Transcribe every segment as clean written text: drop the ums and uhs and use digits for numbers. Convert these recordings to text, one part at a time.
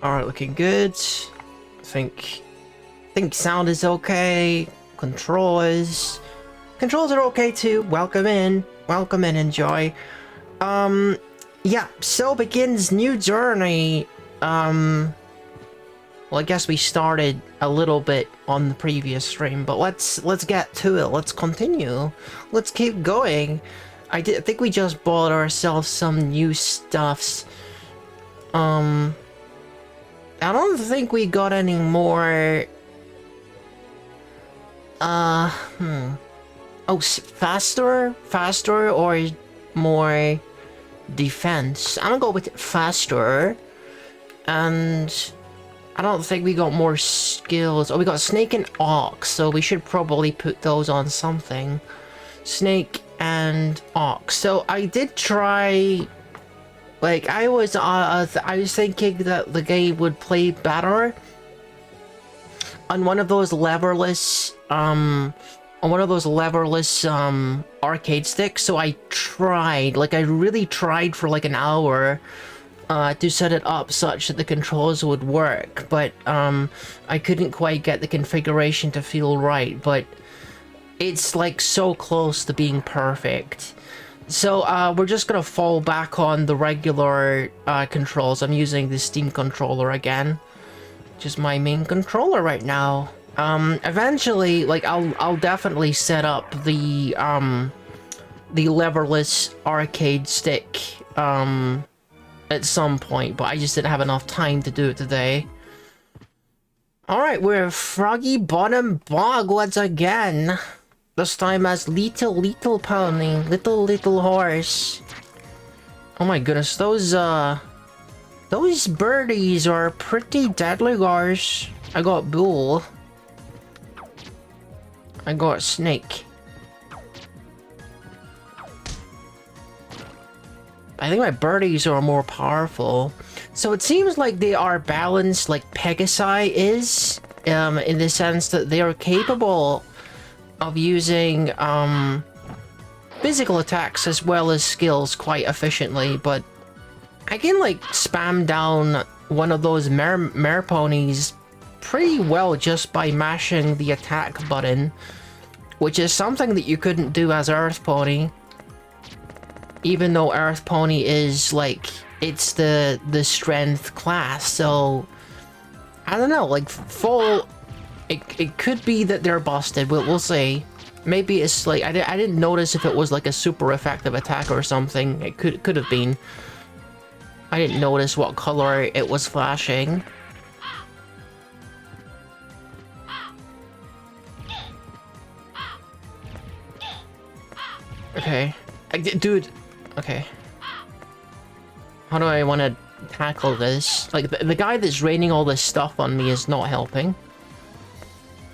Alright, looking good. Think sound is okay. Controls are okay too. Welcome in, enjoy. Yeah, so begins new journey. Well, I guess we started a little bit on the previous stream, but let's get to it. Let's continue. Let's keep going. I think we just bought ourselves some new stuffs. I don't think we got any more. Oh, faster or more defense? I'm gonna go with faster. And I don't think we got more skills. Oh, we got snake and ox, so we should probably put those on something. Snake and ox. So I did try. Like I was thinking that the game would play better on one of those leverless arcade sticks. So I tried, like I really tried for like an hour to set it up such that the controls would work, but I couldn't quite get the configuration to feel right, but it's like so close to being perfect. So we're just gonna fall back on the regular controls. I'm using the Steam controller again, which is my main controller right now. Eventually, like I'll definitely set up the leverless arcade stick at some point, but I just didn't have enough time to do it today. Alright, we're Froggy Bottom Bog once again. This time as little pony, little horse. Oh my goodness, those birdies are pretty deadly, guys. I got bull. I got snake. I think my birdies are more powerful. So it seems like they are balanced like Pegasi is, in the sense that they are capable of using physical attacks as well as skills quite efficiently, but I can like spam down one of those mare ponies pretty well just by mashing the attack button, which is something that you couldn't do as Earth Pony, even though Earth Pony is like, it's the strength class. So I don't know, like full. It could be that they're busted. We'll see. Maybe it's like I didn't notice if it was like a super effective attack or something. It could have been. I didn't notice what color it was flashing. Okay, dude. Okay. How do I want to tackle this? Like the guy that's raining all this stuff on me is not helping.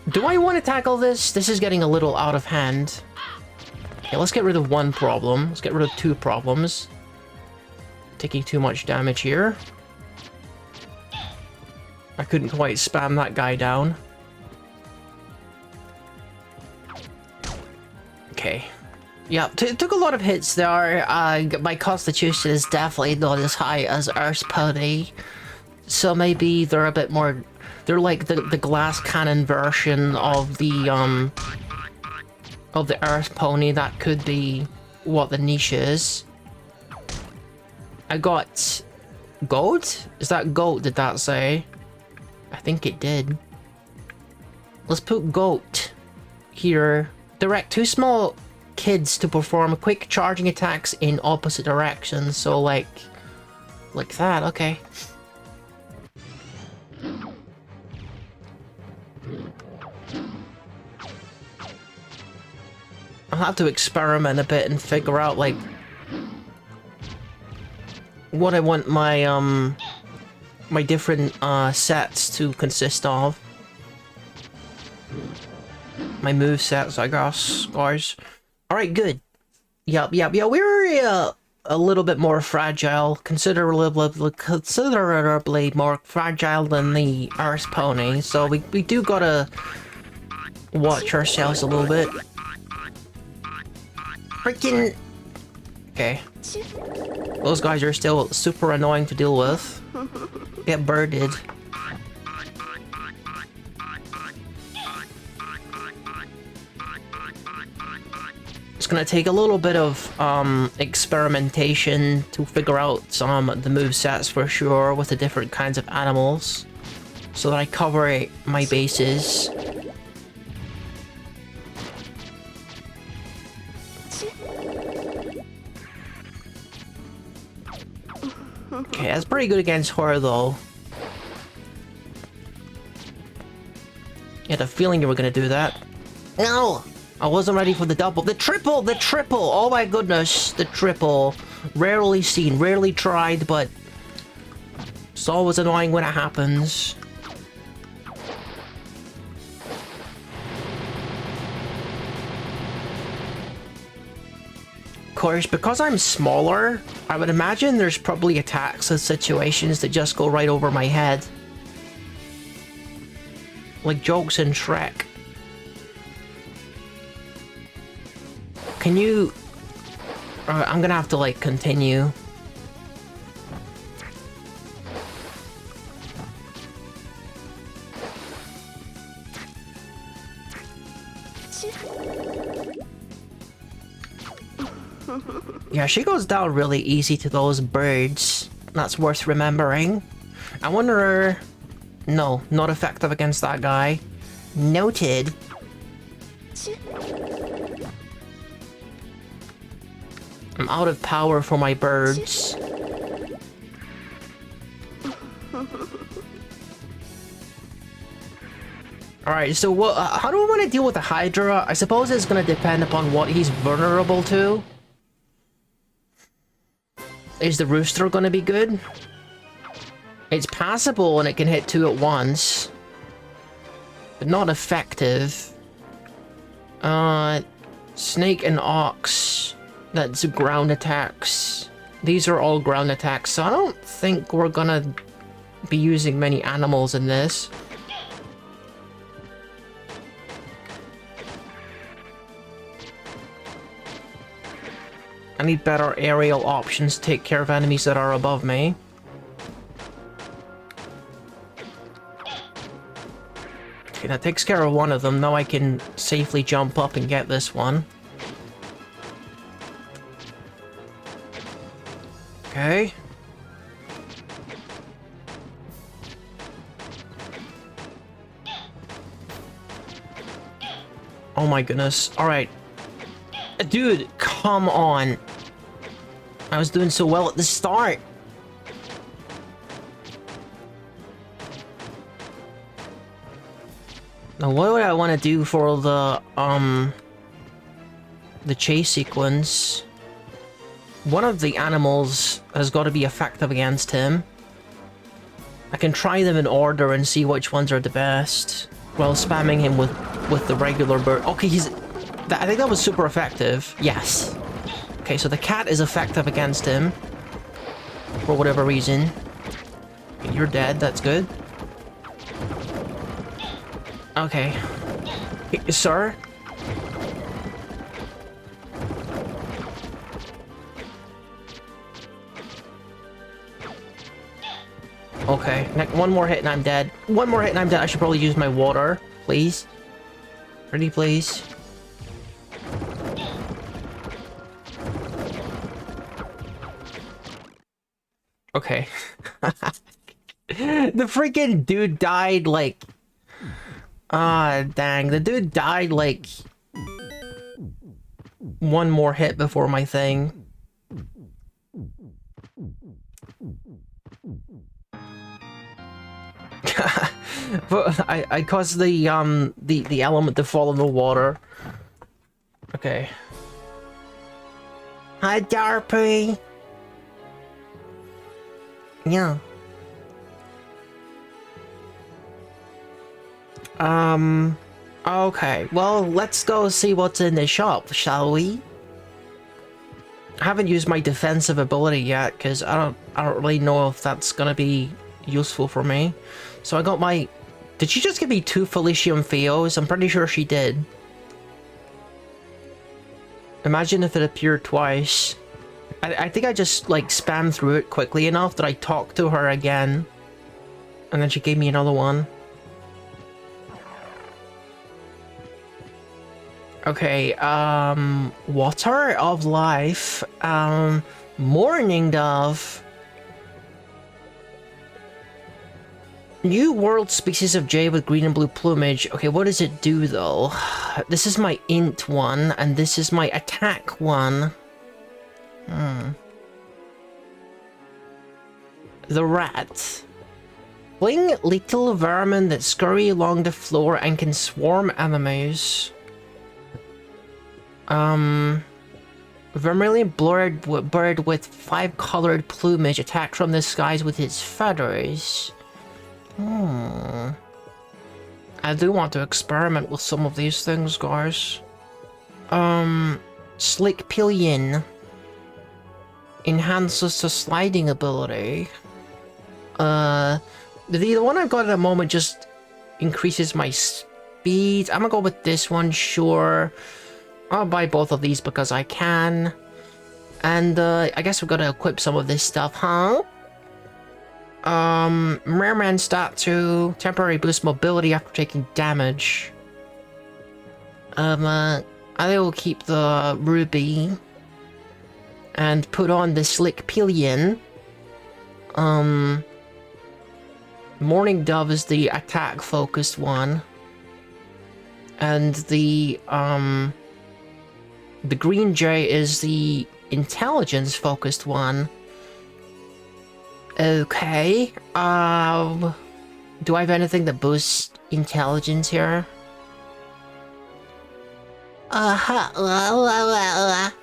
Do I want to tackle this? This is getting a little out of hand. Okay, let's get rid of one problem. Let's get rid of two problems. Taking too much damage here. I couldn't quite spam that guy down. Okay. Yeah, it took a lot of hits there. My constitution is definitely not as high as Earth Pony. So maybe they're a bit more... They're like the glass cannon version of the Earth Pony. That could be what the niche is. I got goat? Is that goat, did that say? I think it did. Let's put goat here. Direct two small kids to perform quick charging attacks in opposite directions. So like that, okay. I'll have to experiment a bit and figure out like what I want my my different sets to consist of. My move sets, I guess, guys. All right, good. Yep. We're a little bit more fragile, considerably more fragile than the Earth Pony. So we do gotta watch ourselves a little bit. Freaking... Okay. Those guys are still super annoying to deal with. Get birded. It's gonna take a little bit of experimentation to figure out some of the movesets for sure with the different kinds of animals, so that I cover my bases. Okay, that's pretty good against her though. I had a feeling you were gonna do that. No! I wasn't ready for the double. The triple! The triple! Oh my goodness, the triple. Rarely seen, rarely tried, but it's always annoying when it happens. Of course, because I'm smaller, I would imagine there's probably attacks and situations that just go right over my head. Like jokes in Shrek. Can you... I'm gonna have to, like, continue. Yeah, she goes down really easy to those birds. That's worth remembering. I wonder... No, not effective against that guy. Noted. I'm out of power for my birds. Alright, so what? How do we want to deal with the Hydra? I suppose it's going to depend upon what he's vulnerable to. Is the Rooster going to be good? It's passable and it can hit 2 at once. But not effective. Snake and Ox. That's ground attacks. These are all ground attacks, so I don't think we're gonna be using many animals in this. I need better aerial options to take care of enemies that are above me. Okay, that takes care of one of them. Now I can safely jump up and get this one. Okay. Oh my goodness. Alright. Dude, come on. I was doing so well at the start. Now what do I want to do for the chase sequence? One of the animals has got to be effective against him. I can try them in order and see which ones are the best, while spamming him with the regular bird. Okay, I think that was super effective. Yes. Okay, so the cat is effective against him. For whatever reason. You're dead, that's good. Okay. Sir? Okay, one more hit and I'm dead. One more hit and I'm dead. I should probably use my water, please. Pretty please. Okay. The freaking dude died like... Ah, dang. The dude died like... one more hit before my thing. But I caused the element to fall in the water. Okay. Hi, Darpy. Yeah. Okay. Well, let's go see what's in the shop, shall we? I haven't used my defensive ability yet because I don't really know if that's gonna be useful for me. So I got my... Did she just give me 2 Felicium Theos? I'm pretty sure she did. Imagine if it appeared twice. I think I just, like, spammed through it quickly enough that I talked to her again. And then she gave me another one. Okay, Water of Life, Morning Dove. New world species of jay with green and blue plumage. Okay, what does it do though? This is my int one, and this is my attack one. The rat. Fling little vermin that scurry along the floor and can swarm enemies. Vermilion bird with 5-colored plumage attacks from the skies with his feathers. I do want to experiment with some of these things, guys. Slick Pillion enhances the sliding ability. The one I've got at the moment just increases my speed. I'm gonna go with this one, sure. I'll buy both of these because I can. And I guess we're gonna equip some of this stuff, huh? Merman stat 2, temporary boost mobility after taking damage. I will keep the ruby and put on the slick pillion. Morning Dove is the attack focused one, and the green jay is the intelligence focused one. Okay, do I have anything that boosts intelligence here? I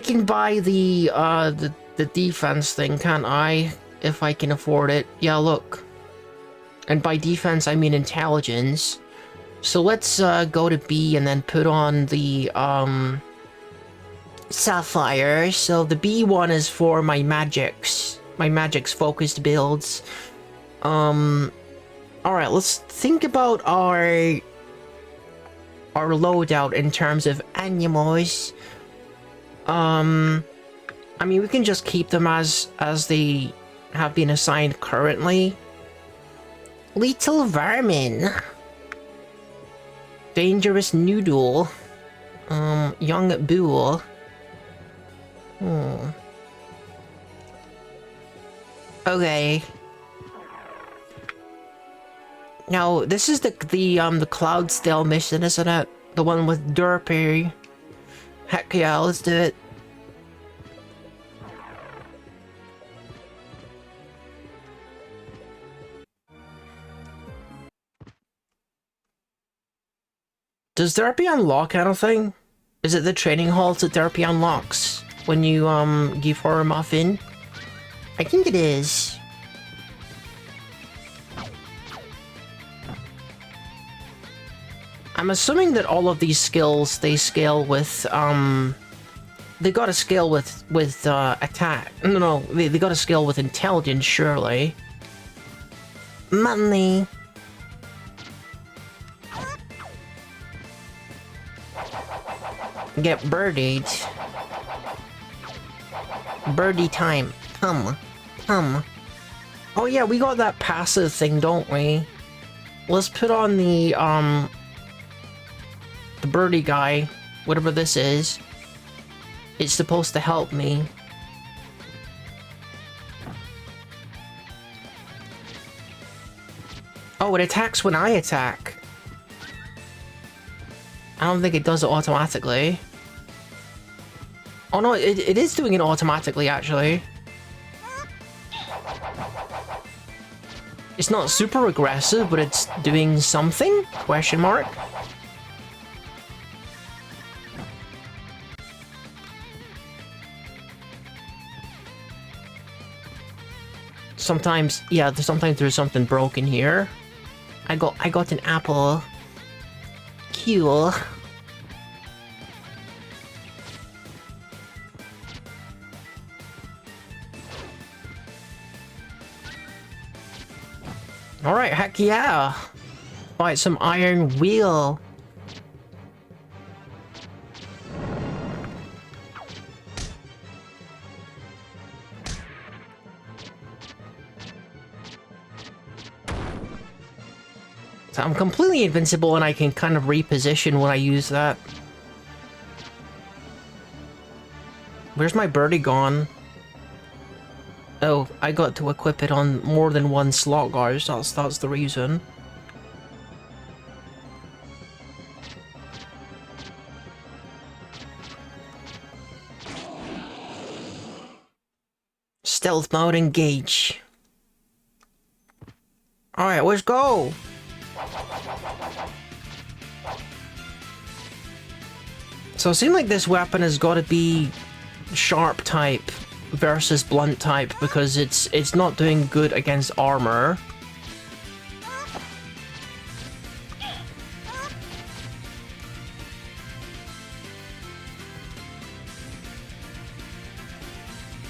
can buy the defense thing, can't I? If I can afford it. Yeah, look. And by defense, I mean intelligence. So let's go to B and then put on the Sapphire. So the B one is for my magics focused builds. Alright, let's think about our loadout in terms of animals. I mean, we can just keep them as they have been assigned currently. Little vermin. Dangerous noodle. Young bull. Okay. Now, this is the Cloudsdale mission, isn't it? The one with Derpy. Heck yeah, let's do it. Does Derpy unlock anything? Is it the training halls that Derpy unlocks when you give her a muffin? I think it is. I'm assuming that all of these skills, they scale with, they gotta scale with attack. No, they gotta scale with intelligence, surely. Money. Get birdied. Birdie time. Come. Oh yeah, we got that passive thing, don't we? Let's put on the birdie guy, whatever this is. It's supposed to help me. Oh, it attacks when I attack. I don't think it does it automatically. Oh no, it is doing it automatically, actually. It's not super aggressive, but it's doing something? Question mark? Sometimes, yeah, sometimes there's something broken here. I got an apple. Cool. Alright, heck yeah! Fight some iron wheel. I'm completely invincible and I can kind of reposition when I use that. Where's my birdie gone? Oh, I got to equip it on more than one slot, guys. That's the reason. Stealth mode engage. Alright, let's go! So it seems like this weapon has got to be sharp type versus blunt type because it's not doing good against armor.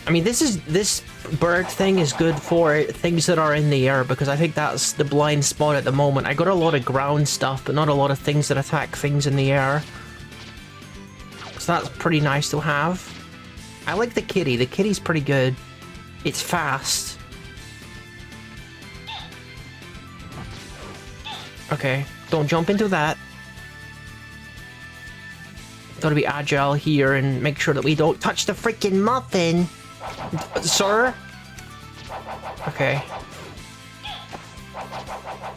I mean, this bird thing is good for things that are in the air because I think that's the blind spot at the moment. I got a lot of ground stuff, but not a lot of things that attack things in the air. So that's pretty nice to have. I like the kitty. The kitty's pretty good. It's fast. Okay, don't jump into that. Gotta be agile here and make sure that we don't touch the freaking muffin. Sir? Okay.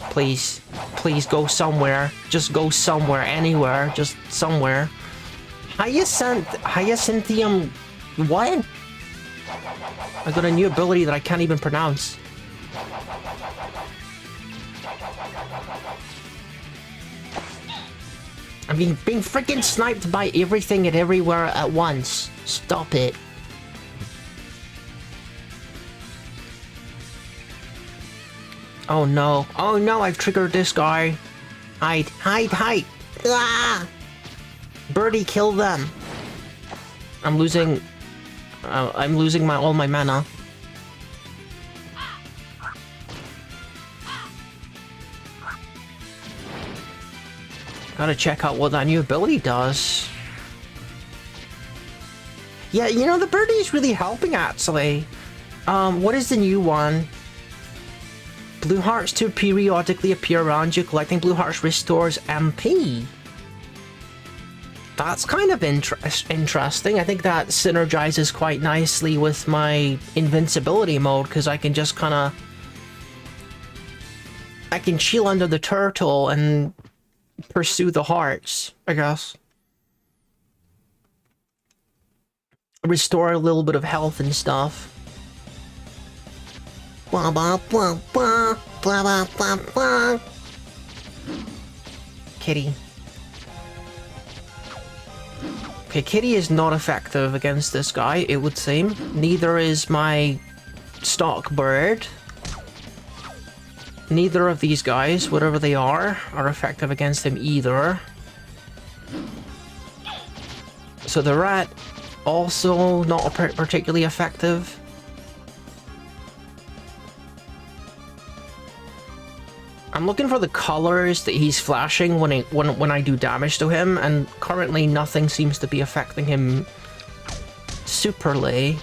Please. Please go somewhere. Just go somewhere. Anywhere. Just somewhere. Hyacinthium... What? I got a new ability that I can't even pronounce. I'm being freaking sniped by everything and everywhere at once. Stop it. Oh no. Oh no, I've triggered this guy. Hide. Hide, hide. Ah! Birdie, kill them. I'm losing all my mana. Gotta check out what that new ability does. Yeah, you know, the birdie is really helping, actually. What is the new one? Blue hearts to periodically appear around you. Collecting blue hearts restores MP. That's kind of interesting. I think that synergizes quite nicely with my invincibility mode, because I can just kind of... I can chill under the turtle and pursue the hearts, I guess. Restore a little bit of health and stuff. Blah, blah, blah, blah, blah, blah, blah, blah. Kitty. Okay, Kitty is not effective against this guy, it would seem. Neither is my stock bird. Neither of these guys, whatever they are effective against him either. So the rat, also not particularly effective. I'm looking for the colors that he's flashing when I do damage to him, and currently nothing seems to be affecting him superly.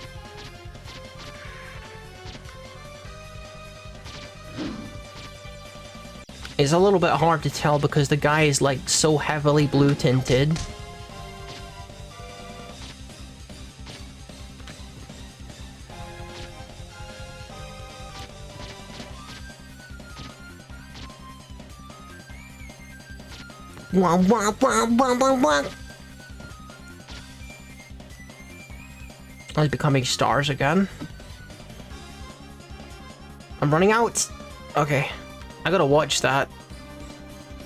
It's a little bit hard to tell because the guy is like so heavily blue tinted. Wah, wah, wah, wah, wah, wah. Oh, he's becoming stars again. I'm running out. Okay. I gotta watch that.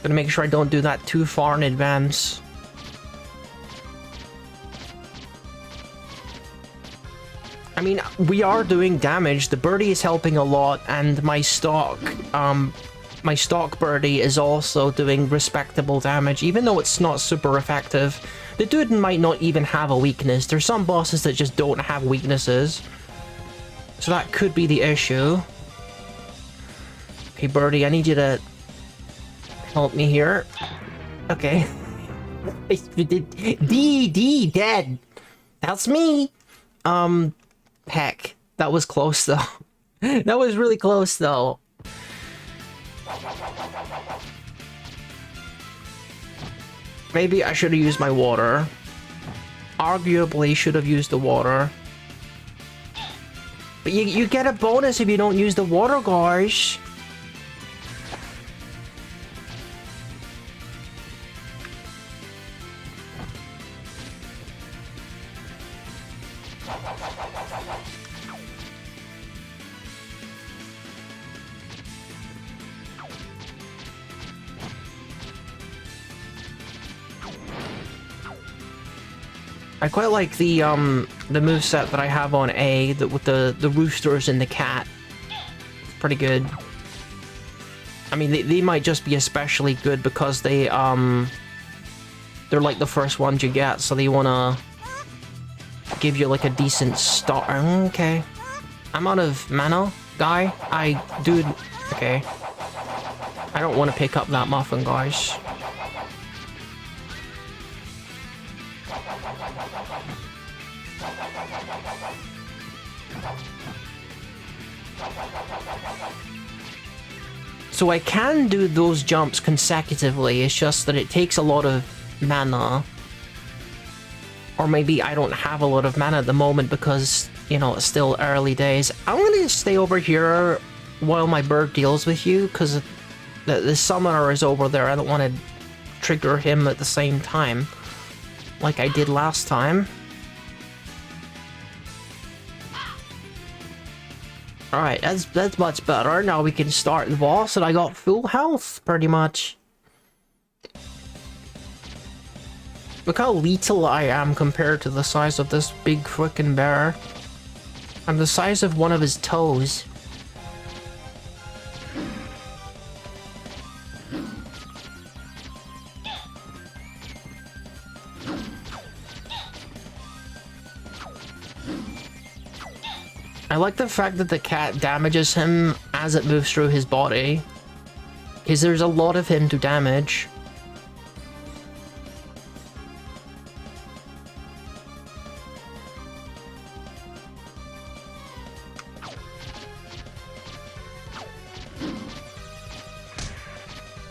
Gotta make sure I don't do that too far in advance. I mean, we are doing damage. The birdie is helping a lot, and my stock birdie is also doing respectable damage, even though it's not super effective. The dude might not even have a weakness. There's some bosses that just don't have weaknesses. So that could be the issue. Okay, birdie, I need you to help me here. Okay. D, dead. That's me. Heck. That was close, though. That was really close, though. Maybe I should have used my water. Arguably should have used the water. But you get a bonus if you don't use the water, guys. I quite like the moveset that I have on A, with the roosters and the cat. It's pretty good. I mean, they might just be especially good because they're like the first ones you get, so they wanna give you like a decent start. Okay. I'm out of mana, guy. Dude, okay. I don't want to pick up that muffin, guys. So I can do those jumps consecutively, it's just that it takes a lot of mana. Or maybe I don't have a lot of mana at the moment because, you know, it's still early days. I'm gonna stay over here while my bird deals with you, because the summoner is over there. I don't want to trigger him at the same time, like I did last time. Alright, that's much better. Now we can start the boss, and I got full health, pretty much. Look how little I am compared to the size of this big frickin' bear. I'm the size of one of his toes. I like the fact that the cat damages him as it moves through his body, because there's a lot of him to damage.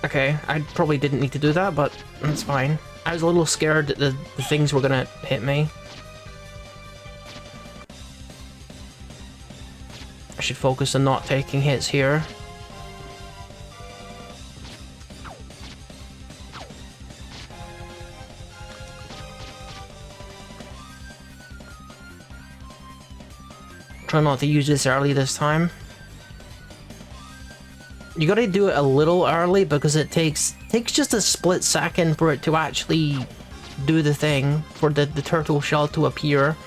Okay, I probably didn't need to do that, but that's fine. I was a little scared that the things were gonna hit me. I should focus on not taking hits here. Try not to use this early this time. You gotta do it a little early because it takes just a split second for it to actually do the thing, for the turtle shell to appear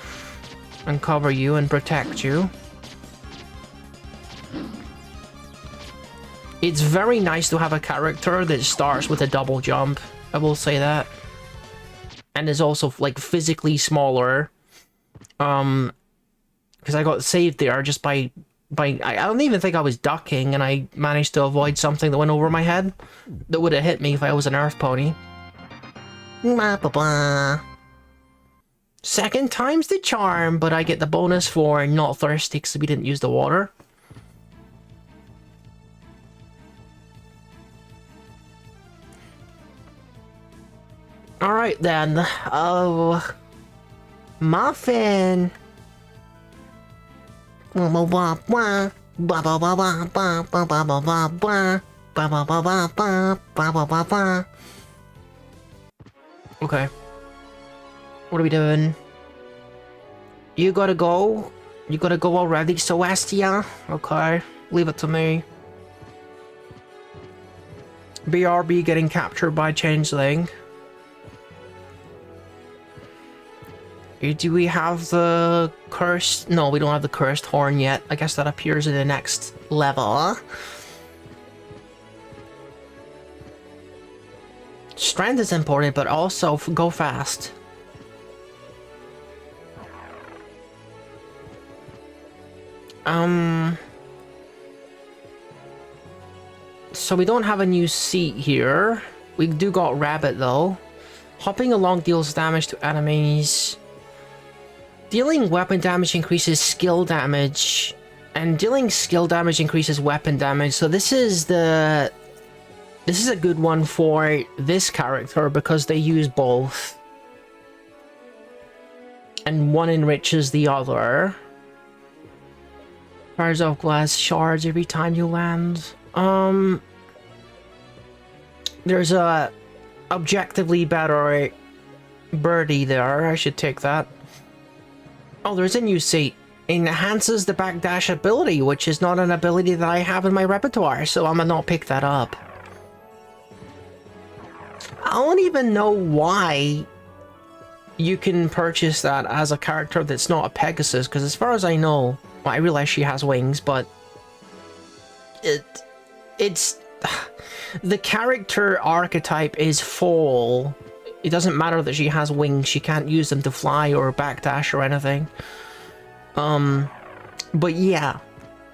and cover you and protect you. It's very nice to have a character that starts with a double jump, I will say that. And is also like physically smaller. Because I got saved there just by I don't even think I was ducking, and I managed to avoid something that went over my head that would have hit me if I was an earth pony. Second time's the charm, but I get the bonus for not thirsty because we didn't use the water. Alright then. Oh, Muffin. Okay. What are we doing? You gotta go? You gotta go already, Celestia? Okay, leave it to me. BRB getting captured by Changeling. Do we have the cursed? No, we don't have the cursed horn yet. I guess that appears in the next level. Strength is important, but also go fast. So we don't have a new seat here. We do got rabbit though. Hopping along deals damage to enemies. Dealing weapon damage increases skill damage, and dealing skill damage increases weapon damage. So this is the This is a good one for this character because they use both. And one enriches the other. Fires off glass shards every time you land. There's a objectively better birdie there. I should take that. Oh, there's a new seat. Enhances the backdash ability, which is not an ability that I have in my repertoire, so I'm gonna not pick that up. I don't even know why you can purchase that as a character that's not a Pegasus, because as far as I know, well, I realize she has wings, but it's the character archetype is full. It doesn't matter that she has wings, she can't use them to fly or backdash or anything. But yeah.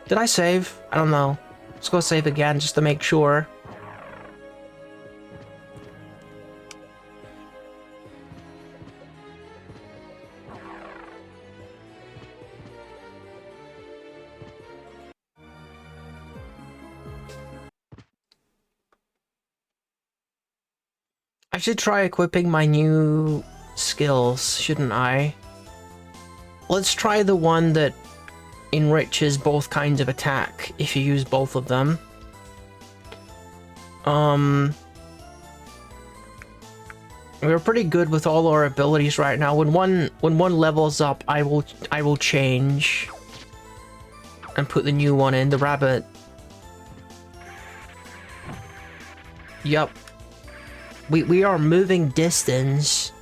Did I save? I don't know. Let's go save again just to make sure. I should try equipping my new skills, shouldn't I? Let's try the one that enriches both kinds of attack if you use both of them. We're pretty good with all our abilities right now. When one levels up, I will change and put the new one in, the rabbit. Yup. We are moving distance.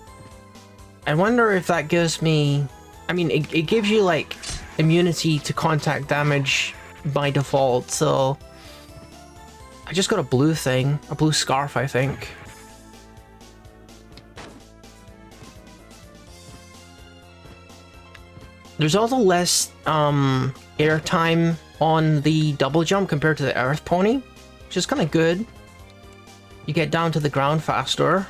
I wonder if that gives me... I mean, it gives you, like, immunity to contact damage by default, so... I just got a blue thing. A blue scarf, I think. There's also less, airtime on the double jump compared to the Earth Pony, which is kind of good. You get down to the ground faster.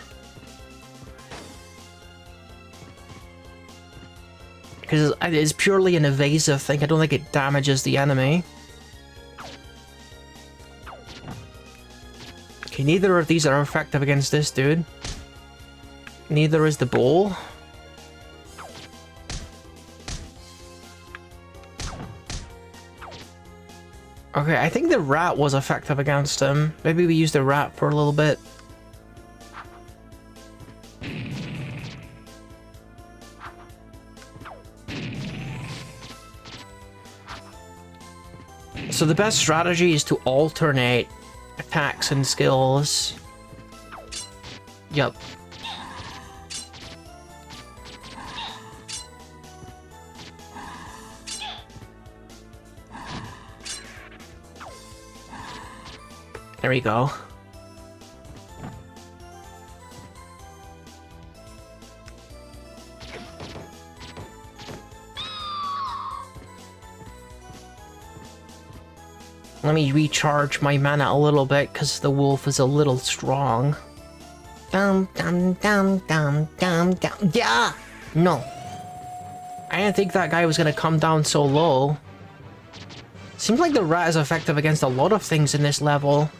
Because it's purely an evasive thing. I don't think it damages the enemy. Okay, neither of these are effective against this dude. Neither is the bull. Okay, I think the rat was effective against him. Maybe we use the rat for a little bit. So the best strategy is to alternate attacks and skills. Yup. There we go. Let me recharge my mana a little bit, because the wolf is a little strong. Dum dum dum dum dum dum. Yeah! No. I didn't think that guy was gonna come down so low. Seems like the rat is effective against a lot of things in this level.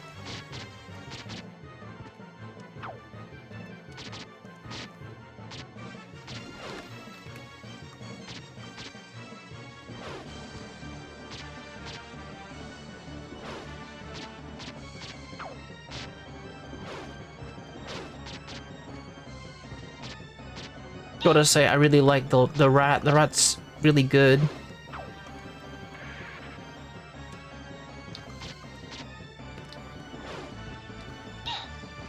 Gotta say, I really like the rat. The rat's really good.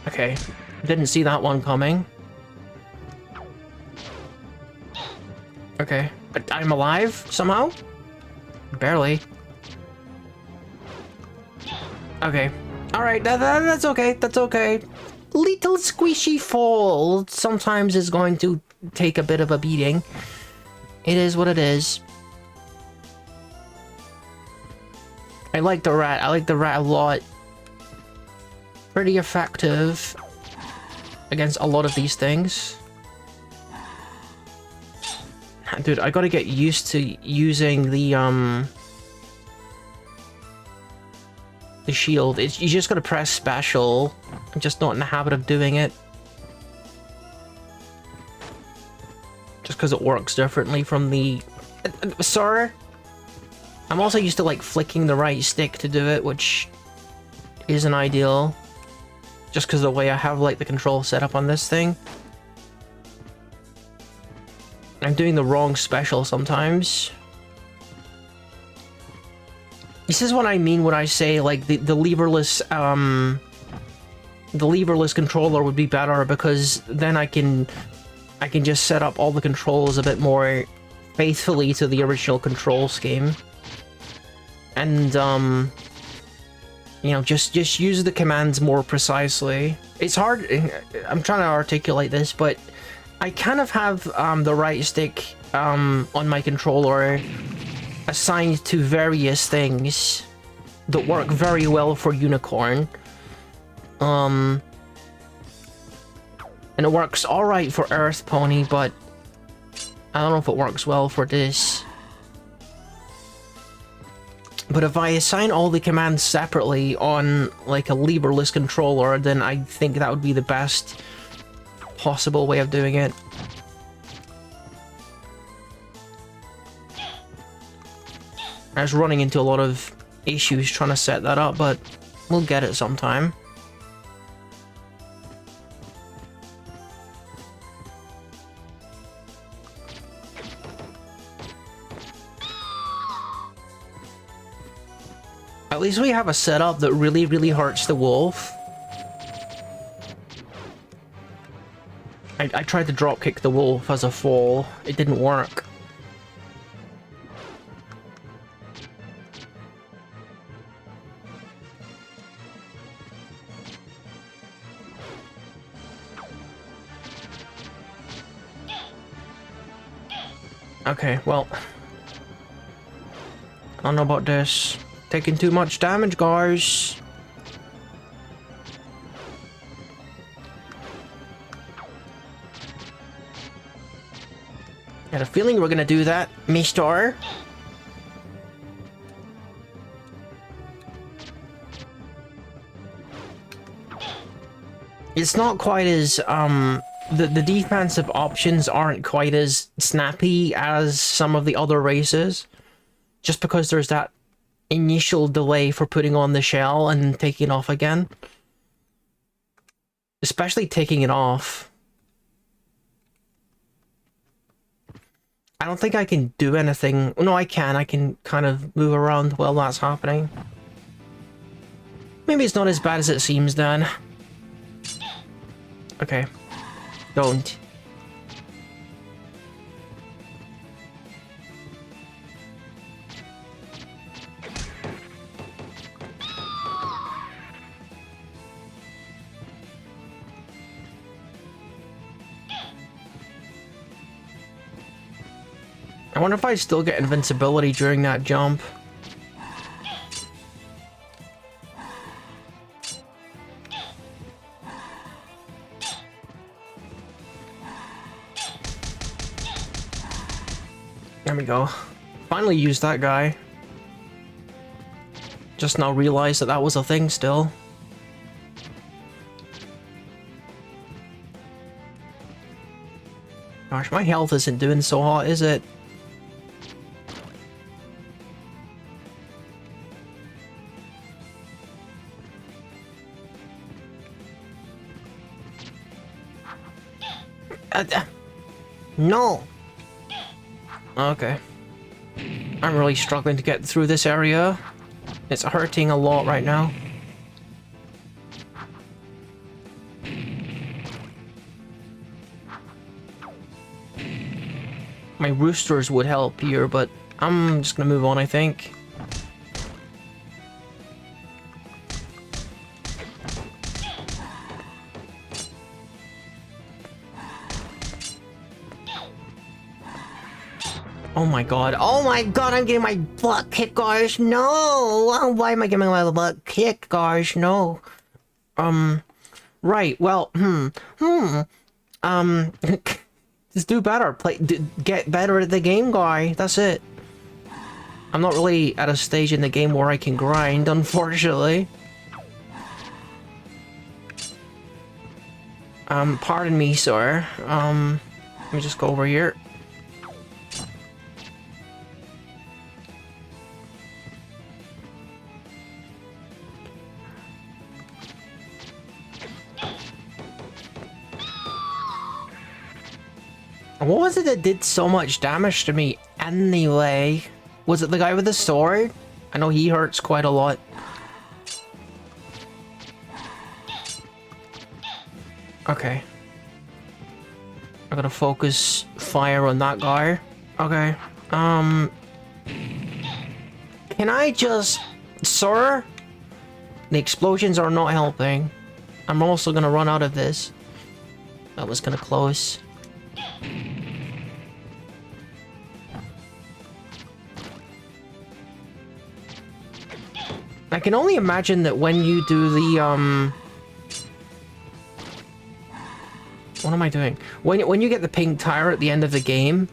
Okay, didn't see that one coming. Okay, but I'm alive somehow? Barely. Okay. Alright, that's okay, that's okay. Little squishy fall sometimes is going to take a bit of a beating. It is what it is. I like the rat. I like the rat a lot. Pretty effective against a lot of these things. Dude, I gotta get used to using the the shield. You just gotta press special. I'm just not in the habit of doing it. Just because it works differently from the... Sir? I'm also used to, like, flicking the right stick to do it, which isn't ideal. Just because of the way I have, like, the control set up on this thing. I'm doing the wrong special sometimes. This is what I mean when I say, like, the leverless, the leverless controller would be better, because then I can just set up all the controls a bit more faithfully to the original control scheme. And, you know, just use the commands more precisely. It's hard, I'm trying to articulate this, but I kind of have, the right stick, on my controller assigned to various things that work very well for Unicorn. And it works alright for Earth Pony, but I don't know if it works well for this. But if I assign all the commands separately on, like, a leverless controller, then I think that would be the best possible way of doing it. I was running into a lot of issues trying to set that up, but we'll get it sometime. At least we have a setup that really, really hurts the wolf. I tried to dropkick the wolf as a fall. It didn't work. Okay, well, I don't know about this. Taking too much damage, guys. I had a feeling we're gonna do that, mister. It's not quite as, the defensive options aren't quite as snappy as some of the other races. Just because there's that initial delay for putting on the shell and taking it off again. Especially taking it off. I don't think I can do anything. No, I can. I can kind of move around while that's happening. Maybe it's not as bad as it seems then. Okay. Don't. I wonder if I still get invincibility during that jump. There we go. Finally used that guy. Just now realized that that was a thing still. Gosh, my health isn't doing so hot, is it? No. Okay. I'm really struggling to get through this area. It's hurting a lot right now. My roosters would help here, but I'm just gonna move on, I think. Oh my god. Oh my god, I'm getting my butt kicked, guys. No! Oh, why am I getting my butt kicked, guys? No. Right, well, just do better. Get better at the game, guy. That's it. I'm not really at a stage in the game where I can grind, unfortunately. Pardon me, sir. Let me just go over here. What was it that did so much damage to me anyway? Was it the guy with the sword? I know he hurts quite a lot. Okay. I gotta focus fire on that guy. Okay. Can I just... Sir? The explosions are not helping. I'm also gonna run out of this. That was kinda close. I can only imagine that when you do the, what am I doing? When you get the pink tire at the end of the game,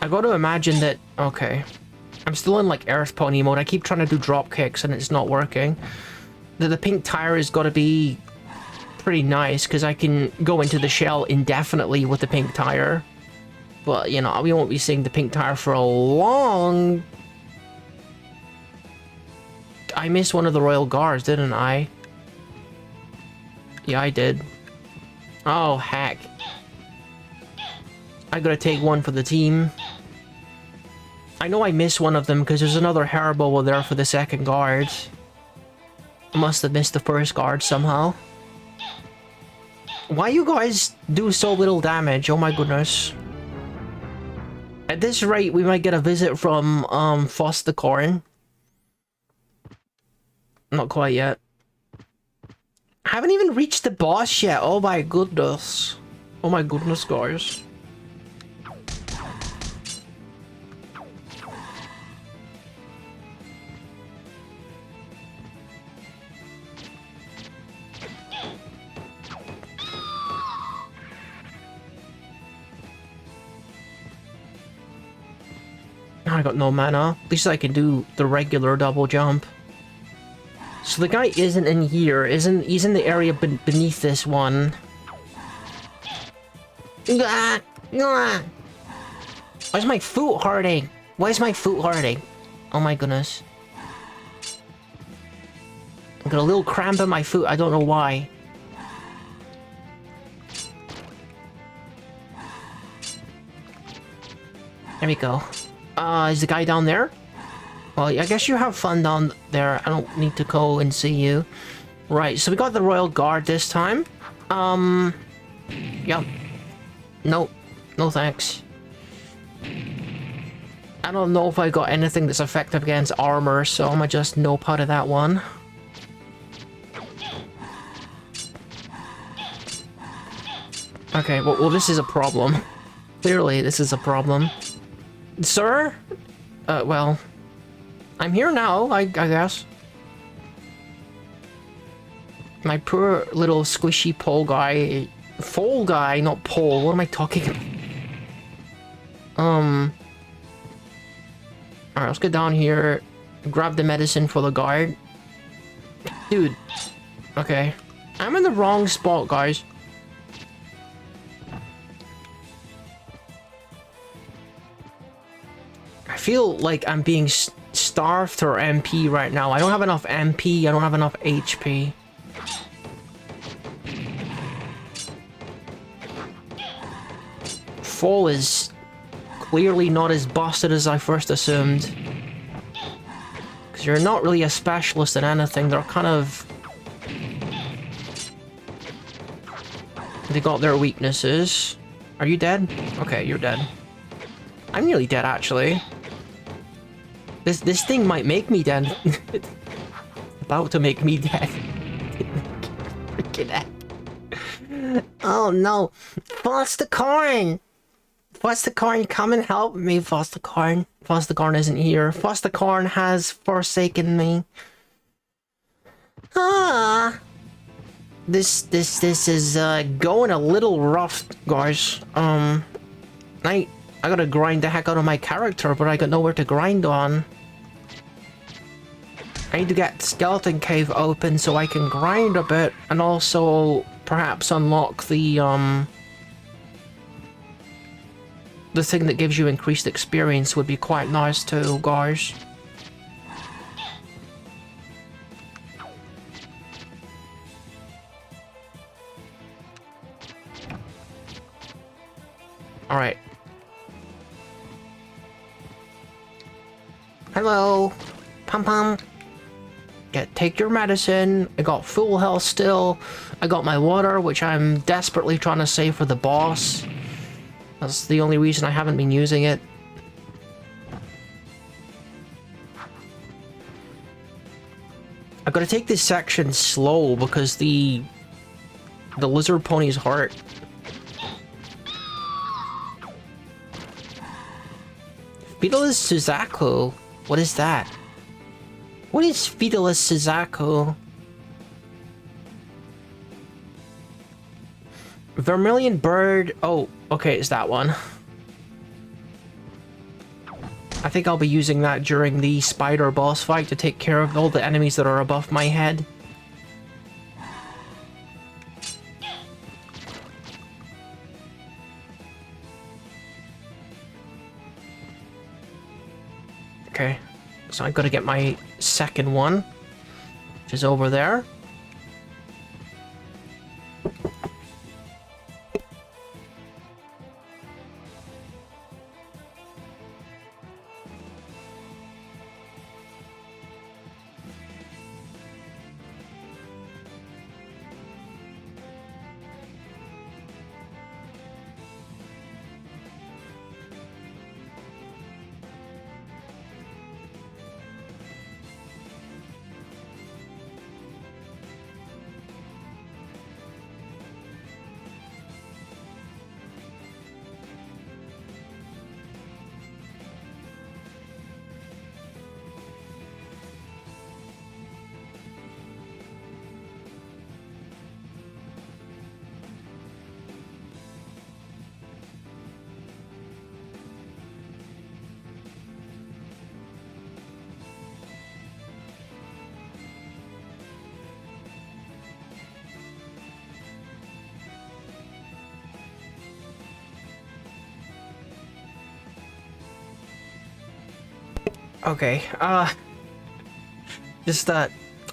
I gotta imagine that... Okay. I'm still in, like, Earth Pony mode. I keep trying to do drop kicks and it's not working. That the pink tire has gotta be pretty nice, because I can go into the shell indefinitely with the pink tire. But, you know, we won't be seeing the pink tire for a long... I missed one of the Royal Guards, didn't I? Yeah, I did. Oh, heck. I gotta take one for the team. I know I missed one of them because there's another Haribo there for the second guard. I must have missed the first guard somehow. Why you guys do so little damage? Oh my goodness. At this rate, we might get a visit from, Fostercorn. Not quite yet. I haven't even reached the boss yet. Oh my goodness. Oh my goodness, guys. I got no mana. At least I can do the regular double jump. So the guy isn't in here, he's in the area beneath this one. Why is my foot hurting? Why is my foot hurting? Oh my goodness. I got a little cramp in my foot, I don't know why. There we go. Is the guy down there? Well, I guess you have fun down there. I don't need to go and see you. Right, so we got the Royal Guard this time. Yep. Nope. No thanks. I don't know if I got anything that's effective against armor, so I'm gonna just nope out of that one. Okay, well this is a problem. Clearly, this is a problem. Sir? Well... I'm here now, I guess. My poor little squishy pole guy... Fall guy, not pole. What am I talking about? Alright, let's get down here. Grab the medicine for the guard. Dude. Okay. I'm in the wrong spot, guys. I feel like I'm being starved for MP right now. I don't have enough MP, I don't have enough HP. Fall is clearly not as busted as I first assumed. Because you're not really a specialist in anything, they're kind of... They got their weaknesses. Are you dead? Okay, you're dead. I'm nearly dead, actually. This thing might make me dead. It's about to make me dead. Freaking heck. Oh no. Fostercorn! Fostercorn, come and help me, Fostercorn. Fostercorn isn't here. Fostercorn has forsaken me. Ah! This is going a little rough, guys. I gotta grind the heck out of my character, but I got nowhere to grind on. I need to get Skeleton Cave open so I can grind a bit, and also perhaps unlock the thing that gives you increased experience would be quite nice too, guys. Alright. Hello. Pum pum. Yeah, take your medicine. I got full health still. I got my water, which I'm desperately trying to save for the boss. That's the only reason I haven't been using it. I've got to take this section slow because the lizard pony's hurt. Fetalist Suzaku? What is that? What is Fetalist Suzaku? Vermilion bird. Oh, okay, it's that one. I think I'll be using that during the spider boss fight to take care of all the enemies that are above my head. Okay, so I gotta get my second one, which is over there. Okay, just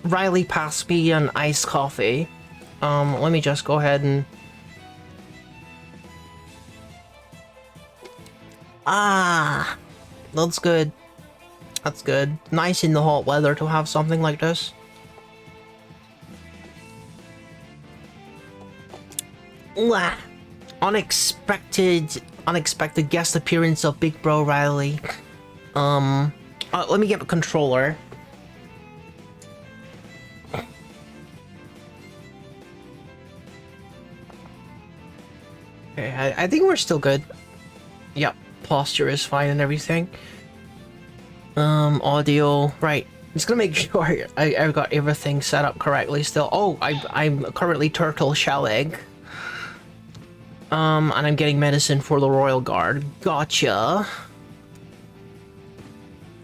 Riley passed me an iced coffee. Let me just go ahead and... Ah! That's good. That's good. Nice in the hot weather to have something like this. Mwah. Unexpected guest appearance of Big Bro Riley. Let me get a controller. Okay, I think we're still good. Yep, posture is fine and everything. Audio, right. Just gonna make sure I've got everything set up correctly still. Oh, I'm currently turtle shell egg. And I'm getting medicine for the Royal Guard. Gotcha.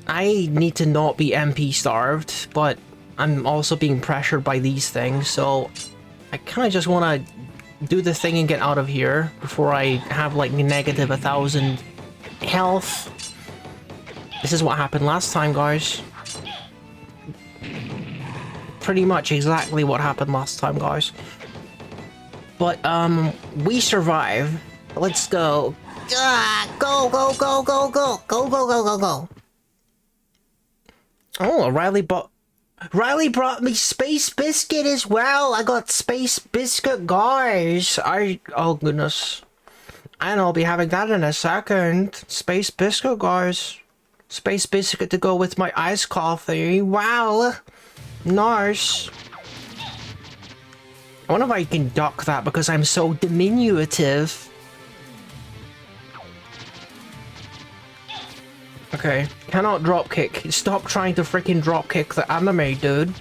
I need to not be MP starved, but I'm also being pressured by these things, so I kind of just want to do the thing and get out of here before I have like negative 1,000 health. This is what happened last time, guys. Pretty much exactly what happened last time, guys. But, we survive. Let's go. Go, go, go, go, go, go, go, go, go, go. Oh, Riley brought me Space Biscuit as well. I got Space Biscuit, guys. Oh goodness. And I'll be having that in a second. Space Biscuit, guys. Space Biscuit to go with my iced coffee. Wow. Nice. I wonder if I can duck that because I'm so diminutive. Okay, cannot dropkick. Stop trying to freaking dropkick the anime, dude.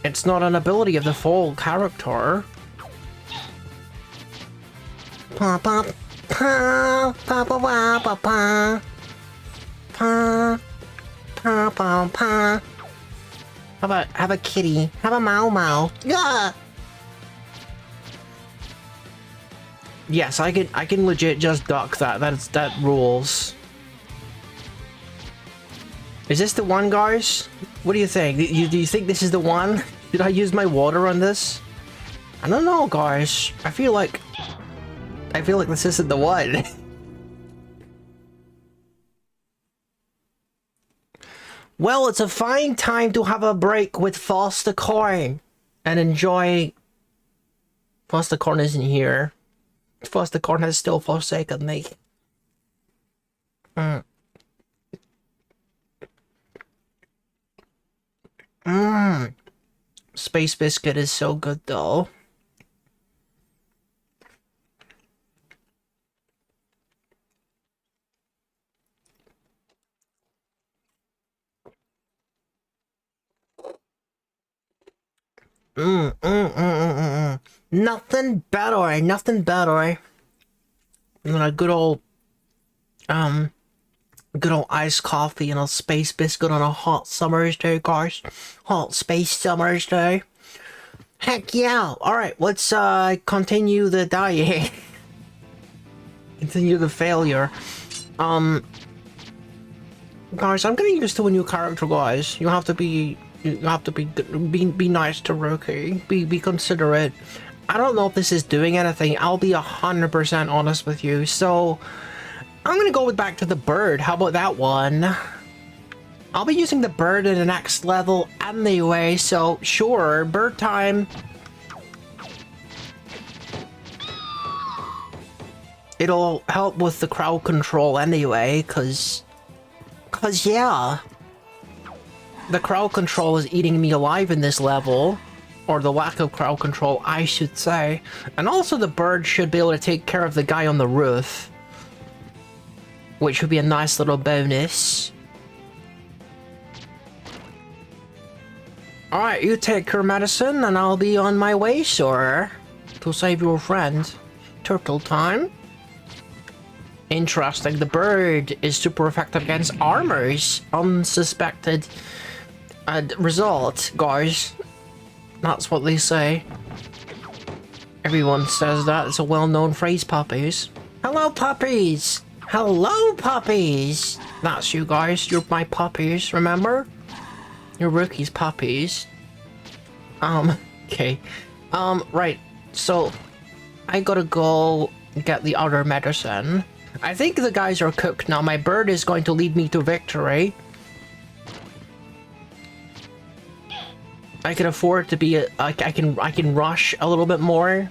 It's not an ability of the full character. Pa pa pa pa pa pa pa pa pa pa pa pa. Have a kitty. Have a Mau Mau. Yeah. Yes, I can legit just duck that. That rules. Is this the one, guys? What do you think? Do you think this is the one? Did I use my water on this? I don't know, guys. I feel like this isn't the one. Well, it's a fine time to have a break with Foster Corn and enjoy. Foster Corn isn't here. Foster Corn has still forsaken me. Space Biscuit is so good though. Nothing better than a good old iced coffee and a space biscuit on a hot summer's day, guys. Hot space summer's day. Heck yeah! Alright, let's continue the diet. Continue the failure. Guys, I'm getting used to a new character, guys. You have to be nice to Rookie. Be considerate. I don't know if this is doing anything. I'll be 100% honest with you. So I'm gonna go back to the bird. How about that one? I'll be using the bird in the next level anyway, so sure, bird time. It'll help with the crowd control anyway, cause yeah. The crowd control is eating me alive in this level. Or the lack of crowd control, I should say. And also the bird should be able to take care of the guy on the roof. Which would be a nice little bonus. Alright, you take your medicine and I'll be on my way, sir. To save your friend. Turtle time. Interesting, the bird is super effective against armors. Unsuspected result, guys. That's what they say. Everyone says that. It's a well-known phrase, puppies. Hello, puppies! Hello, puppies! That's you guys. You're my puppies, remember? You're Rookie's puppies. Okay. Right. So, I gotta go get the other medicine. I think the guys are cooked now. My bird is going to lead me to victory. I can afford to be I can rush a little bit more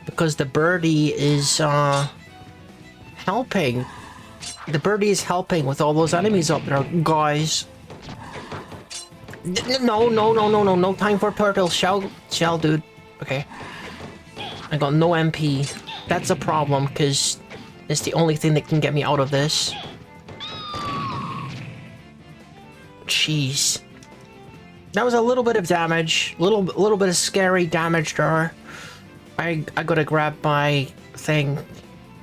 because the birdie is helping. The birdie is helping with all those enemies up there, guys. No time for turtle shell, dude. Okay. I got no MP. That's a problem because it's the only thing that can get me out of this. Jeez. That was a little bit of damage, little bit of scary damage there. I gotta grab my thing.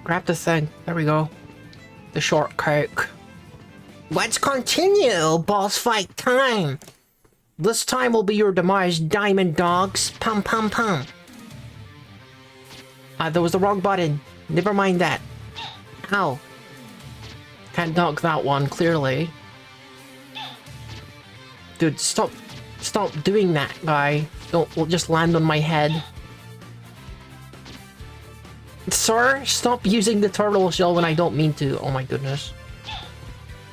Grab the thing. There we go. The shortcut. Let's continue. Boss fight time. This time will be your demise, Diamond Dogs. Pum pum pum. That was the wrong button. Never mind that. Ow. Can't dunk that one, clearly. Dude, stop doing that, guy. Don't just land on my head. Sir, stop using the turtle shell when I don't mean to. Oh my goodness.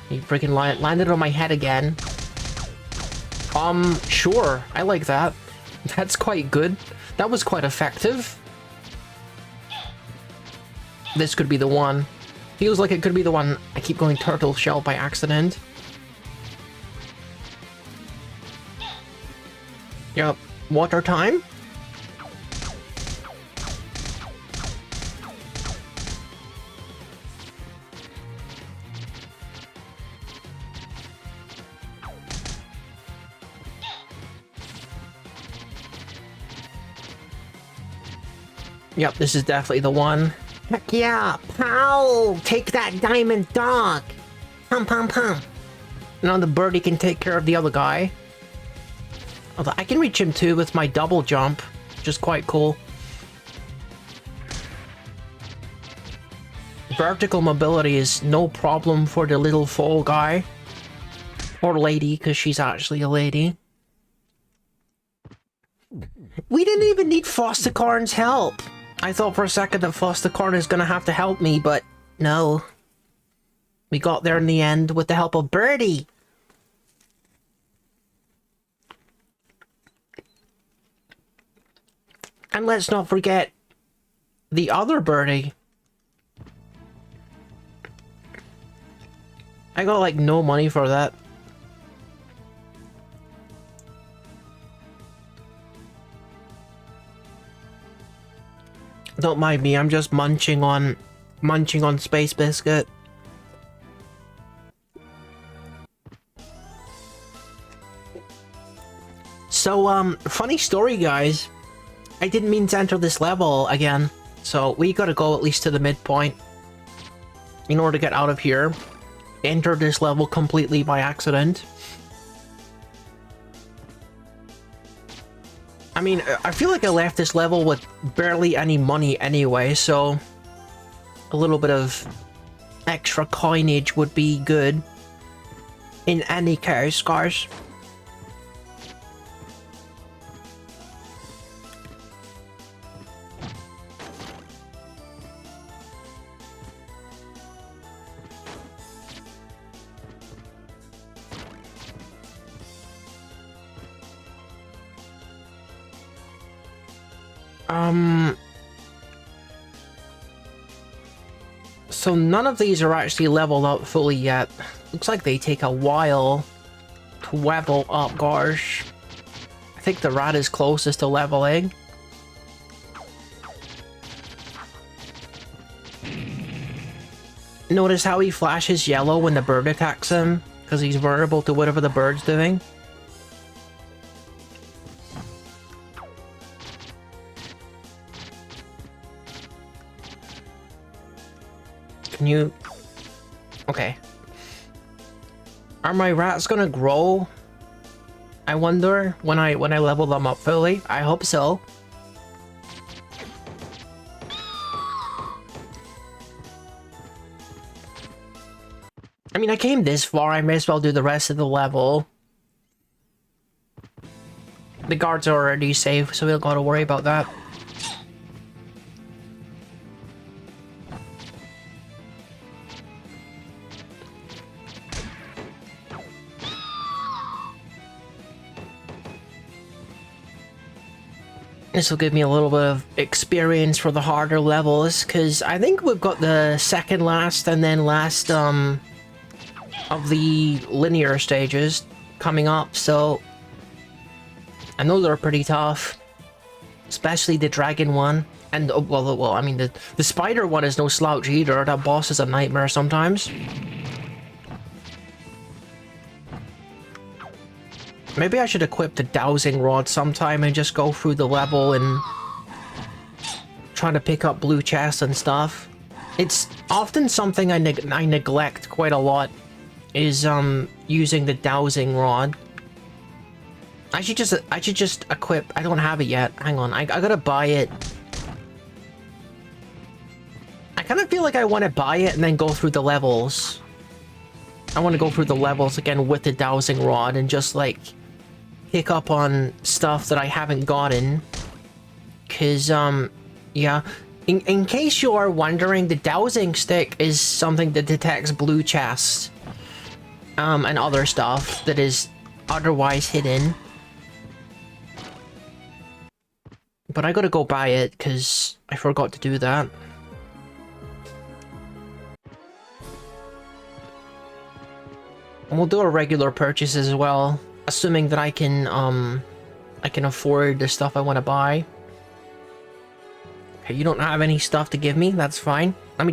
He freaking landed on my head again. Sure. I like that. That's quite good. That was quite effective. This could be the one. Feels like it could be the one. I keep going turtle shell by accident. Yep. Water time? Yep, this is definitely the one. Heck yeah! Pow! Take that diamond dog! Pum pum pum! Now the birdie can take care of the other guy. Although I can reach him too with my double jump, which is quite cool. vertical mobility is no problem for the little fall guy. Or lady, because she's actually a lady. We didn't even need Fostercorn's help. I thought for a second that Fostercorn is gonna have to help me, but no. We got there in the end with the help of Birdie. And let's not forget the other Birdie. I got like no money for that. Don't mind me, I'm just munching on Space Biscuit. So, funny story, guys. I didn't mean to enter this level again, so we gotta go at least to the midpoint in order to get out of here. Enter this level completely by accident. I mean, I feel like I left this level with barely any money anyway, so a little bit of extra coinage would be good. In any case, guys. So none of these are actually leveled up fully yet. Looks like they take a while to level up, gosh. I think the rat is closest to leveling. Notice how he flashes yellow when the bird attacks him, because he's vulnerable to whatever the bird's doing. Can you... Okay. Are my rats gonna grow? I wonder when I level them up fully. I hope so. I mean, I came this far, I may as well do the rest of the level. The guards are already safe, so we don't gotta worry about that. This will give me a little bit of experience for the harder levels, because I think we've got the second last and then last, of the linear stages coming up, so I know they're pretty tough, especially the dragon one, and well, I mean the spider one is no slouch either. That boss is a nightmare sometimes. Maybe I should equip the dowsing rod sometime and just go through the level and try to pick up blue chests and stuff. It's often something I neglect quite a lot, is using the dowsing rod. I should just equip. I don't have it yet. Hang on, I gotta buy it. I kind of feel like I want to buy it and then go through the levels. I want to go through the levels again with the dowsing rod and just like pick up on stuff that I haven't gotten. Cause yeah. In case you are wondering, the dowsing stick is something that detects blue chests. And other stuff that is otherwise hidden. But I gotta go buy it, because I forgot to do that. And we'll do a regular purchase as well, assuming that I can afford the stuff I want to buy. Okay, you don't have any stuff to give me, that's fine. Let me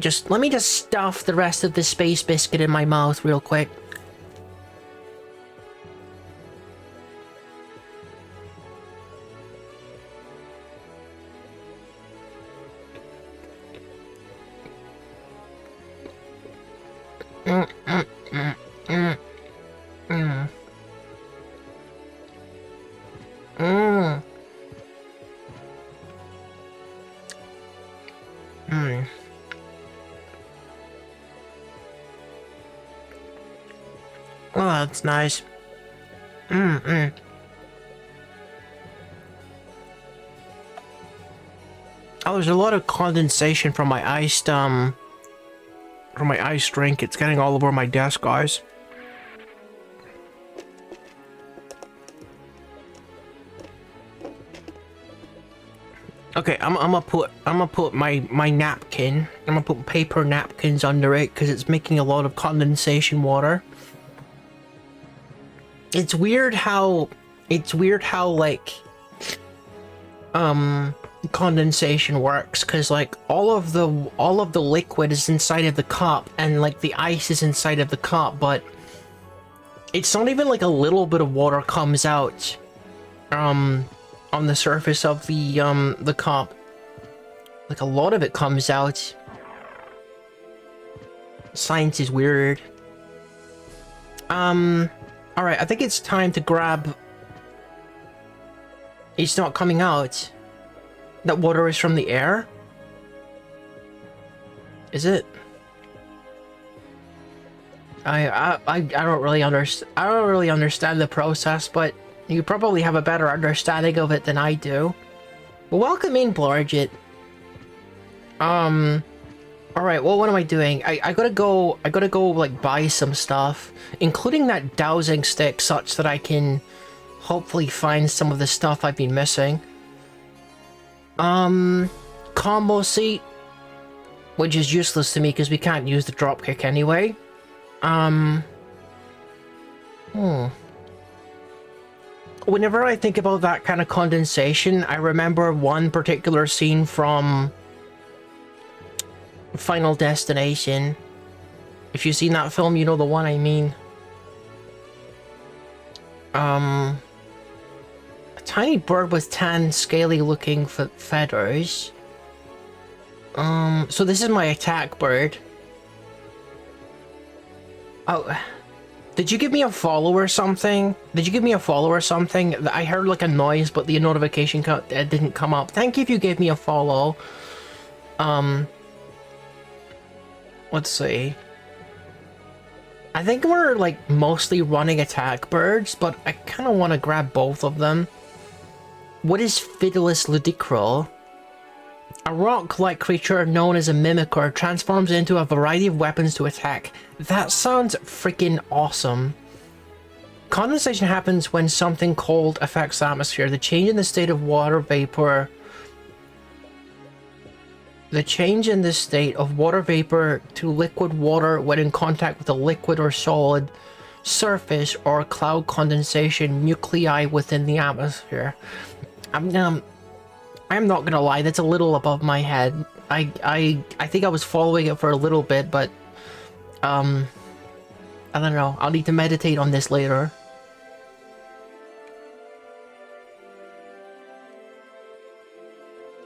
just stuff the rest of the space biscuit in my mouth real quick. Oh, that's nice. Mm-mm. Oh, there's a lot of condensation from my iced drink. It's getting all over my desk, guys. Okay, I'm gonna put my napkin. I'm gonna put paper napkins under it because it's making a lot of condensation water. It's weird how like condensation works, because like all of the liquid is inside of the cup and like the ice is inside of the cup, but it's not even like a little bit of water comes out on the surface of the cup. Like a lot of it comes out. Science is weird. Alright, I think it's time to grab... It's not coming out. That water is from the air? Is it? I don't really understand the process, but you probably have a better understanding of it than I do. But welcome in, Blorgit. Alright, well, what am I doing? I gotta go, like, buy some stuff, including that dowsing stick, such that I can hopefully find some of the stuff I've been missing. Combo seat, which is useless to me because we can't use the dropkick anyway. Whenever I think about that kind of condensation, I remember one particular scene from Final Destination. If you've seen that film, you know the one I mean. A tiny bird with tan, scaly-looking feathers. So this is my attack bird. Oh, did you give me a follow or something? Did you give me a follow or something? I heard like a noise, but the notification didn't come up. Thank you if you gave me a follow. Let's see. I think we're like mostly running attack birds, but I kind of want to grab both of them. What is Fidelis ludicrol? A rock-like creature known as a mimicker transforms into a variety of weapons to attack. That sounds freaking awesome. Condensation happens when something cold affects the atmosphere. The change in the state of water vapor... The change in the state of water vapor to liquid water when in contact with a liquid or solid surface or cloud condensation nuclei within the atmosphere. I'm not gonna lie, that's a little above my head. I think I was following it for a little bit, but I don't know. I'll need to meditate on this later.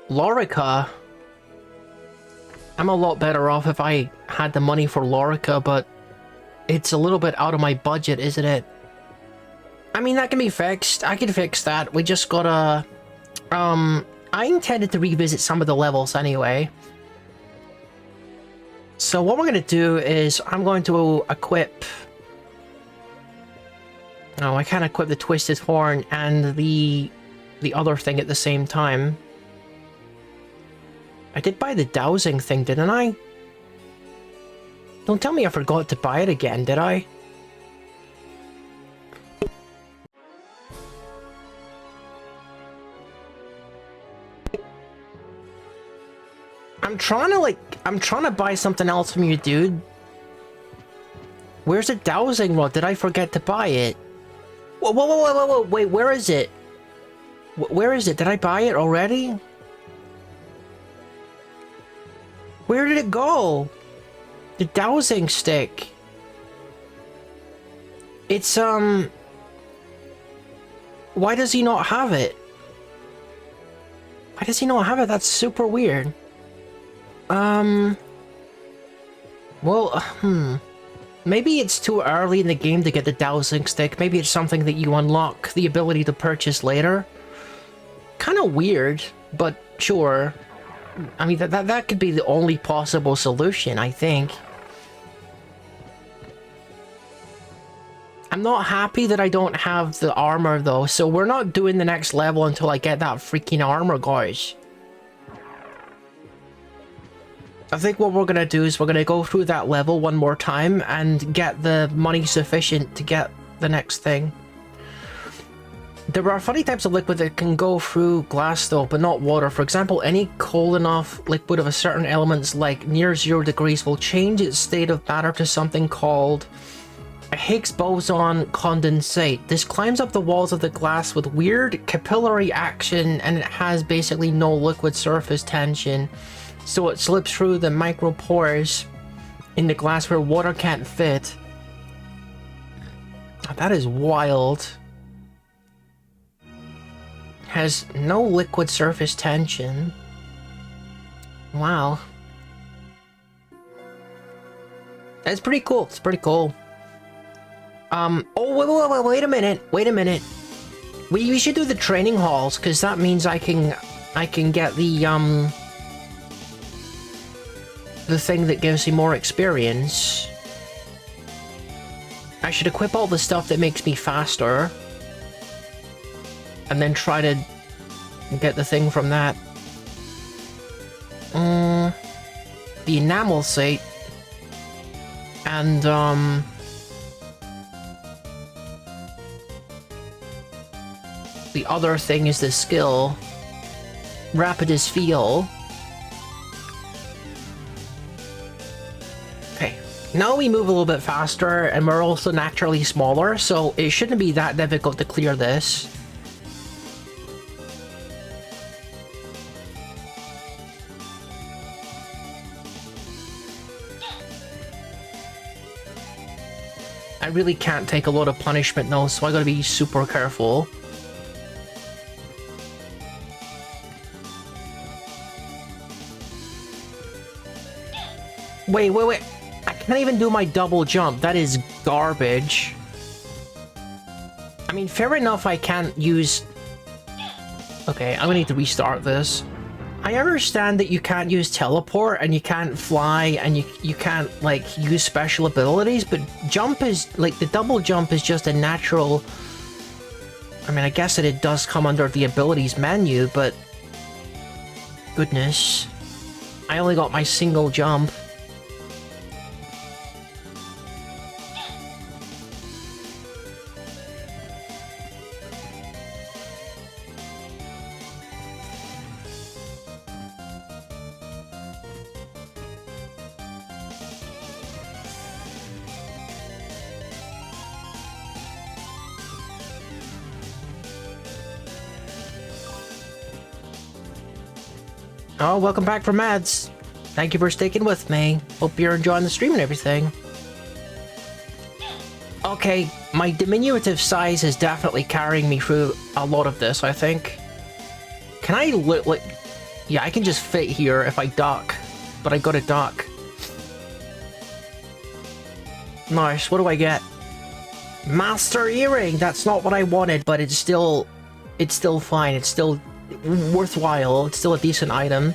Lorica. I'm a lot better off if I had the money for Lorica, but it's a little bit out of my budget, isn't it? I mean, that can be fixed. I can fix that. We just gotta... I intended to revisit some of the levels anyway. So what we're gonna do is I'm going to equip... Oh, I can't equip the Twisted Horn and the other thing at the same time. I did buy the dowsing thing, didn't I? Don't tell me I forgot to buy it again, did I? I'm trying to buy something else from you, dude. Where's the dowsing rod? Did I forget to buy it? Whoa, wait, where is it? Where is it? Did I buy it already? Where did it go? The dowsing stick. It's, why does he not have it? Why does he not have it? That's super weird. Maybe it's too early in the game to get the dowsing stick. Maybe it's something that you unlock the ability to purchase later. Kind of weird, but sure. I mean, that could be the only possible solution, I think. I'm not happy that I don't have the armor though, so we're not doing the next level until I get that freaking armor, guys. I think what we're gonna do is we're gonna go through that level one more time and get the money sufficient to get the next thing. There are funny types of liquid that can go through glass though, but not water. For example, any cold enough liquid of a certain elements like near 0 degrees will change its state of matter to something called a Higgs boson condensate. This climbs up the walls of the glass with weird capillary action, and it has basically no liquid surface tension. So it slips through the micropores in the glass where water can't fit. That is wild. Has no liquid surface tension. Wow. That's pretty cool. It's pretty cool. Oh, wait a minute. Wait a minute. We should do the training halls, because that means I can get the thing that gives me more experience. I should equip all the stuff that makes me faster. And then try to get the thing from that. The enamel site. And, the other thing is the skill. Rapid as feel. Okay. Now we move a little bit faster, and we're also naturally smaller, so it shouldn't be that difficult to clear this. I really can't take a lot of punishment though, so I gotta be super careful. Wait. I can't even do my double jump. That is garbage. I mean, fair enough, I can't use... Okay, I'm gonna need to restart this. I understand that you can't use teleport and you can't fly and you can't, like, use special abilities, but jump is, like, the double jump is just a natural... I mean, I guess that it does come under the abilities menu, but... Goodness. I only got my single jump. Oh, welcome back from ads. Thank you for sticking with me. Hope you're enjoying the stream and everything. Okay, my diminutive size is definitely carrying me through a lot of this, I think. Can I like... Yeah, I can just fit here if I duck, but I gotta duck. Nice, what do I get? Master earring! That's not what I wanted, but it's still fine. It's still worthwhile. It's still a decent item.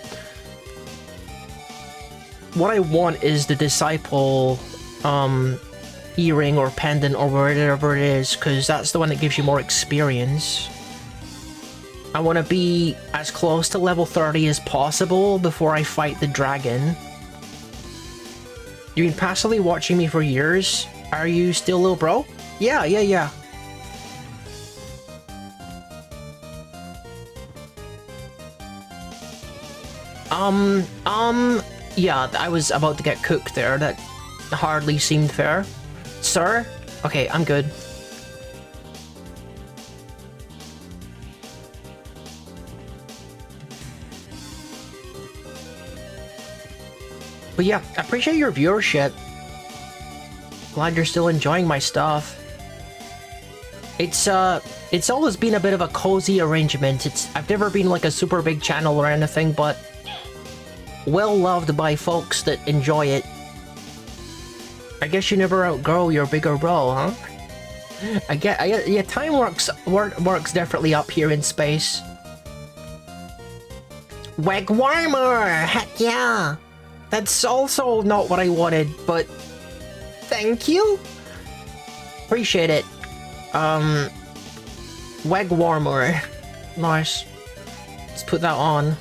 What I want is the disciple earring or pendant or whatever it is, because that's the one that gives you more experience. I want to be as close to level 30 as possible before I fight the dragon. You've been passively watching me for years. Are you still little bro? Yeah. Yeah, I was about to get cooked there. That hardly seemed fair. Sir? Okay, I'm good. But yeah, I appreciate your viewership. Glad you're still enjoying my stuff. It's always been a bit of a cozy arrangement. I've never been like a super big channel or anything, but well loved by folks that enjoy it. I guess you never outgrow your bigger bro, huh? Yeah, time works definitely up here in space. Wag warmer! Heck yeah! That's also not what I wanted, but thank you? Appreciate it. Weg warmer. Nice. Let's put that on.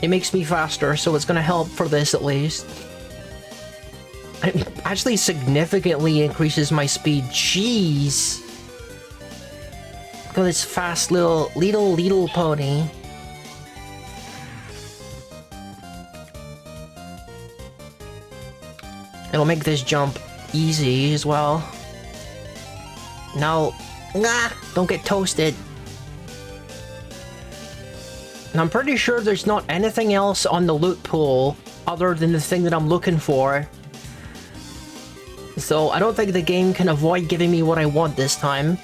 It makes me faster, so it's gonna help for this at least. It actually significantly increases my speed. Jeez. Look at this fast little pony. It'll make this jump easy as well. No. Nah, don't get toasted. And I'm pretty sure there's not anything else on the loot pool other than the thing that I'm looking for. So I don't think the game can avoid giving me what I want this time.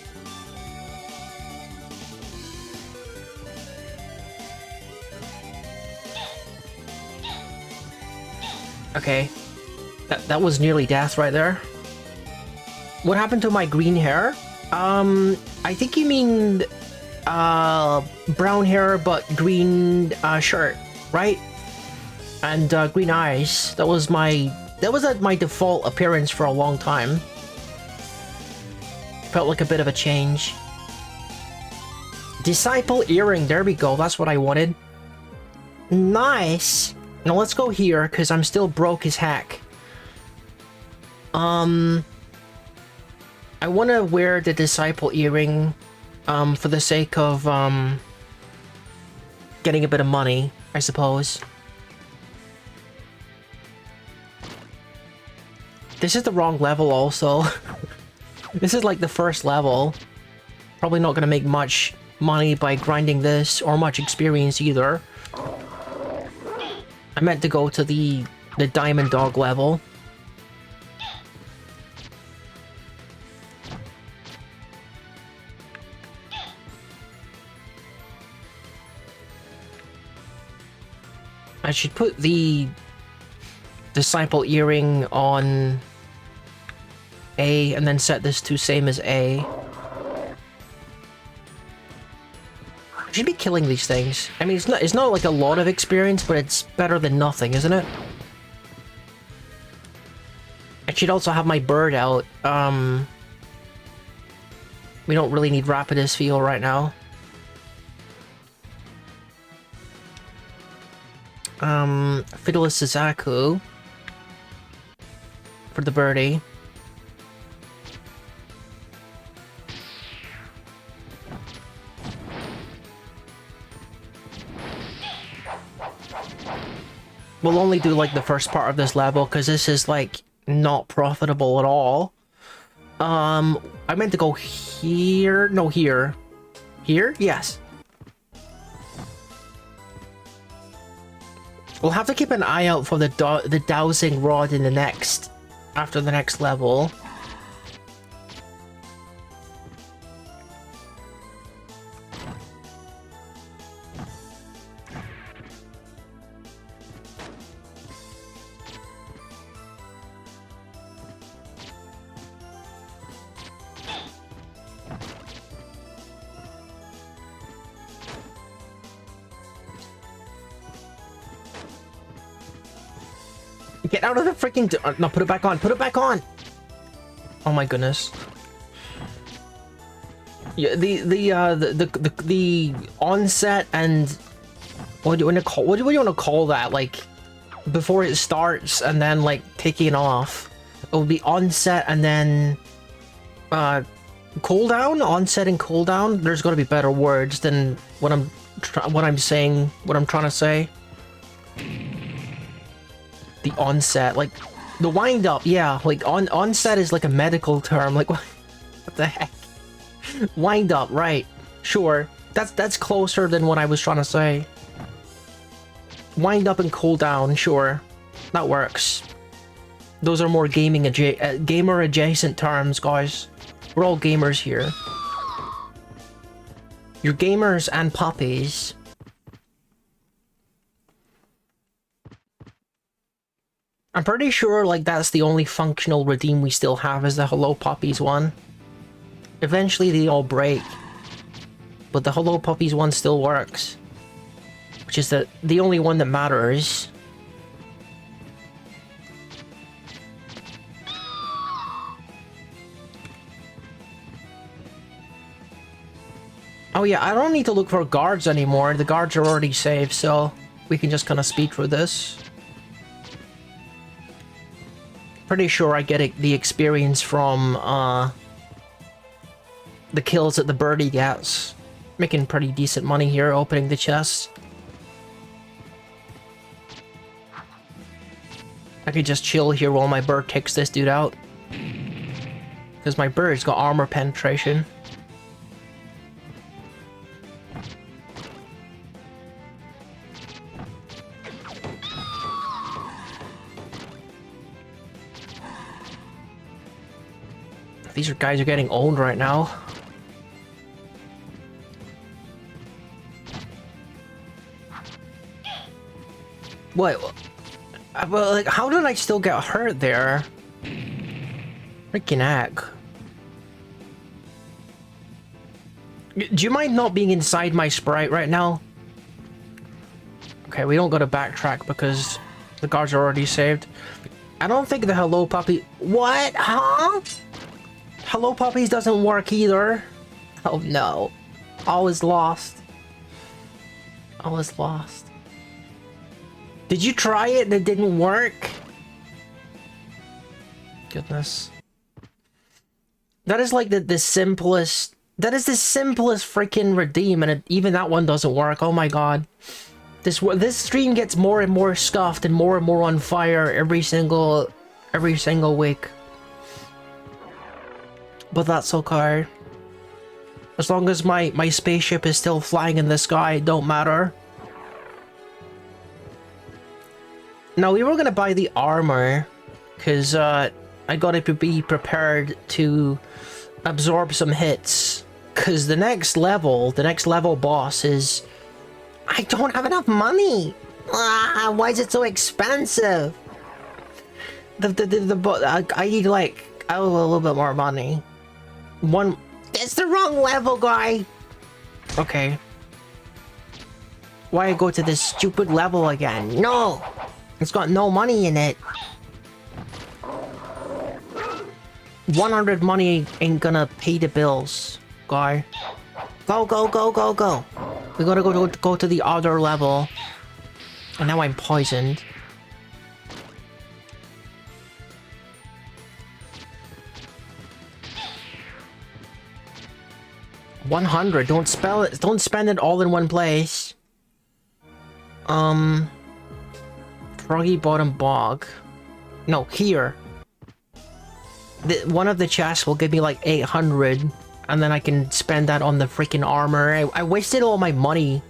Okay. That was nearly death right there. What happened to my green hair? I think you mean brown hair but green shirt, right? And green eyes. That was my default appearance for a long time. Felt like a bit of a change. Disciple earring, there we go, that's what I wanted. Nice. Now let's go here because I'm still broke as heck. I want to wear the disciple earring for the sake of getting a bit of money, I suppose. This is the wrong level also. This is like the first level. Probably not going to make much money by grinding this, or much experience either. I meant to go to the Diamond Dog level. I should put the disciple earring on A and then set this to same as A. I should be killing these things. I mean, it's not like a lot of experience, but it's better than nothing, isn't it? I should also have my bird out. We don't really need Rapidus Feel right now. Fiddler Suzaku for the birdie. We'll only do like the first part of this level because this is like not profitable at all. I meant to go here. No, here. Here? Yes. We'll have to keep an eye out for the dowsing rod in the next... after the next level. Get out of the freaking... no, put it back on. Put it back on. Oh my goodness. Yeah, the onset and what do you want to call? What do you want to call that? Like before it starts and then like taking off. It will be onset and then cooldown. Onset and cooldown. There's got to be better words than what I'm saying. What I'm trying to say. The onset, like the wind up, yeah, like onset is like a medical term, like what the heck? Wind up, right? Sure, that's closer than what I was trying to say. Wind up and cool down, sure, that works. Those are more gamer adjacent terms, guys. We're all gamers here. You're gamers and puppies. I'm pretty sure, like, that's the only functional redeem we still have is the Hello Puppies one. Eventually they all break. But the Hello Puppies one still works. Which is the only one that matters. Oh yeah, I don't need to look for guards anymore. The guards are already safe, so we can just kind of speed through this. Pretty sure I get the experience from the kills that the birdie gets. Making pretty decent money here, opening the chest. I could just chill here while my bird takes this dude out. Because my bird's got armor penetration. These guys are getting owned right now. What? Well, like, how did I still get hurt there? Freaking heck. Do you mind not being inside my sprite right now? Okay, we don't gotta backtrack because the guards are already saved. I don't think the hello puppy... What? Huh? Hello puppies doesn't work either. Oh no. All is lost. All is lost. Did you try it and it didn't work? Goodness. That is like the simplest... That is the simplest freaking redeem, and even that one doesn't work. Oh my god. This stream gets more and more scuffed and more on fire every single week. But that's okay. As long as my spaceship is still flying in the sky, it don't matter. Now, we were gonna buy the armor, because I gotta be prepared to absorb some hits. Because the next level boss is... I don't have enough money! Why is it so expensive? I need like a little bit more money. It's the wrong level, guy! Okay. Why go to this stupid level again? No! It's got no money in it. 100 money ain't gonna pay the bills, guy. Go, go, go, go, go. We gotta go to the other level. And now I'm poisoned. $100. Don't spell it. Don't spend it all in one place. Froggy Bottom Bog. No, here. One of the chests will give me like 800, and then I can spend that on the freaking armor. I wasted all my money.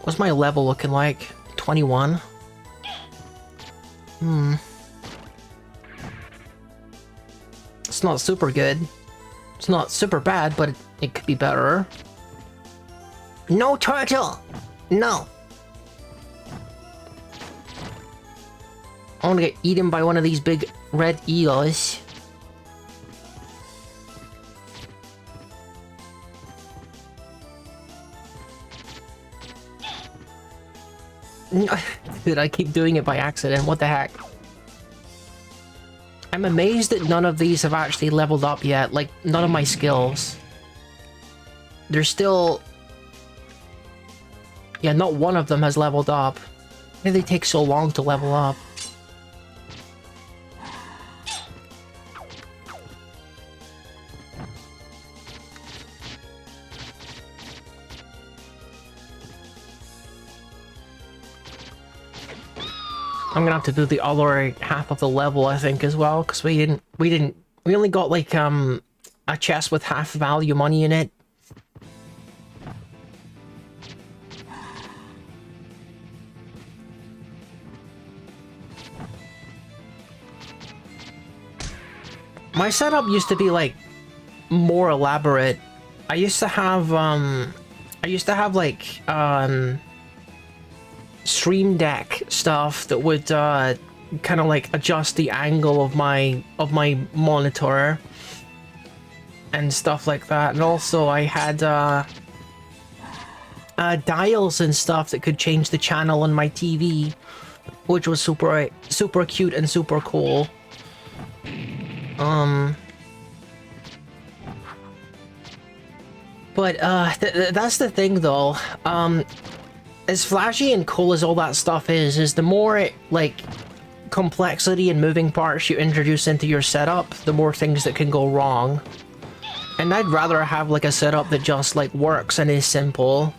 What's my level looking like? 21? It's not super good. It's not super bad, but it could be better. No turtle! No! I want to get eaten by one of these big red eels. Dude, I keep doing it by accident. What the heck? I'm amazed that none of these have actually leveled up yet. Like, none of my skills. They're still... Yeah, not one of them has leveled up. Why do they take so long to level up? I'm gonna have to do the other half of the level, I think, as well, because we only got like a chest with half value money in it. My setup used to be like more elaborate. I used to have like Stream Deck stuff that would kind of like adjust the angle of my monitor and stuff like that, and also I had dials and stuff that could change the channel on my TV, which was super cute and super cool. But that's the thing though. As flashy and cool as all that stuff is the more like complexity and moving parts you introduce into your setup, the more things that can go wrong. And I'd rather have like a setup that just like works and is simple.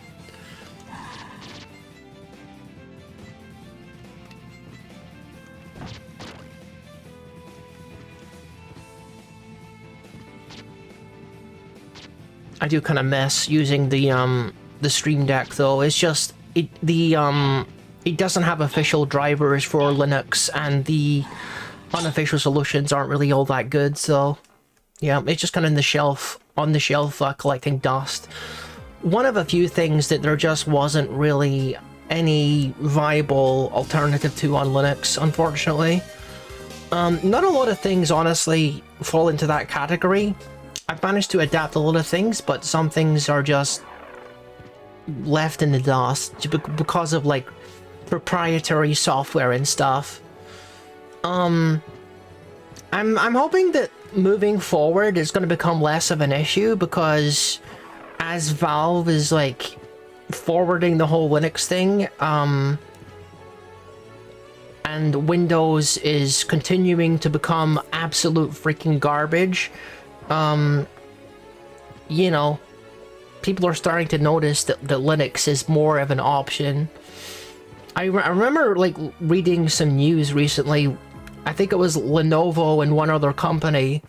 I do kind of miss using the Stream Deck though. It's just it doesn't have official drivers for Linux, and the unofficial solutions aren't really all that good. So yeah, it's just kind of on the shelf collecting dust. One of a few things that there just wasn't really any viable alternative to on Linux, unfortunately. Not a lot of things honestly fall into that category. I've managed to adapt a lot of things, but some things are just left in the dust because of like proprietary software and stuff. I'm hoping that moving forward it's going to become less of an issue, because as Valve is like forwarding the whole Linux thing, and Windows is continuing to become absolute freaking garbage, you know, people are starting to notice that Linux is more of an option. I remember like reading some news recently. I think it was Lenovo and one other company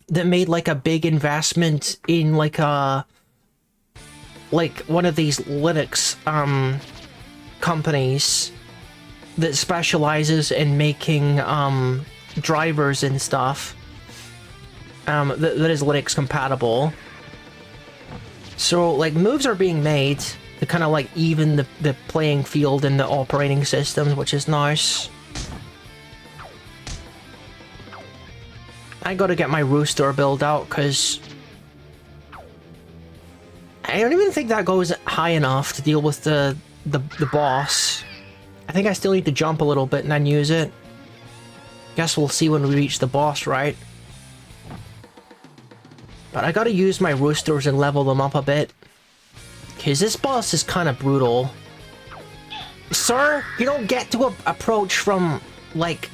that made like a big investment in like one of these Linux companies that specializes in making drivers and stuff that is Linux compatible. So like moves are being made to kind of like even the playing field in the operating systems, which is nice. I gotta get my rooster build out, because I don't even think that goes high enough to deal with the boss. I think I still need to jump a little bit and then use it. Guess we'll see when we reach the boss, right? But I gotta use my roosters and level them up a bit, because this boss is kind of brutal. Sir, you don't get to approach from, like...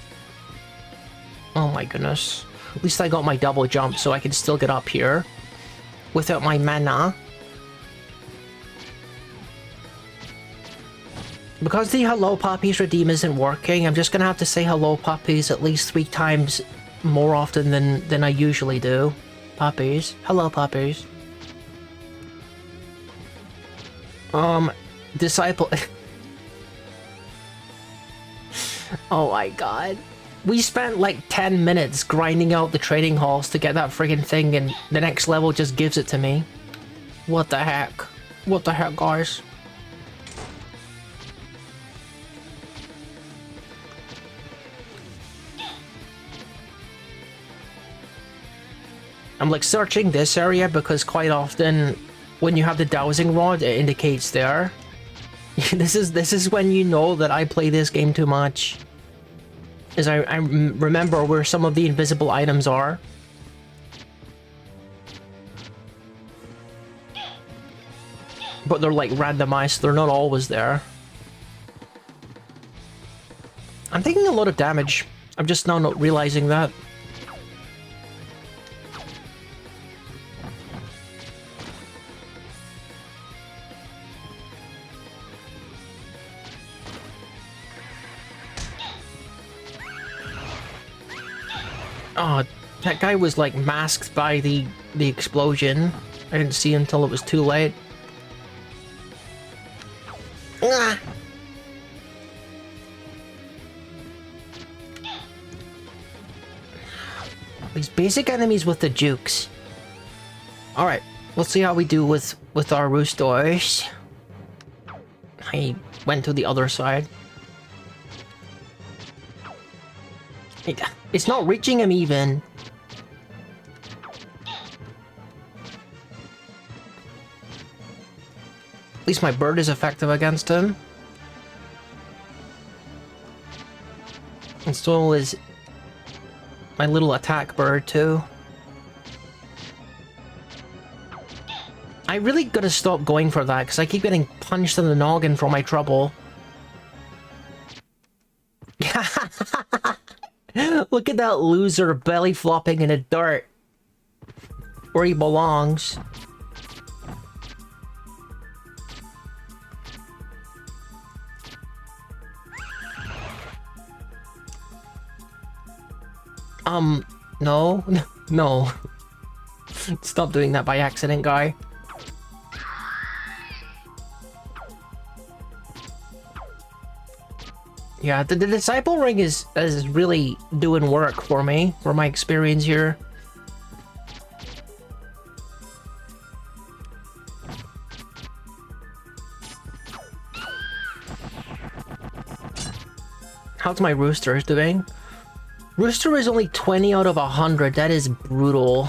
Oh my goodness. At least I got my double jump, so I can still get up here without my mana. Because the Hello Puppies redeem isn't working, I'm just gonna have to say Hello Puppies at least 3 times more often than I usually do. Puppies. Hello, puppies. Disciple... Oh my god. We spent like 10 minutes grinding out the trading halls to get that friggin' thing, and the next level just gives it to me. What the heck? What the heck, guys? I'm like searching this area because quite often when you have the dowsing rod it indicates there. This is when you know that I play this game too much. As I remember where some of the invisible items are. But they're like randomized, so they're not always there. I'm taking a lot of damage. I'm just now not realizing that. Oh, that guy was like masked by the explosion. I didn't see until it was too late. Ah! These basic enemies with the jukes. Alright, let's see how we do with our roosters. I went to the other side. It's not reaching him even. At least my bird is effective against him. And so is my little attack bird too. I really gotta stop going for that, because I keep getting punched in the noggin for my trouble. Look at that loser belly flopping in the dirt. Where he belongs. No. No. Stop doing that by accident, guy. Yeah, the disciple ring is really doing work for me, for my experience here. How's my rooster doing? Rooster is only 20 out of 100. That is brutal.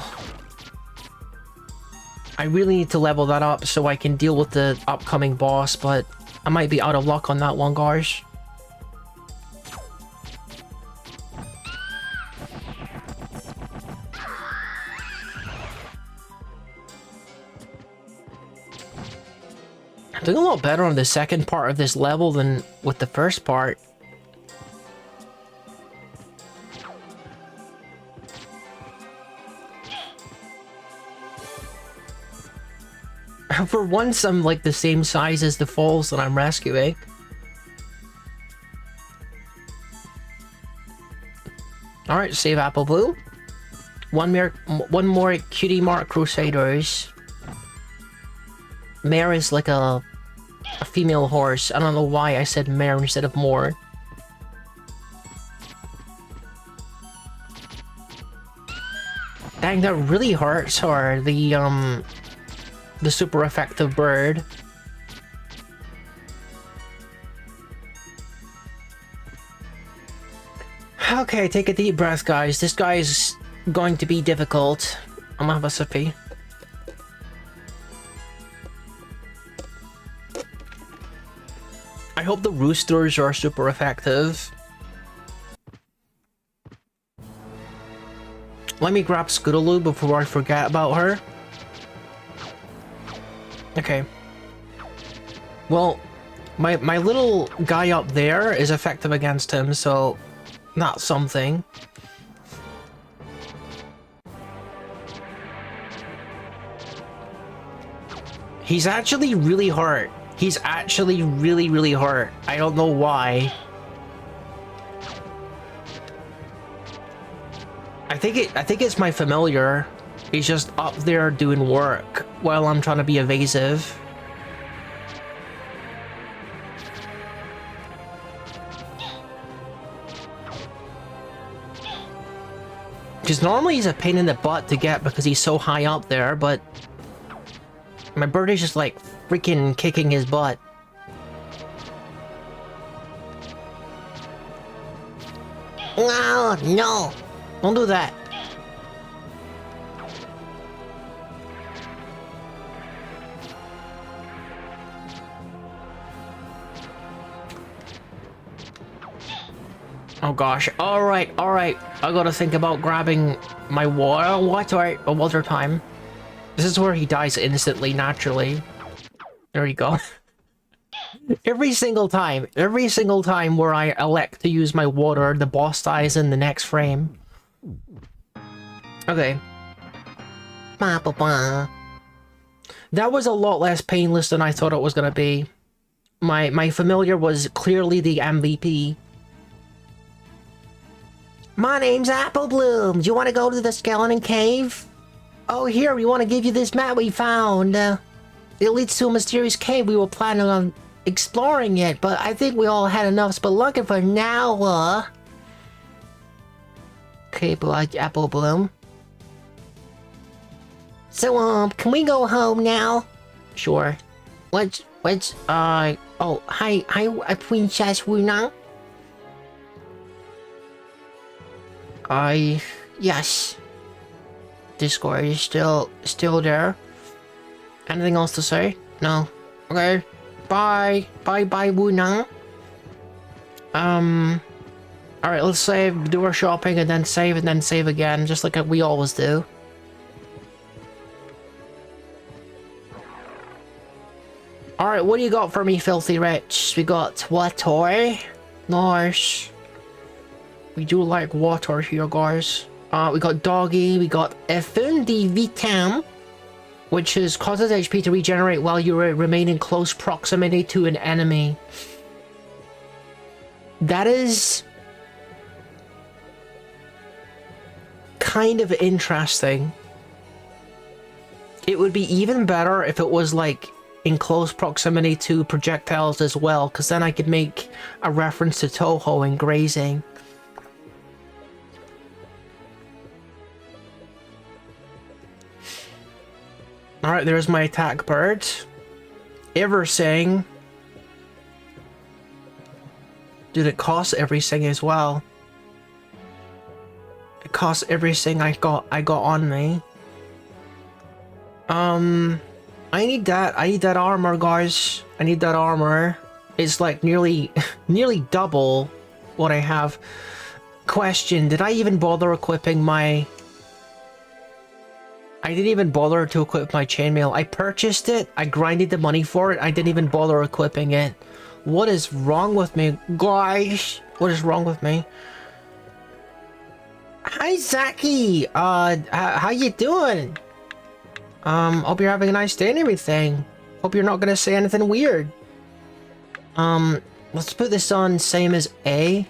I really need to level that up so I can deal with the upcoming boss, but I might be out of luck on that one, guys. I'm doing a lot better on the second part of this level than with the first part. For once, I'm like the same size as the falls that I'm rescuing. Alright, save Apple Blue. One more Cutie Mark Crusaders. Mare is like a female horse. I don't know why I said mare instead of more. Dang, that really hurts her, the super effective bird. Okay, take a deep breath, guys. This guy is going to be difficult. I'm gonna have a sippy. I hope the roosters are super effective. Let me grab Scootaloo before I forget about her. Okay. Well, my little guy up there is effective against him, so not something. He's actually really hurt. He's actually really hurt. I don't know why. I think it's my familiar. He's just up there doing work while I'm trying to be evasive. Because normally he's a pain in the butt to get because he's so high up there, but my birdie's just like freaking kicking his butt. No, no, don't do that. Oh gosh, alright, I gotta think about grabbing my water time. This is where he dies instantly, naturally. There you go. Every single time where I elect to use my water, the boss dies in the next frame. Okay. That was a lot less painless than I thought it was gonna be. My familiar was clearly the MVP. My name's Apple Bloom. Do you want to go to the skeleton cave? Oh, here, we want to give you this map we found. It leads to a mysterious cave. We were planning on exploring it, but I think we all had enough spelunking for now, Okay, but Apple Bloom. So, can we go home now? Sure. Oh, hi, Princess Wunang. Yes. Discord is still there. Anything else to say? No. Okay. Bye, Wunang. Alright, let's save, do our shopping, and then save again, just like we always do. Alright, what do you got for me, Filthy Rich? We got water. Nice. We do like water here, guys. We got Doggy. We got Effundi Vitam, which is causes HP to regenerate while you remain in close proximity to an enemy. That is kind of interesting. It would be even better if it was like in close proximity to projectiles as well, because then I could make a reference to Toho and grazing. Alright, there's my attack bird. Everything. Dude, it costs everything as well. It costs everything I got on me. I need that armor, guys. I need that armor. It's like nearly double what I have. Question, did I even bother equipping my... I didn't even bother to equip my chainmail. I purchased it, I grinded the money for it, I didn't even bother equipping it. What is wrong with me, guys? What is wrong with me? Hi, Zaki! How you doing? Hope you're having a nice day and everything. Hope you're not gonna say anything weird. Let's put this on same as A.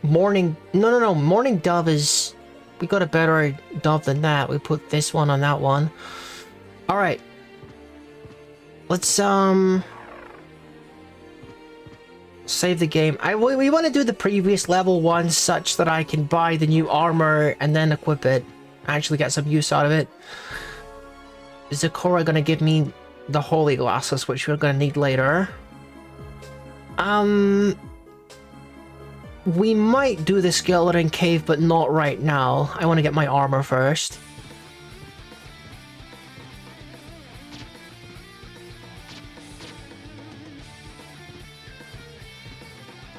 Morning... No. Morning Dove is... We got a better dove than that. We put this one on that one. Alright. Let's, save the game. We want to do the previous level one such that I can buy the new armor and then equip it. Actually get some use out of it. Is Zakora gonna give me the holy glasses, which we're gonna need later? We might do the skeleton cave, but not right now. I want to get my armor first.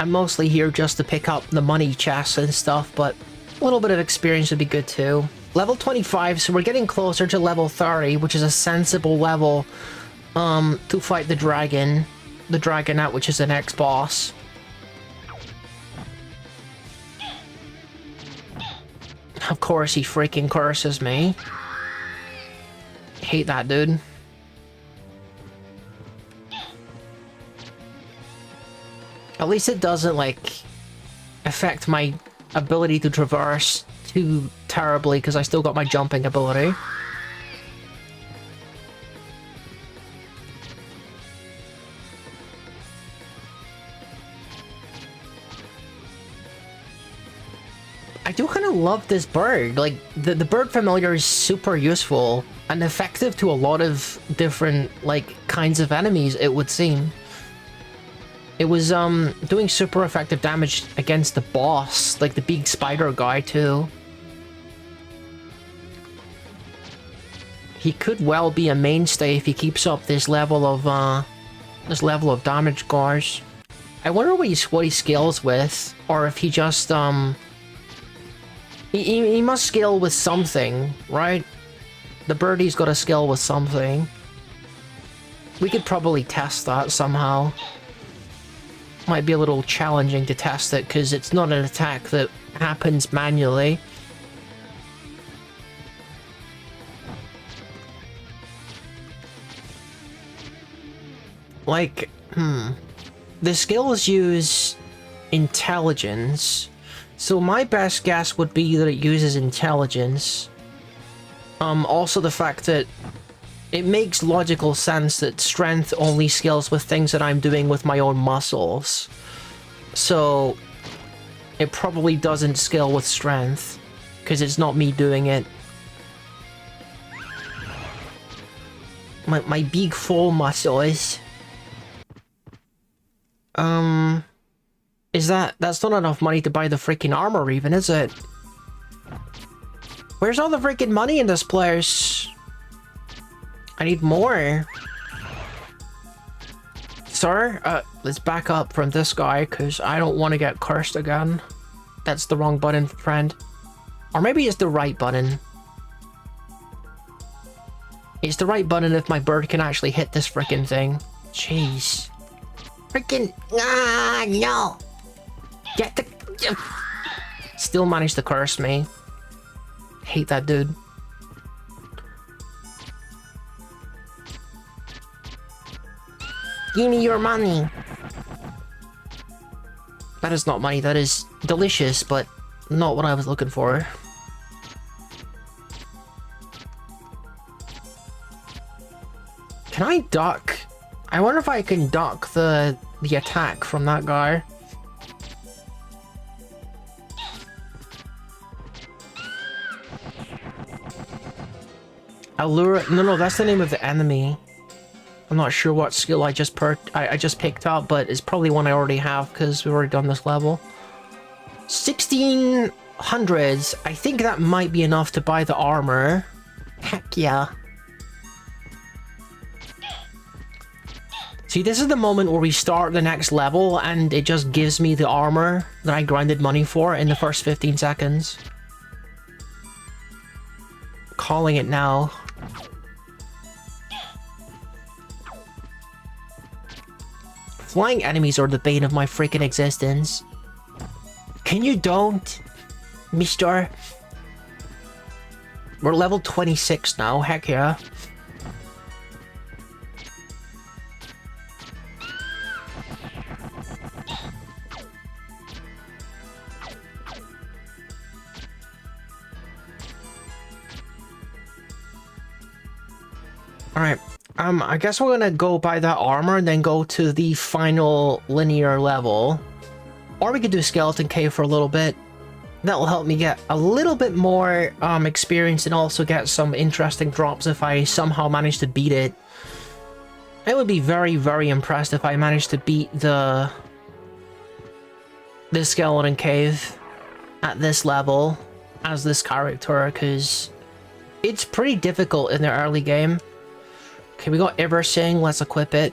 I'm mostly here just to pick up the money chests and stuff, but a little bit of experience would be good too. Level 25, so we're getting closer to level 30, which is a sensible level to fight the dragon. The Dragonette, which is the next boss. Of course he freaking curses me. Hate that dude. At least it doesn't, like, affect my ability to traverse too terribly, because I still got my jumping ability. I do kind of love this bird. Like, the bird familiar is super useful and effective to a lot of different, like, kinds of enemies, it would seem. It was, doing super effective damage against the boss, like the big spider guy, too. He could well be a mainstay if he keeps up this level of damage, guys. I wonder what he scales with, or if he just, He must scale with something, right? The birdie's got to scale with something. We could probably test that somehow. Might be a little challenging to test it, because it's not an attack that happens manually. Like, the skills use intelligence. So my best guess would be that it uses intelligence. Also the fact that it makes logical sense that strength only scales with things that I'm doing with my own muscles. So it probably doesn't scale with strength, because it's not me doing it. My big full muscles. That's not enough money to buy the freaking armor even, is it? Where's all the freaking money in this place? I need more. Sir, let's back up from this guy, because I don't want to get cursed again. That's the wrong button, friend. Or maybe it's the right button. It's the right button if my bird can actually hit this freaking thing. Jeez. Freaking... Ah, no! Get the... Still managed to curse me. Hate that dude. Give me your money. That is not money, that is delicious, but not what I was looking for. Can I duck? I wonder if I can duck the attack from that guy. Allure... No, that's the name of the enemy. I'm not sure what skill I just picked up, but it's probably one I already have because we've already done this level. 1600s. I think that might be enough to buy the armor. Heck yeah. See, this is the moment where we start the next level and it just gives me the armor that I grinded money for in the first 15 seconds. Calling it now. Flying enemies are the bane of my freaking existence. Can you don't, mister? We're level 26 now, heck yeah. Alright, I guess we're gonna go buy that armor and then go to the final linear level. Or we could do Skeleton Cave for a little bit. That'll help me get a little bit more experience and also get some interesting drops if I somehow manage to beat it. I would be very, very impressed if I managed to beat the Skeleton Cave at this level as this character, because it's pretty difficult in the early game. Okay, we got everything. Let's equip it.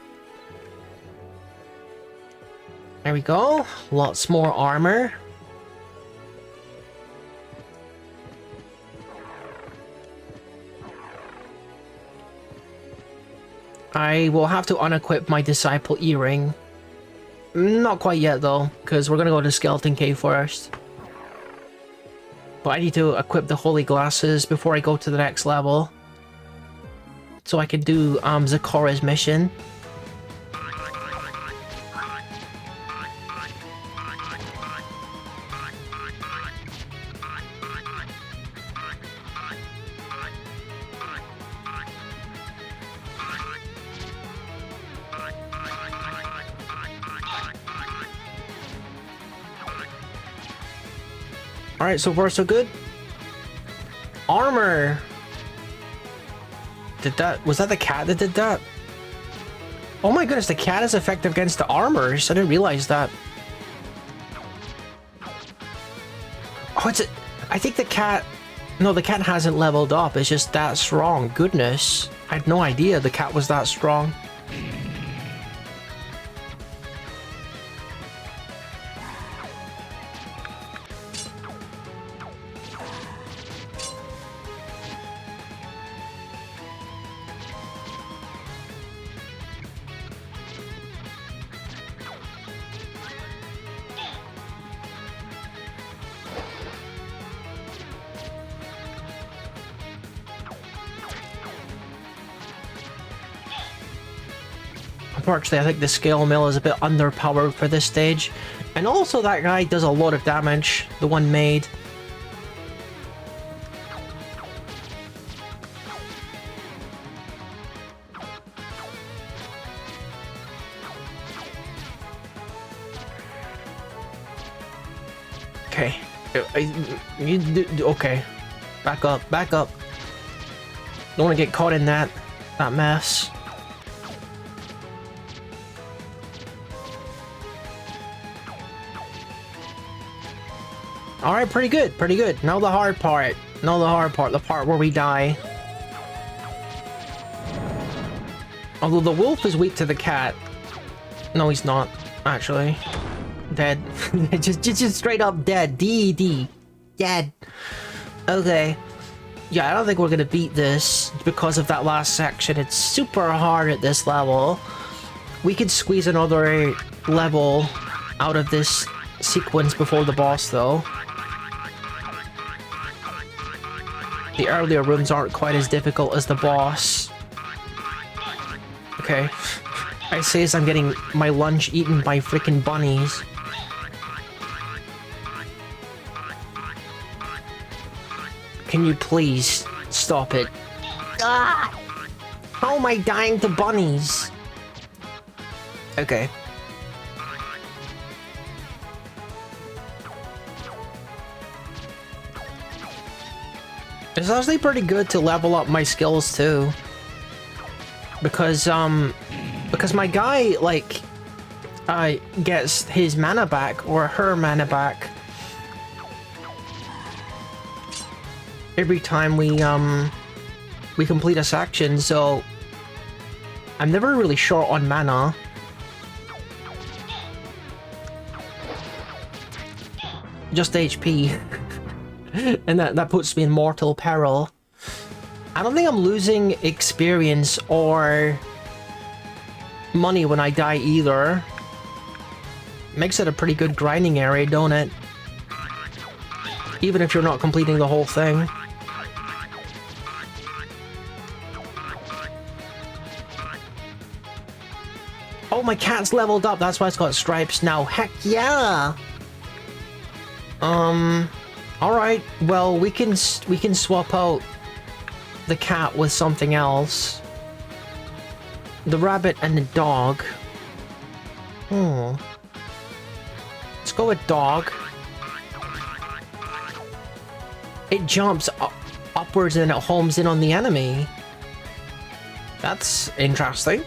There we go. Lots more armor. I will have to unequip my Disciple earring. Not quite yet though, because we're gonna go to Skeleton Cave first. But I need to equip the Holy Glasses before I go to the next level, so I can do Zakara's mission. Alright, so far so good. Armor! Was that the cat that did that? Oh my goodness, the cat is effective against the armors. I didn't realize that. Oh, it's I think the cat... No, the cat hasn't leveled up. It's just that strong. Goodness. I had no idea the cat was that strong. Unfortunately, I think the scale mill is a bit underpowered for this stage. And also that guy does a lot of damage, the one made. Okay. Okay. Back up, back up. Don't want to get caught in that mess. Alright, pretty good, pretty good. Now the hard part. Now the hard part, the part where we die. Although the wolf is weak to the cat. No, he's not, actually. Dead. just straight up dead. D. Dead. Okay. Yeah, I don't think we're gonna beat this because of that last section. It's super hard at this level. We could squeeze another level out of this sequence before the boss, though. The earlier rooms aren't quite as difficult as the boss. Okay. I say as I'm getting my lunch eaten by freaking bunnies. Can you please stop it? Ah! How am I dying to bunnies? Okay. It's actually pretty good to level up my skills too. Because my guy, like, gets his mana back, or her mana back, every time we complete a section, so I'm never really short on mana. Just HP. And that puts me in mortal peril. I don't think I'm losing experience or money when I die either. Makes it a pretty good grinding area, don't it? Even if you're not completing the whole thing. Oh, my cat's leveled up. That's why it's got stripes now. Heck yeah! Alright, well, we can swap out the cat with something else. The rabbit and the dog. Let's go with dog. It jumps upwards and it homes in on the enemy. That's interesting.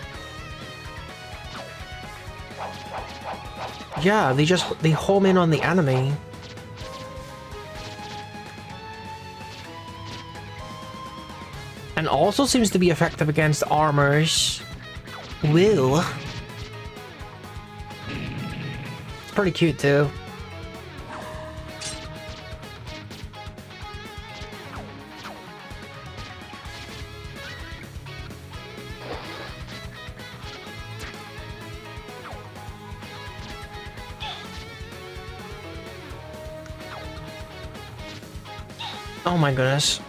Yeah, they home in on the enemy. And also seems to be effective against armors. Will. It's pretty cute too. Oh my goodness.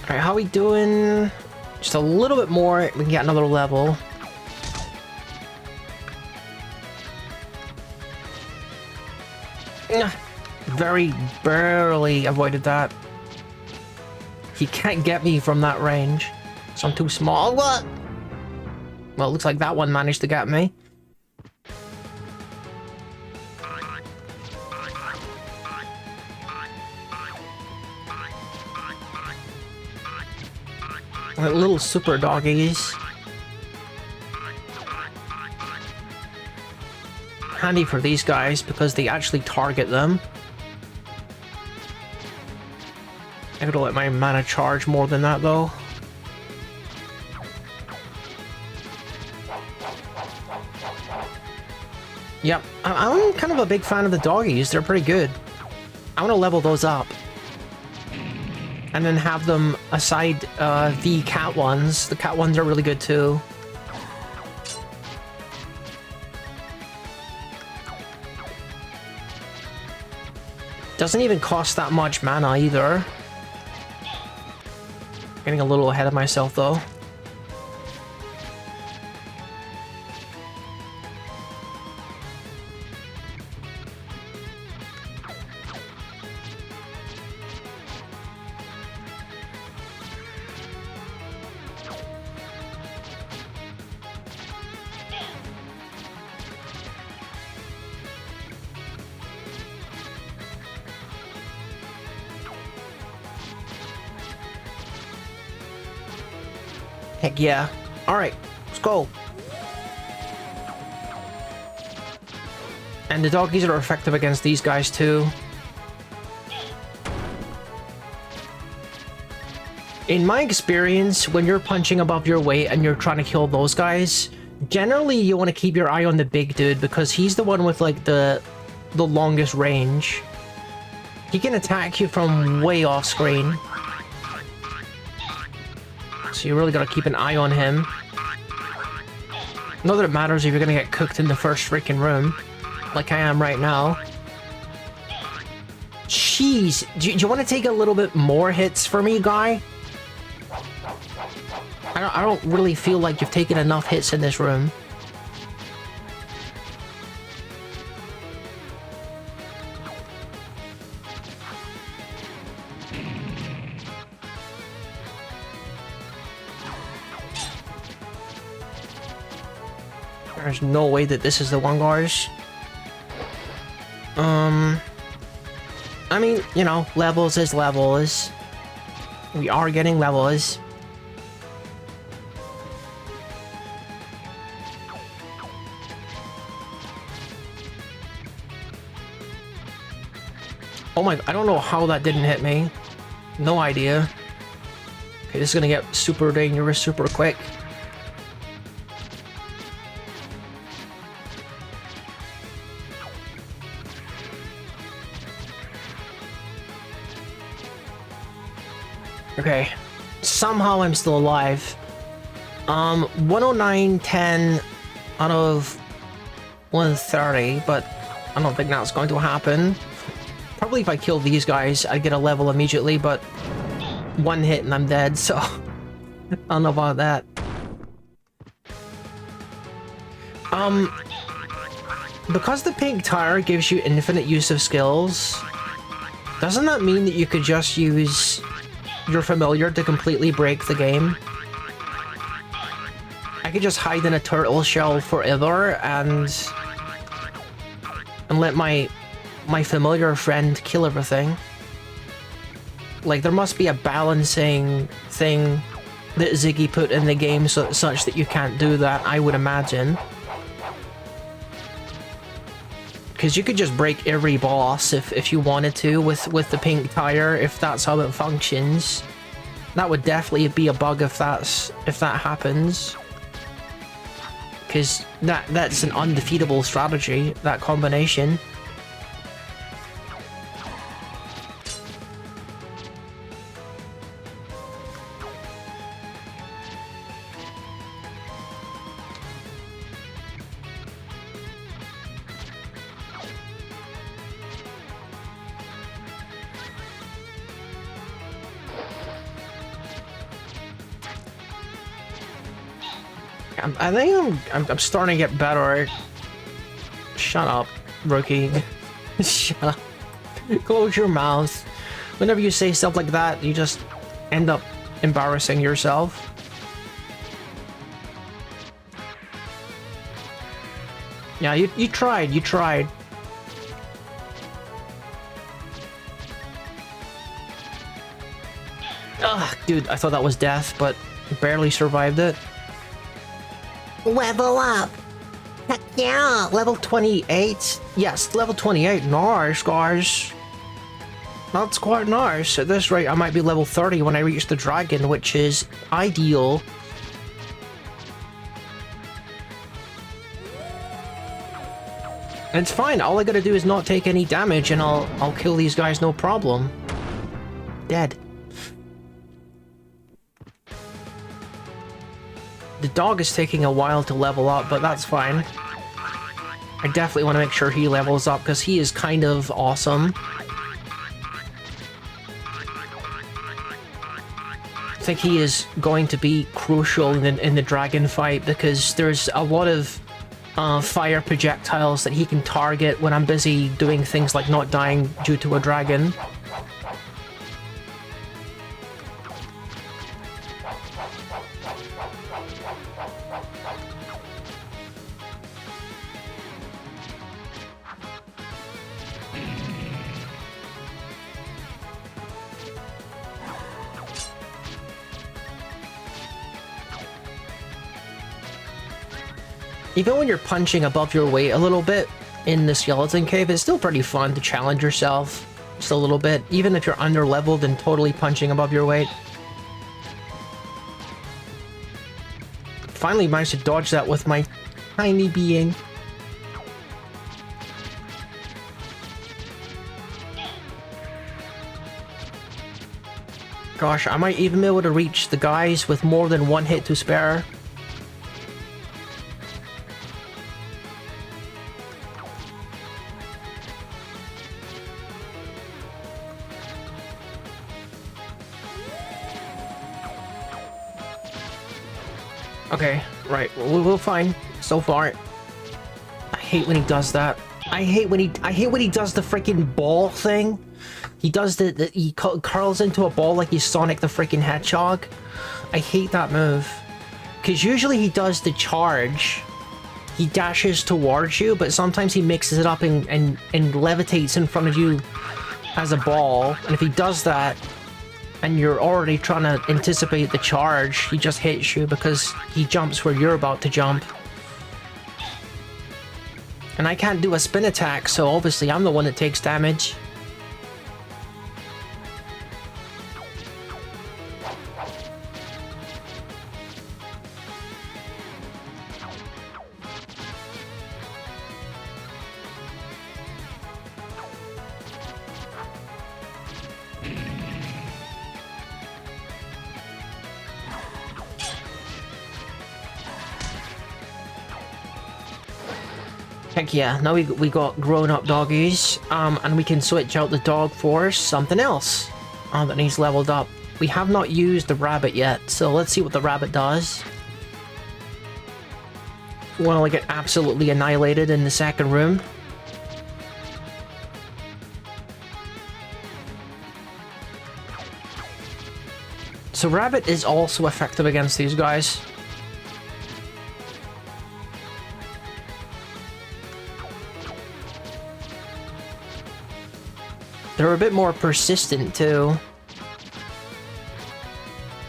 Alright, how we doing? Just a little bit more, we can get another level. Very barely avoided that. He can't get me from that range. So I'm too small. What? Well, it looks like that one managed to get me. Like little super doggies. Handy for these guys because they actually target them. I gotta let my mana charge more than that though. Yep, I'm kind of a big fan of the doggies. They're pretty good. I want to level those up. And then have them aside the cat ones. The cat ones are really good too. Doesn't even cost that much mana either. Getting a little ahead of myself though. Heck yeah. Alright, let's go. And the doggies are effective against these guys too. In my experience, when you're punching above your weight and you're trying to kill those guys, generally you want to keep your eye on the big dude because he's the one with like the longest range. He can attack you from way off screen. So you really gotta keep an eye on him. Not that it matters if you're gonna get cooked in the first freaking room, like I am right now. Jeez, do you want to take a little bit more hits for me, guy? I don't really feel like you've taken enough hits in this room. There's no way that this is the one, guys. I mean, you know, levels is levels. We are getting levels. Oh my, I don't know how that didn't hit me. No idea. Okay, this is gonna get super dangerous super quick. Okay, somehow I'm still alive. 109.10 out of 130, but I don't think that's going to happen. Probably if I kill these guys, I'd get a level immediately, but one hit and I'm dead, so I don't know about that. Because the pink tire gives you infinite use of skills, doesn't that mean that you could just use your familiar to completely break the game? I could just hide in a turtle shell forever and let my familiar friend kill everything. Like, there must be a balancing thing that Ziggy put in the game such that you can't do that, I would imagine. Because you could just break every boss if you wanted to with the pink tire, if that's how it functions. That would definitely be a bug if that happens. Because that's an undefeatable strategy, that combination. I think I'm starting to get better. Shut up, rookie. Shut up. Close your mouth. Whenever you say stuff like that, you just end up embarrassing yourself. Yeah, you tried. You tried. Ugh, dude, I thought that was death, but barely survived it. Level up! Heck yeah! Level 28? Yes, level 28. Nice, guys. That's quite nice. At this rate, I might be level 30 when I reach the dragon, which is ideal. It's fine. All I gotta do is not take any damage, and I'll kill these guys no problem. Dead. The dog is taking a while to level up, but that's fine. I definitely want to make sure he levels up, because he is kind of awesome. I think he is going to be crucial in the dragon fight, because there's a lot of fire projectiles that he can target when I'm busy doing things like not dying due to a dragon. Even when you're punching above your weight a little bit in the skeleton cave, it's still pretty fun to challenge yourself just a little bit, even if you're under-leveled and totally punching above your weight. Finally managed to dodge that with my tiny being. Gosh, I might even be able to reach the guys with more than one hit to spare. Okay, right, we'll fine so far. I hate when he does that. I hate when he does the freaking ball thing. He does he curls into a ball like he's Sonic the freaking Hedgehog. I hate that move. Because usually he does the charge. He dashes towards you, but sometimes he mixes it up and levitates in front of you as a ball. And if he does that, and you're already trying to anticipate the charge, he just hits you because he jumps where you're about to jump. And I can't do a spin attack, so obviously I'm the one that takes damage. Heck yeah, now we got grown-up doggies, and we can switch out the dog for something else that needs leveled up. We have not used the rabbit yet, so let's see what the rabbit does. Well, I get absolutely annihilated in the second room. So rabbit is also effective against these guys. They're a bit more persistent, too.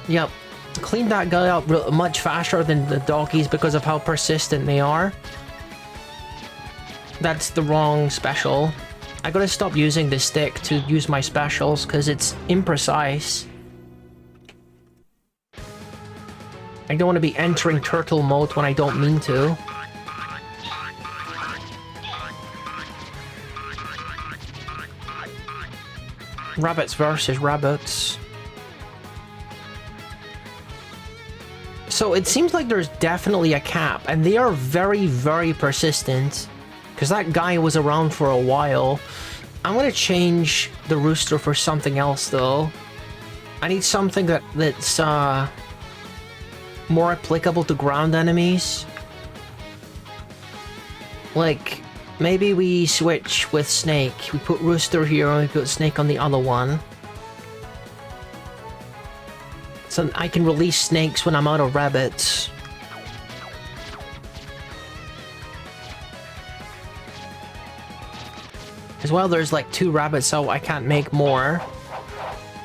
Yep. Cleaned that guy up much faster than the doggies because of how persistent they are. That's the wrong special. I gotta stop using this stick to use my specials because it's imprecise. I don't want to be entering turtle mode when I don't mean to. Rabbits versus rabbits. So it seems like there's definitely a cap, and they are very, very persistent. Because that guy was around for a while. I'm gonna change the rooster for something else, though. I need something that's more applicable to ground enemies. Like, maybe we switch with Snake. We put Rooster here and we put Snake on the other one. So I can release snakes when I'm out of rabbits. As well, there's like 2 rabbits, so I can't make more.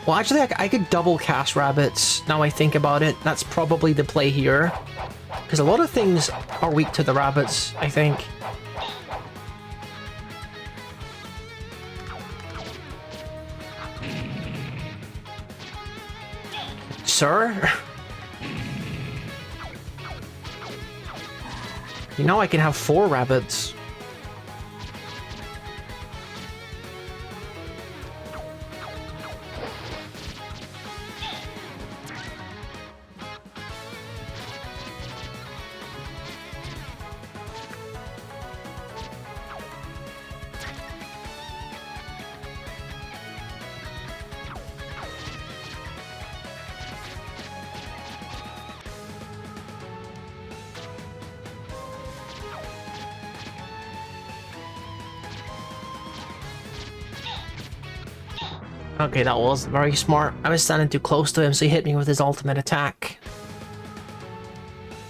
Well, actually, I could double cast rabbits, now I think about it. That's probably the play here. Because a lot of things are weak to the rabbits, I think. Sir? You know I can have 4 rabbits. Okay, that was very smart. I was standing too close to him, so he hit me with his ultimate attack.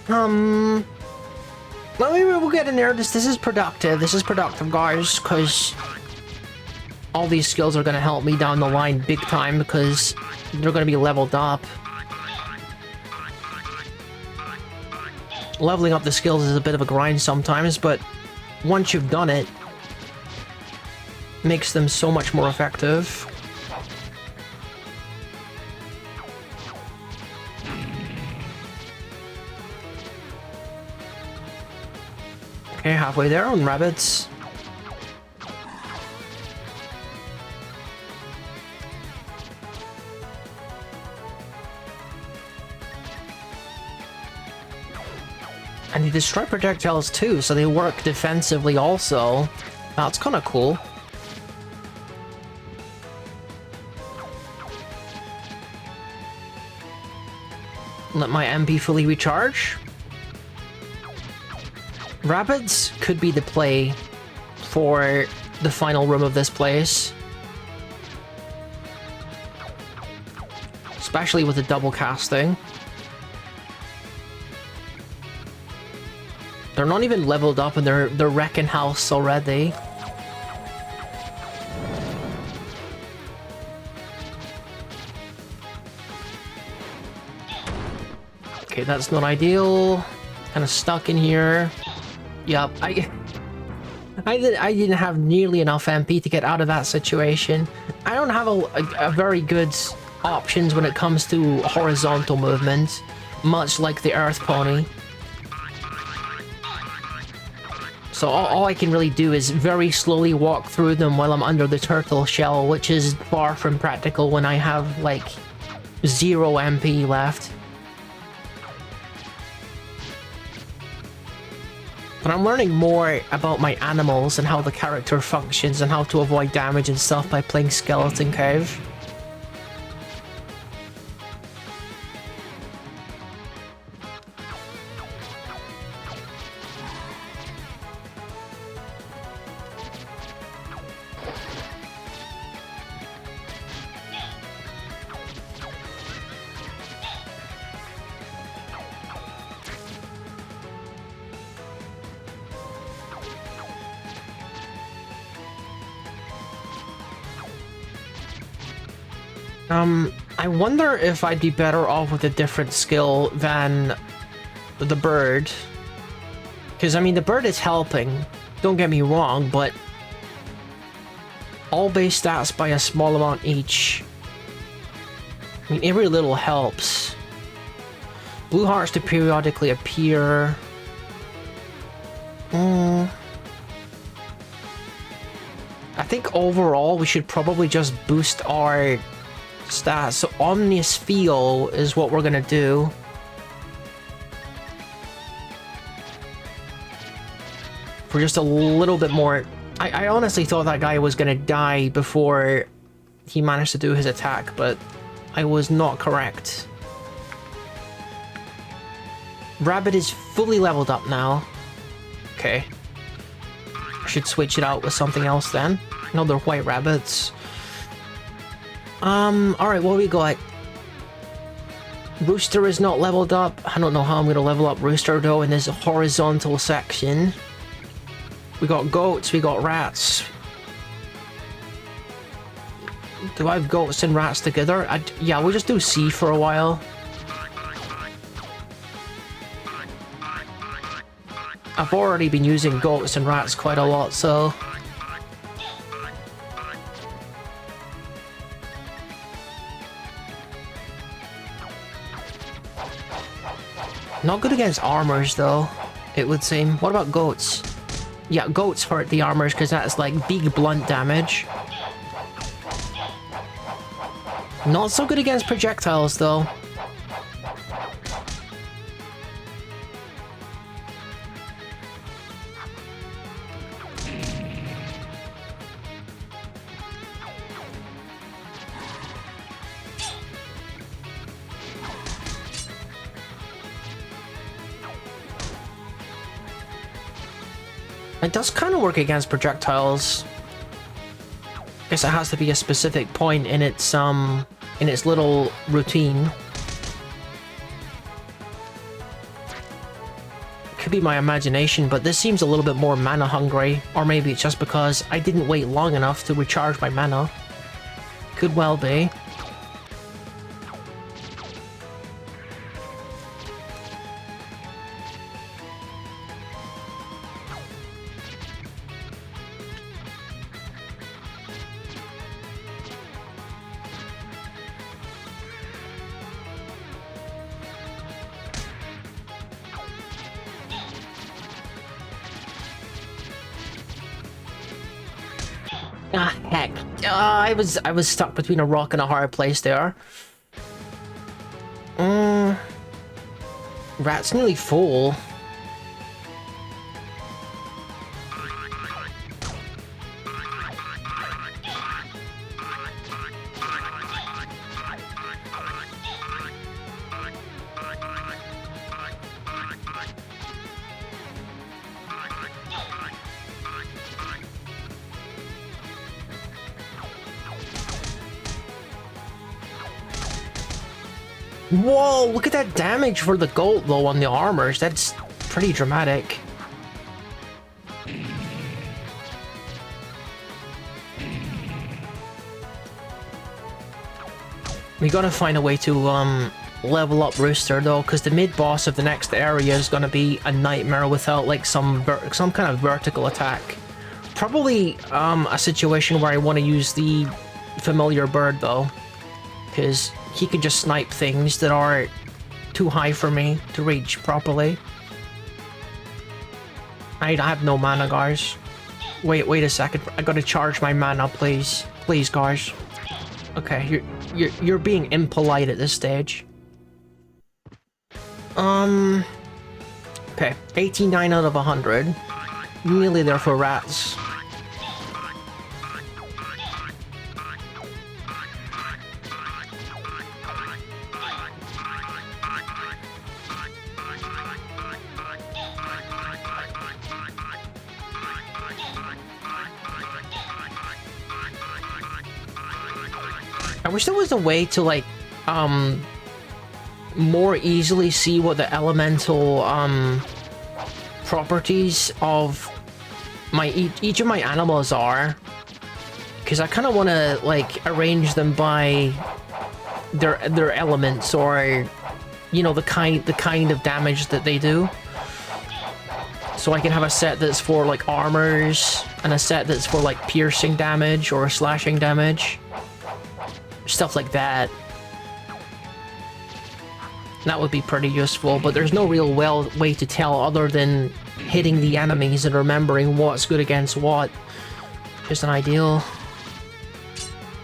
Well, maybe we'll get in there. This is productive. This is productive, guys, because all these skills are going to help me down the line big time, because they're going to be leveled up. Leveling up the skills is a bit of a grind sometimes, but once you've done it, makes them so much more effective. Okay, halfway there on rabbits. And they destroy projectiles too, so they work defensively also. That's kind of cool. Let my MP fully recharge. Rabbits could be the play for the final room of this place. Especially with the double casting. They're not even leveled up and they're wrecking house already. Okay, that's not ideal. Kind of stuck in here. Yup, I didn't have nearly enough MP to get out of that situation. I don't have a very good options when it comes to horizontal movement, much like the Earth Pony. So all I can really do is very slowly walk through them while I'm under the turtle shell, which is far from practical when I have, like, 0 MP left. But I'm learning more about my animals and how the character functions and how to avoid damage and stuff by playing Skeleton Cave. I wonder if I'd be better off with a different skill than the bird. Because, I mean, the bird is helping, don't get me wrong, but all base stats by a small amount each. I mean, every little helps. Blue hearts to periodically appear. I think overall we should probably just boost our stats. So Omnious Feel is what we're gonna do. For just a little bit more. I honestly thought that guy was gonna die before he managed to do his attack, but I was not correct. Rabbit is fully leveled up now. Okay. I should switch it out with something else then. Another white rabbits. Alright, what we got? Rooster is not leveled up. I don't know how I'm gonna level up Rooster though in this horizontal section. We got goats, we got rats. Do I have goats and rats together? Yeah, we'll just do C for a while. I've already been using goats and rats quite a lot, so... Not good against armors, though, it would seem. What about goats? Yeah, goats hurt the armors because that's like big blunt damage. Not so good against projectiles, though. It does kind of work against projectiles. Guess it has to be a specific point in its little routine. Could be my imagination, but this seems a little bit more mana hungry, or maybe it's just because I didn't wait long enough to recharge my mana. Could well be. Ah, heck. I was stuck between a rock and a hard place there. Rat's nearly full. Whoa, look at that damage for the gold though on the armors. That's pretty dramatic. We gotta find a way to level up Rooster though, because the mid-boss of the next area is gonna be a nightmare without like some kind of vertical attack. Probably a situation where I want to use the familiar bird though, because he can just snipe things that are too high for me to reach properly. I have no mana, guys. Wait a second. I gotta charge my mana, please. Please, guys. Okay, you're being impolite at this stage. Okay, 89 out of 100. Nearly there for rats. I wish there was a way to like more easily see what the elemental properties of each of my animals are, because I kind of want to like arrange them by their elements, or you know, the kind of damage that they do, so I can have a set that's for like armors and a set that's for like piercing damage or slashing damage. Stuff like that. That would be pretty useful, but there's no real way to tell other than hitting the enemies and remembering what's good against what. Just an ideal.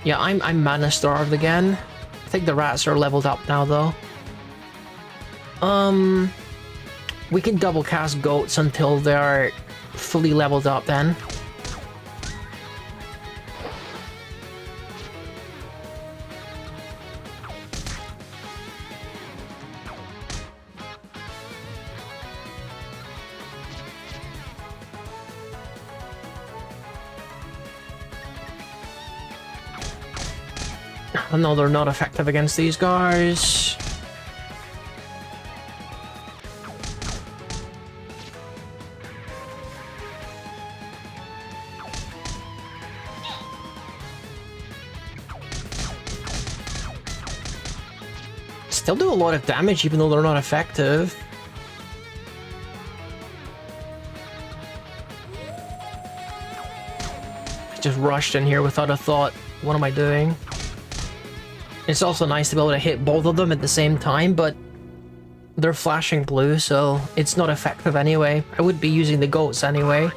Yeah, I'm mana starved again. I think the rats are leveled up now though. We can double cast goats until they're fully leveled up then. Oh, no, they're not effective against these guys. Still do a lot of damage even though they're not effective. I just rushed in here without a thought. What am I doing? It's also nice to be able to hit both of them at the same time, but they're flashing blue, so it's not effective anyway. I would be using the goats anyway.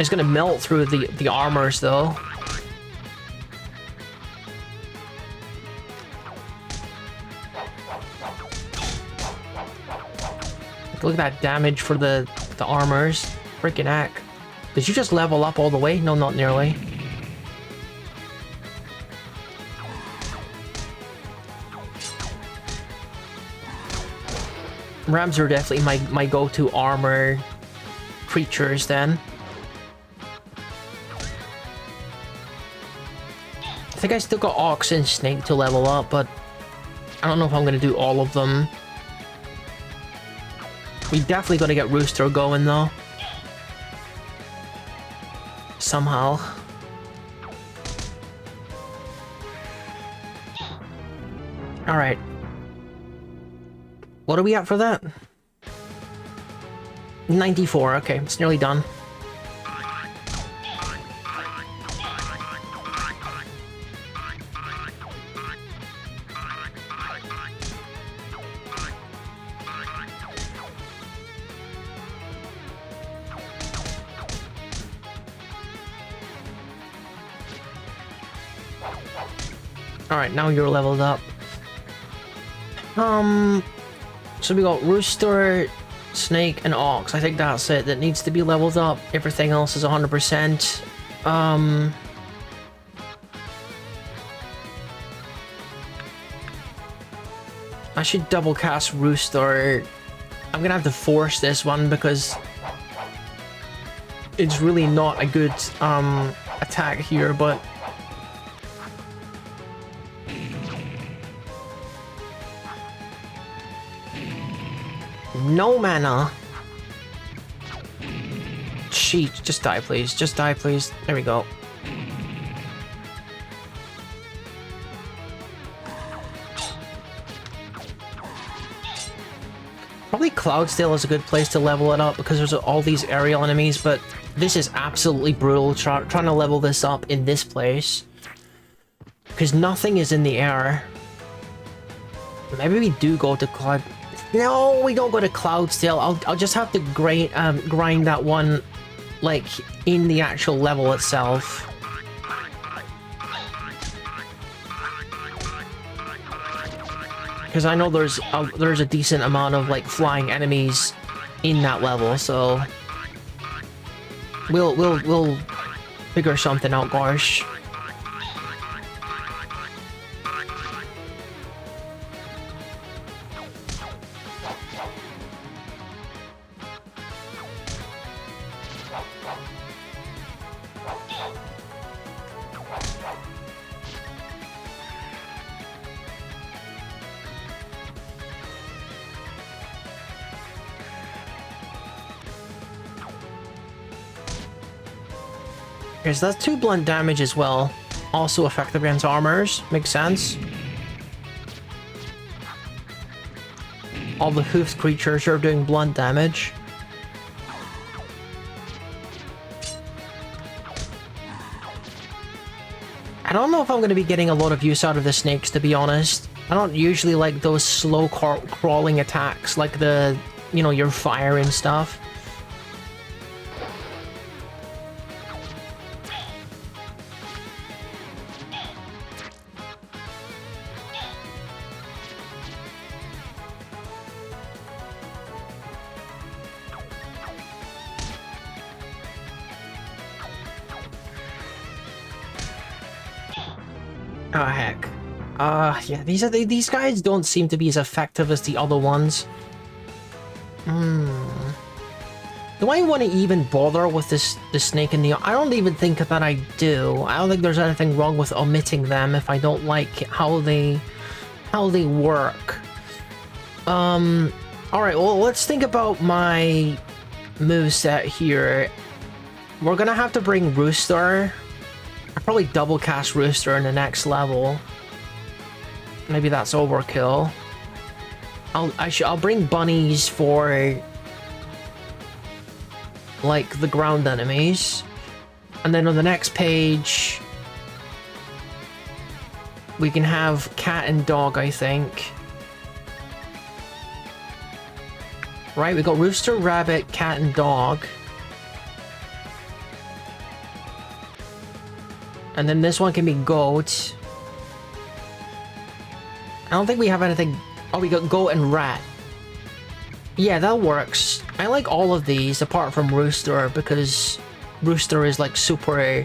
It's gonna melt through the armors though. Look at that damage for the armors. Freaking heck. Did you just level up all the way? No, not nearly. Rams are definitely my go-to armor creatures then. I think I still got Ox and Snake to level up, but I don't know if I'm gonna do all of them. We definitely gotta get Rooster going though. Somehow. Alright. What are we at for that? 94, okay, it's nearly done. Alright, now you're leveled up. So we got Rooster, Snake, and Ox. I think that's it. That needs to be leveled up. Everything else is 100%. I should double cast Rooster. I'm gonna have to force this one because it's really not a good attack here, but no mana. Sheet, just die, please. Just die, please. There we go. Probably Cloudsdale is a good place to level it up because there's all these aerial enemies, but this is absolutely brutal trying to level this up in this place. Because nothing is in the air. Maybe we do go to Cloud... No, we don't go to Cloudsdale. I'll just have to grind that one, like, in the actual level itself. Because I know there's a decent amount of like flying enemies in that level, so we'll figure something out, gosh. Because that's 2 blunt damage as well. Also effective against armors. Makes sense. All the hoofed creatures are doing blunt damage. I don't know if I'm going to be getting a lot of use out of the snakes, to be honest. I don't usually like those slow crawling attacks, like the, you know, your fire and stuff. Oh heck. Yeah, these guys don't seem to be as effective as the other ones. Do I want to even bother with the snake in the... I don't even think that I do. I don't think there's anything wrong with omitting them if I don't like how they work. Alright, well, let's think about my moveset here. We're gonna have to bring Rooster. I'll probably double cast Rooster in the next level. Maybe that's overkill. I'll bring bunnies for like the ground enemies. And then on the next page we can have cat and dog, I think. Right, we got Rooster, Rabbit, Cat, and Dog. And then this one can be Goat. I don't think we have anything... Oh, we got Goat and Rat. Yeah, that works. I like all of these, apart from Rooster, because Rooster is, like, super...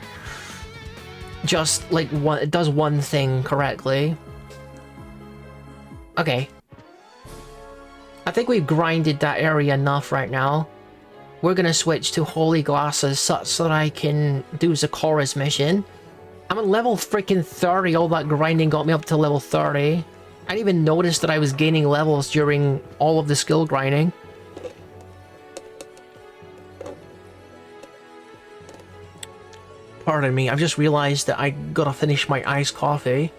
Just, like, it does one thing correctly. Okay. I think we've grinded that area enough right now. We're gonna switch to Holy Glasses such that I can do Zikora's mission. I'm at level freaking 30, all that grinding got me up to level 30. I didn't even notice that I was gaining levels during all of the skill grinding. Pardon me, I've just realized that I gotta finish my iced coffee.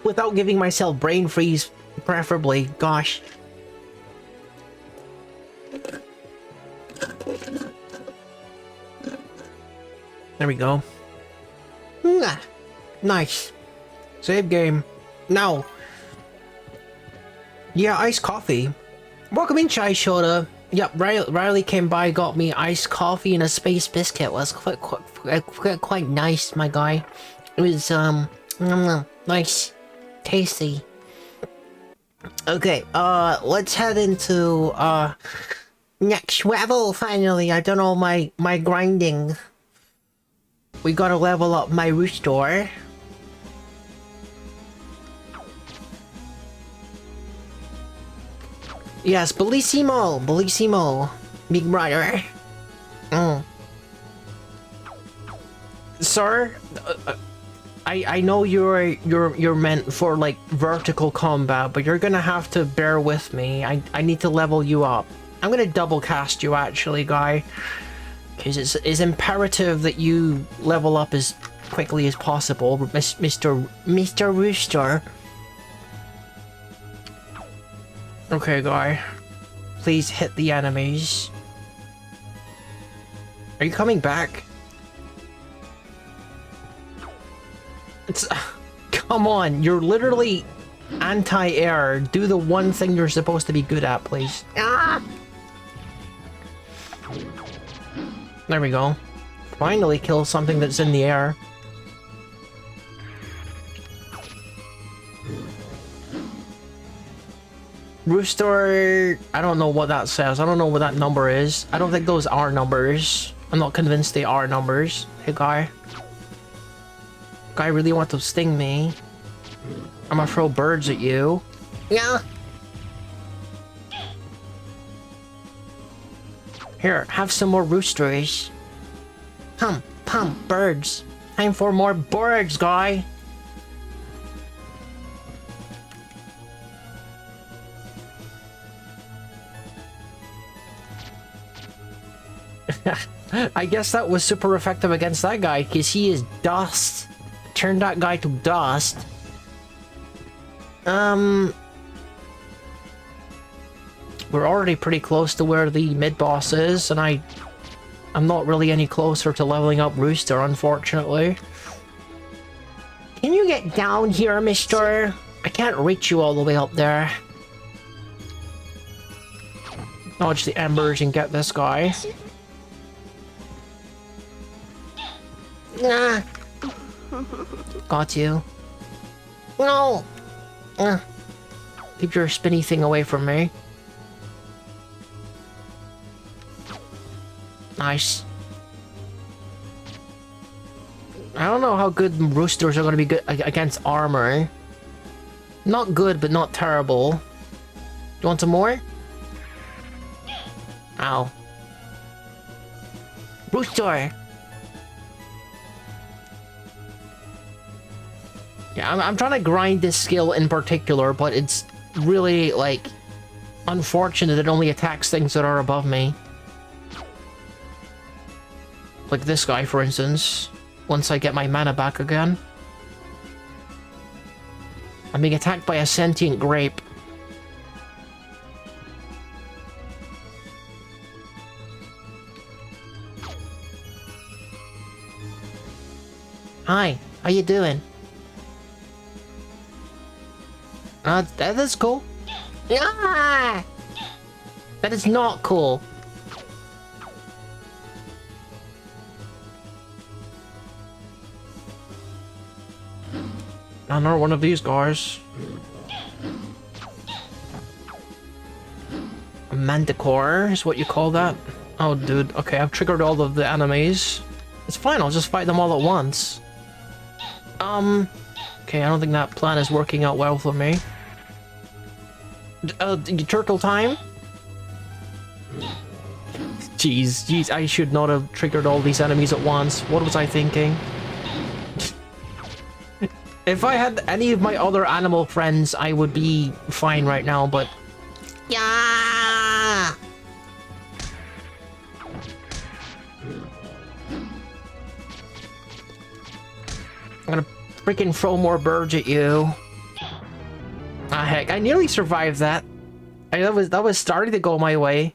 Without giving myself brain freeze, preferably, gosh. There we go. Nice. Save game. Now. Yeah, iced coffee. Welcome in, Chai Shota. Yep, Riley came by, got me iced coffee and a space biscuit. It was quite nice, my guy. It was, nice. Tasty. Okay, let's head into, next level, finally. I done all my grinding. We gotta level up my Rooster. Yes, Bellissimo! Bellissimo! Big brother. Sir? I know you're meant for like vertical combat, but you're gonna have to bear with me. I need to level you up. I'm gonna double cast you actually, guy, because it's imperative that you level up as quickly as possible, Mr. Rooster. Okay, guy. Please hit the enemies. Are you coming back? It's... Come on, you're literally anti-air. Do the one thing you're supposed to be good at, please. Ah! There we go. Finally kill something that's in the air. Rooster... I don't know what that says. I don't know what that number is. I don't think those are numbers. I'm not convinced they are numbers. Hey, guy. Guy really wants to sting me. I'm gonna throw birds at you. Yeah. Here, have some more roosters. Birds. Time for more birds, guy. I guess that was super effective against that guy, because he is dust. Turn that guy to dust. We're already pretty close to where the mid-boss is, and I'm not really any closer to leveling up Rooster, unfortunately. Can you get down here, mister? I can't reach you all the way up there. Dodge the embers and get this guy. Nah. Got you. No! Keep your spinny thing away from me. Nice. I don't know how good roosters are going to be good against armor. Not good, but not terrible. You want some more? Ow. Rooster! Yeah, I'm trying to grind this skill in particular, but it's really, like, unfortunate it only attacks things that are above me. Like this guy, for instance. Once I get my mana back again. I'm being attacked by a sentient grape. Hi, how you doing? That is cool. Ah! That is not cool. Another one of these guys. A manticore is what you call that? Oh, dude. Okay, I've triggered all of the enemies. It's fine, I'll just fight them all at once. Okay, I don't think that plan is working out well for me. Turtle time? Jeez, I should not have triggered all these enemies at once. What was I thinking? If I had any of my other animal friends, I would be fine right now, but... Yeah! I'm gonna freaking throw more birds at you. Ah, heck, I nearly survived that. That was starting to go my way.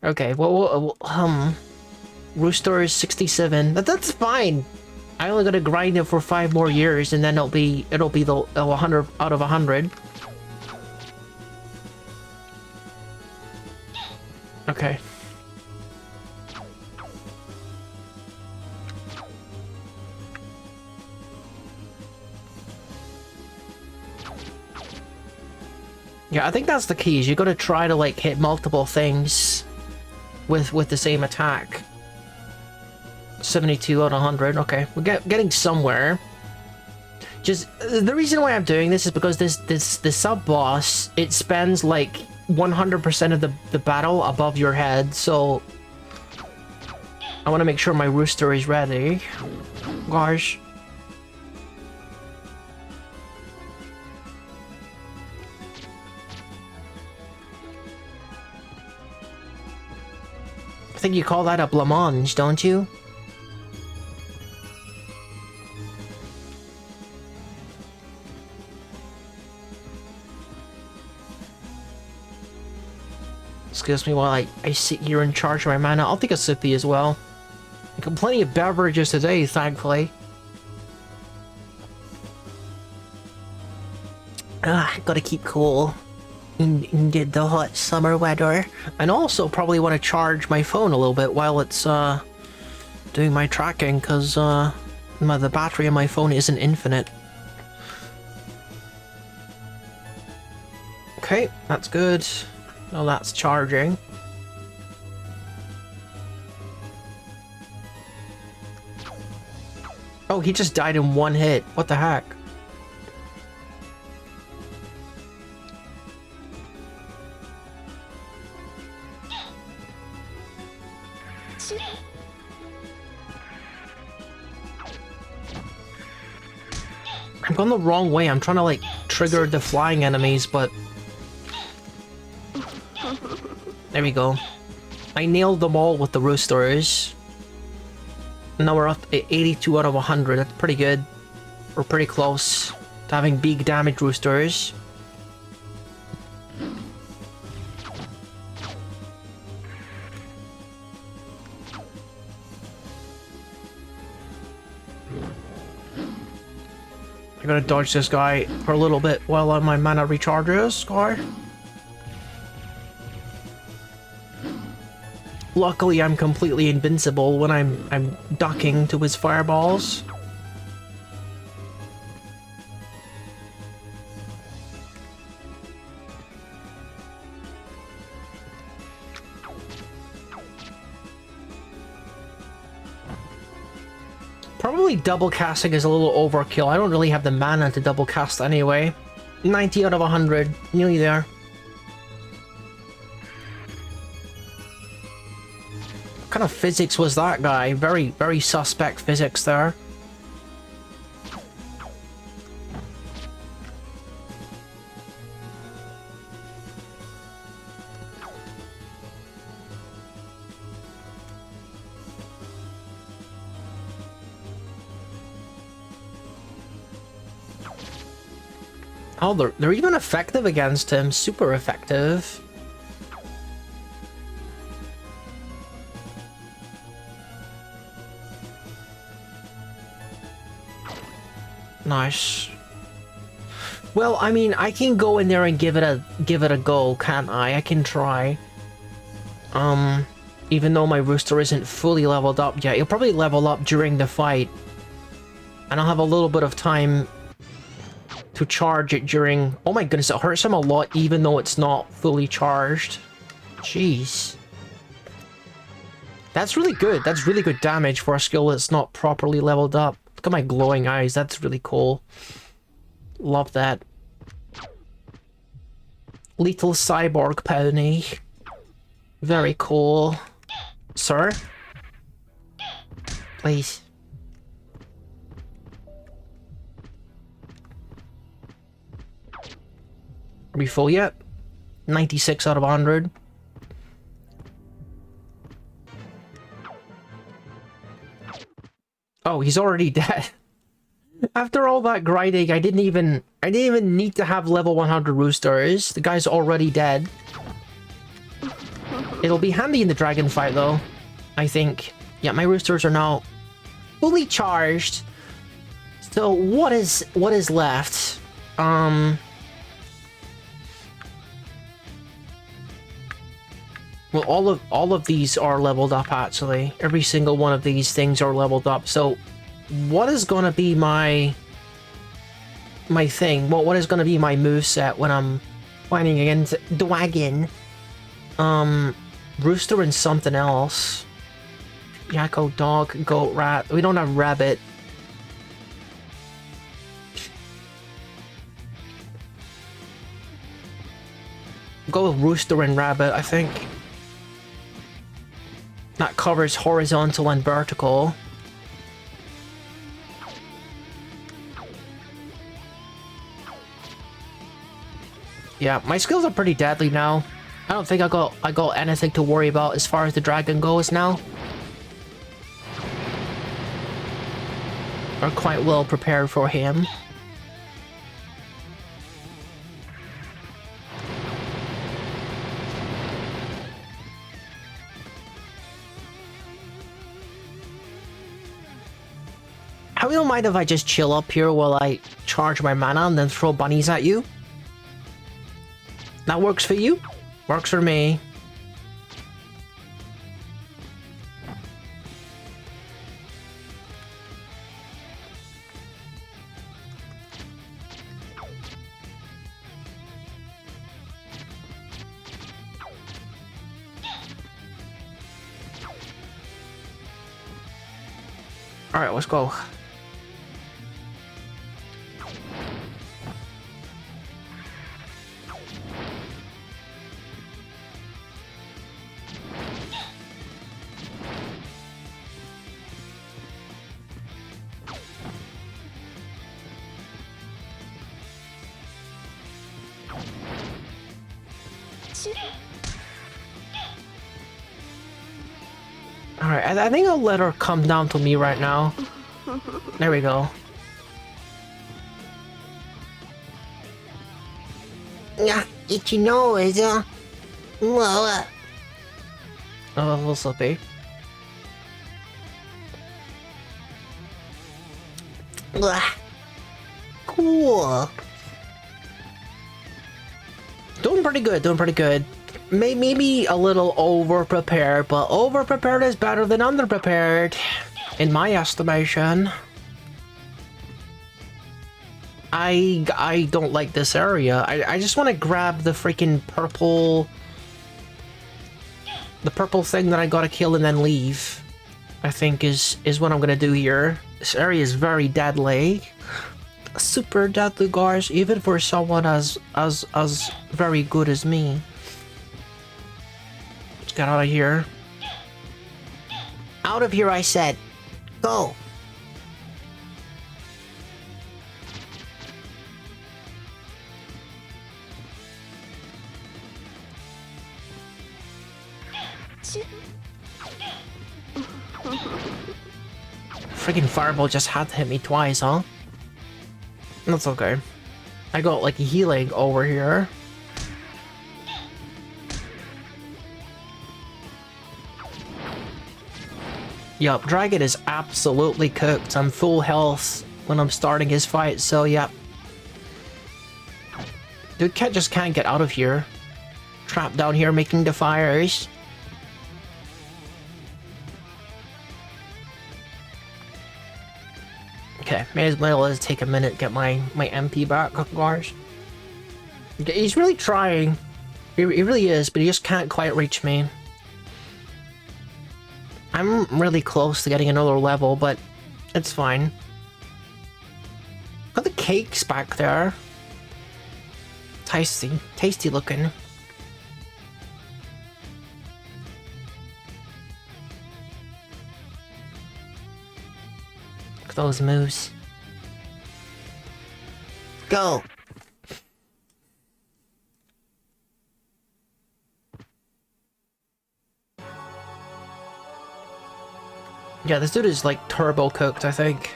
Okay, well, Rooster is 67. That's fine. I only gotta grind it for 5 more years, and then it'll be the 100 out of 100. Okay. Yeah, I think that's the key, is you gotta try to, like, hit multiple things with the same attack. 72 out of 100, okay. We're getting somewhere. Just, the reason why I'm doing this is because the sub-boss, it spends, like, 100% of the battle above your head, so... I want to make sure my rooster is ready. Gosh. I think you call that a blancmange, don't you? Excuse me while I sit here in charge of my mana. I'll take a sippy as well. I got plenty of beverages today, thankfully. Gotta keep cool in the hot summer weather. And also probably want to charge my phone a little bit while it's doing my tracking, because the battery on my phone isn't infinite. Okay, that's good. Now that's charging. Oh, he just died in one hit. What the heck? I'm going the wrong way. I'm trying to like trigger the flying enemies, but there we go. I nailed them all with the roosters. Now we're up at 82 out of 100. That's pretty good. We're pretty close to having big damage roosters. I'm gonna dodge this guy for a little bit while my mana recharges, guy. Luckily, I'm completely invincible when I'm ducking to his fireballs. Probably double casting is a little overkill. I don't really have the mana to double cast anyway. 90 out of 100, nearly there. What kind of physics was that guy? Very, very suspect physics there. Oh, they're even effective against him. Super effective. Nice. Well, I mean, I can go in there and give it a go, can't I? I can try. Even though my rooster isn't fully leveled up yet, he'll probably level up during the fight. And I'll have a little bit of time to charge it during... Oh my goodness, it hurts him a lot even though it's not fully charged. Jeez. That's really good. That's really good damage for a skill that's not properly leveled up. Look at my glowing eyes. That's really cool. Love that. Little cyborg pony. Very cool. Sir? Please. Are we full yet? 96 out of 100. Oh, he's already dead. After all that grinding, I didn't even need to have level 100 roosters. The guy's already dead. It'll be handy in the dragon fight though, I think. Yeah, my roosters are now fully charged. So what is left? Well, all of these are leveled up, actually. Every single one of these things are leveled up. So, what is gonna be my thing? What is gonna be my moveset when I'm fighting against Dragon? Rooster and something else. Yakko, dog, goat, rat. We don't have rabbit. Go with rooster and rabbit, I think. That covers horizontal and vertical. Yeah, my skills are pretty deadly now. I don't think I got anything to worry about as far as the dragon goes now. We're quite well prepared for him. I don't mind if I just chill up here while I charge my mana and then throw bunnies at you. That works for you? Works for me. Alright, let's go. Alright, I think I'll let her come down to me right now. There we go. Yeah, itchy nose, well, Oh, a little slippy. cool. Doing pretty good, doing pretty good. Maybe a little over-prepared, but over-prepared is better than under-prepared, in my estimation. I don't like this area. I just want to grab the freaking purple... The purple thing that I gotta kill and then leave, I think is what I'm gonna do here. This area is very deadly. Super deadly, guys, even for someone as very good as me. Let's get out of here. Out of here, I said. Go. Freaking fireball just had to hit me twice, huh? That's okay. I got like healing over here. Yup, Dragon is absolutely cooked. I'm full health when I'm starting his fight, so yep. Dude just can't get out of here. Trapped down here making the fires. Okay, may as well take a minute to get my MP back, guys. He's really trying. He really is, but he just can't quite reach me. I'm really close to getting another level, but it's fine. Got the cakes back there. Tasty. Tasty looking. Look at those moves. Go. Yeah, this dude is like turbo cooked, I think.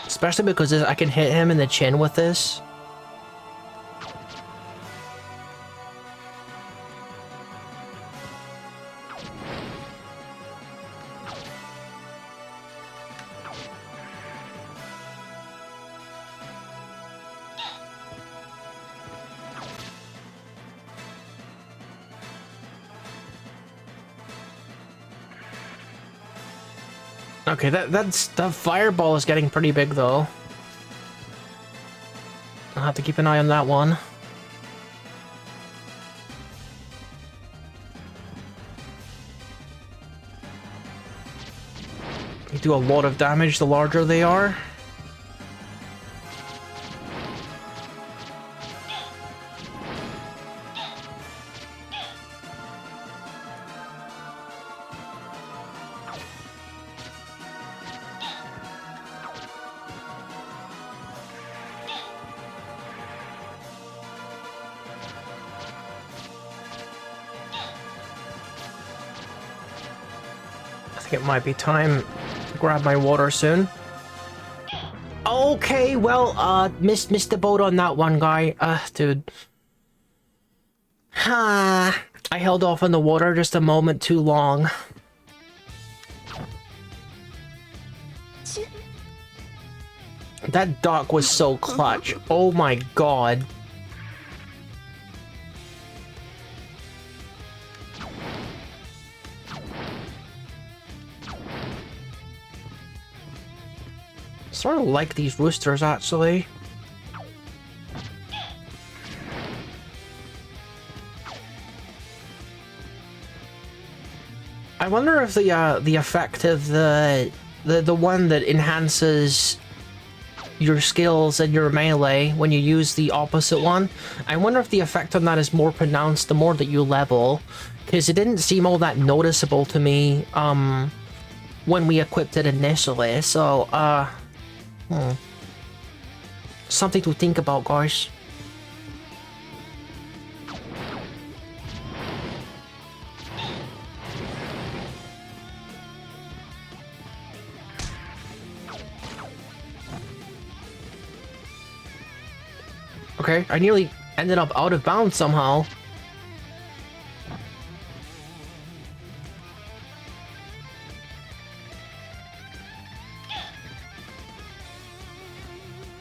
Especially because I can hit him in the chin with this. Okay, that fireball is getting pretty big though. I'll have to keep an eye on that one. They do a lot of damage the larger they are. think it might be time to grab my water soon. Okay, well, missed the boat on that one, guy. Dude. I held off on the water just a moment too long. That dock was so clutch. Oh my god. Sort of like these roosters, actually. I wonder if the effect of the one that enhances your skills and your melee when you use the opposite one, I wonder if the effect on that is more pronounced the more that you level, because it didn't seem all that noticeable to me when we equipped it initially. So something to think about, guys. Okay, I nearly ended up out of bounds somehow.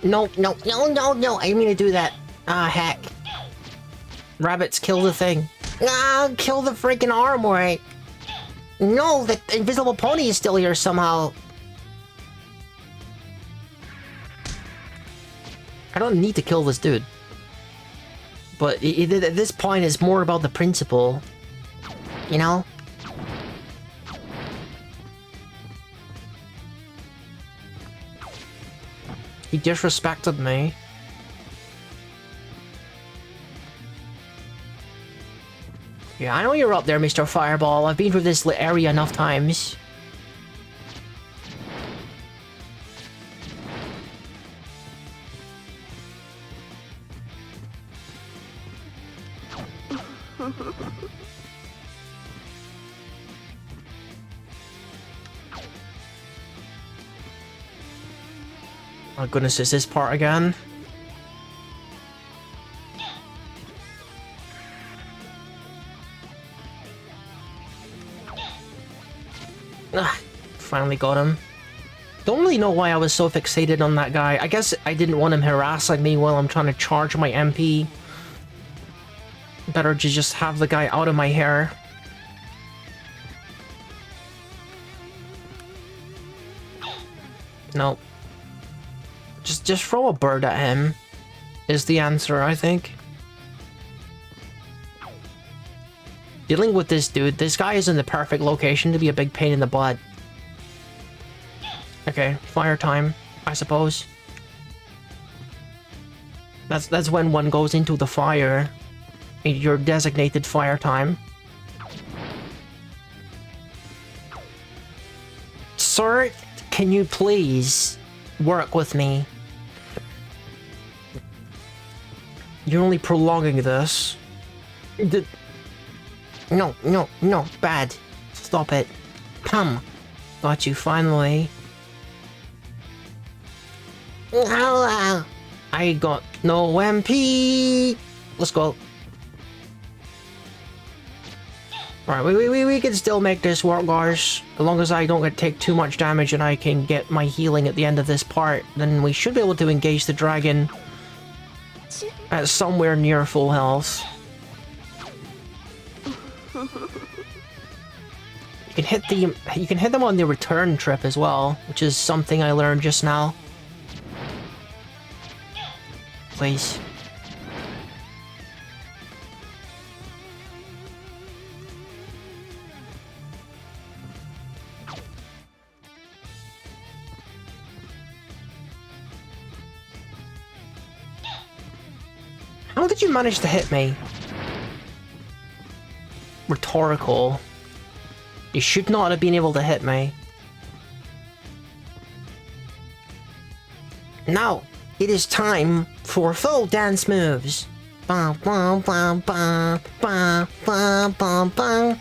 No, no, no, no, no. I didn't mean to do that. Ah, heck. Rabbits, kill the thing. Ah, kill the freaking armor. No, the invisible pony is still here somehow. I don't need to kill this dude. But at this point, it's more about the principle. You know? He disrespected me. Yeah, I know you're up there, Mr. Fireball. I've been through this area enough times. Oh goodness, is this part again? Finally got him. Don't really know why I was so fixated on that guy. I guess I didn't want him harassing me while I'm trying to charge my MP. Better to just have the guy out of my hair. No. Just throw a bird at him is the answer, I think. Dealing with this dude, this guy is in the perfect location to be a big pain in the butt. Okay, fire time, I suppose. That's when one goes into the fire. Your designated fire time. Sir, can you please work with me? You're only prolonging this. No, no, no, bad. Stop it. Come. Got you, finally. I got no MP. Let's go. Alright, we can still make this work, guys. As long as I don't take too much damage and I can get my healing at the end of this part, then we should be able to engage the dragon at somewhere near full health. You can hit them on the return trip as well, which is something I learned just now. Please. How did you manage to hit me? Rhetorical. You should not have been able to hit me. Now, it is time for full dance moves. Bum, bum, bum, bum, bum, bum, bum, bum,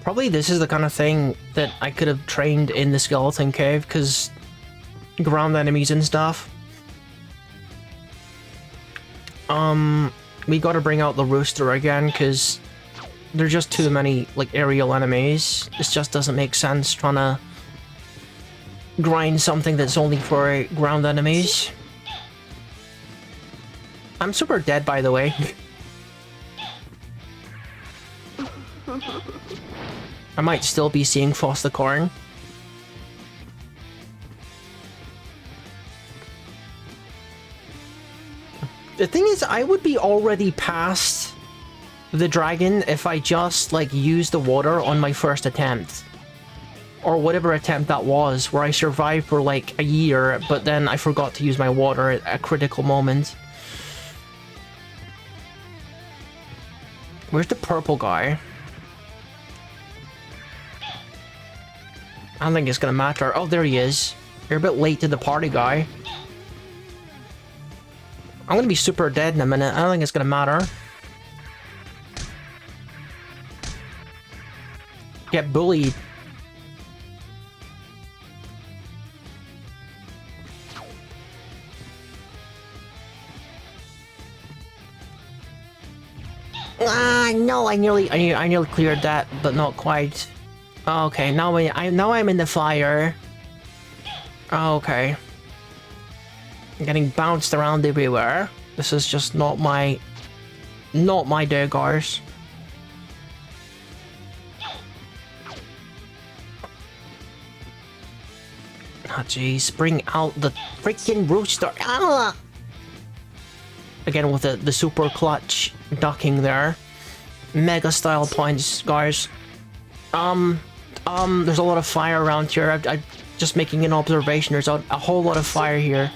Probably this is the kind of thing that I could have trained in the skeleton cave, because ground enemies and stuff. We gotta bring out the rooster again, because there's just too many, like, aerial enemies. This just doesn't make sense trying to grind something that's only for ground enemies. I'm super dead, by the way. I might still be seeing Foster Corn. The thing is, I would be already past the dragon if I just, like, used the water on my first attempt. Or whatever attempt that was, where I survived for, like, a year, but then I forgot to use my water at a critical moment. Where's the purple guy? I don't think it's gonna matter. Oh, there he is. You're a bit late to the party, guy. I'm gonna be super dead in a minute. I don't think it's gonna matter. Get bullied. Ah, no, I nearly cleared that, but not quite. Okay, now I'm in the fire. Okay. I'm getting bounced around everywhere. This is just not my day, guys. Ah, jeez, bring out the freaking rooster. Ah! Again with the super clutch ducking there. Mega style points, guys. There's a lot of fire around here. I'm just making an observation. There's a whole lot of fire here.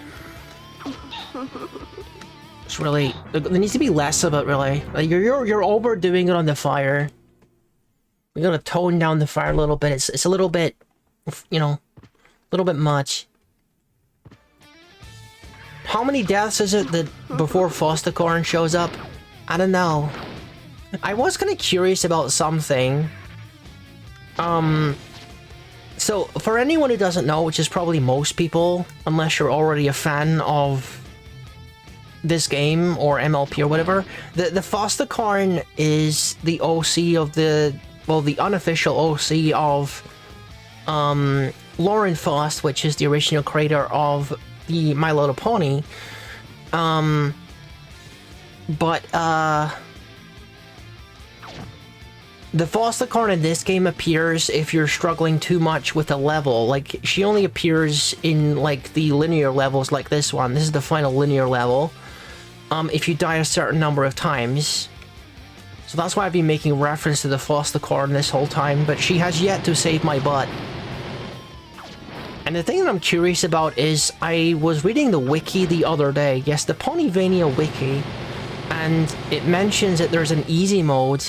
It's really... There needs to be less of it, really. Like, you're overdoing it on the fire. We gotta tone down the fire a little bit. It's a little bit, you know, a little bit much. How many deaths is it that before Fostercorn shows up? I don't know. I was kind of curious about something. So, for anyone who doesn't know, which is probably most people, unless you're already a fan of this game or MLP or whatever, the Fostercorn is the OC of the... well, the unofficial OC of Lauren Faust, which is the original creator of the My Little Pony. The Fostercorn in this game appears if you're struggling too much with a level. Like, she only appears in, like, the linear levels like this one. This is the final linear level. If you die a certain number of times. So that's why I've been making reference to the Fostercorn this whole time, but she has yet to save my butt. And the thing that I'm curious about is, I was reading the wiki the other day. Yes, the Ponyvania wiki. And it mentions that there's an easy mode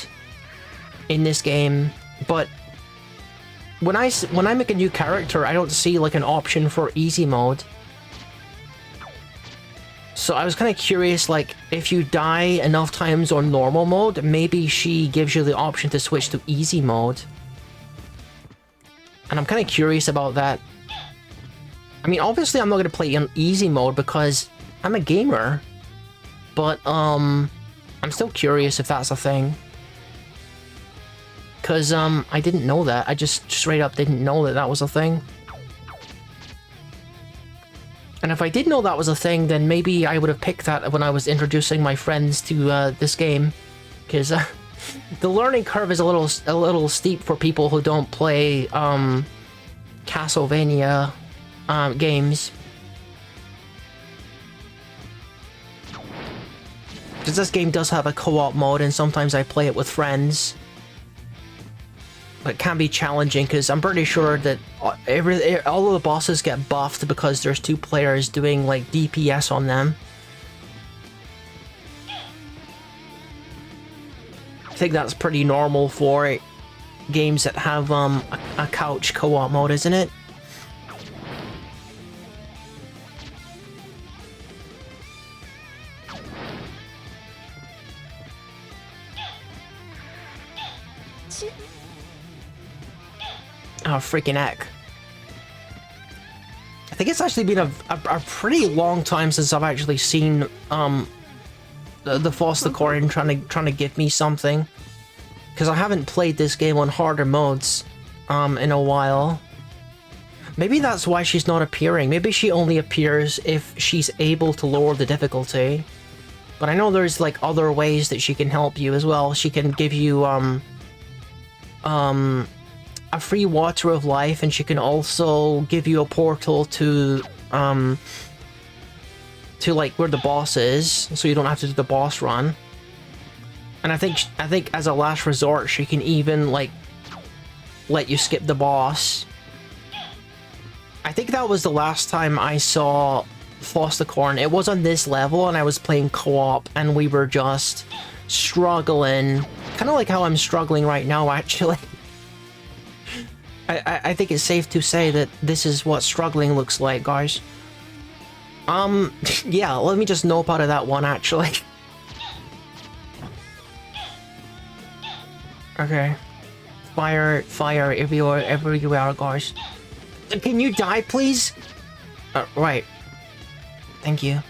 in this game, but when I make a new character, I don't see like an option for easy mode. So I was kind of curious, like, if you die enough times on normal mode, maybe she gives you the option to switch to easy mode. And I'm kind of curious about that. I mean, obviously I'm not going to play in easy mode because I'm a gamer, but I'm still curious if that's a thing. Because, I didn't know that. I just straight up didn't know that that was a thing. And if I did know that was a thing, then maybe I would have picked that when I was introducing my friends to, this game. Because, the learning curve is a little steep for people who don't play, Castlevania, games. Because this game does have a co-op mode, and sometimes I play it with friends. But it can be challenging because I'm pretty sure that all of the bosses get buffed because there's two players doing like DPS on them. I think that's pretty normal for games that have a couch co-op mode, isn't it? Oh, freaking heck. I think it's actually been a pretty long time since I've actually seen the Foster Corn trying to give me something, because I haven't played this game on harder modes in a while. Maybe that's why she's not appearing. Maybe she only appears if she's able to lower the difficulty. But I know there's like other ways that she can help you as well. She can give you a free water of life, and she can also give you a portal to like where the boss is, so you don't have to do the boss run. And I think as a last resort, she can even like let you skip the boss. I think that was the last time I saw Fostercorn. It was on this level, and I was playing co-op, and we were just struggling, kind of like how I'm struggling right now, actually. I think it's safe to say that this is what struggling looks like, guys. Yeah, let me just nope out of that one, actually. Okay. Fire everywhere, guys. Can you die, please? Right. Thank you.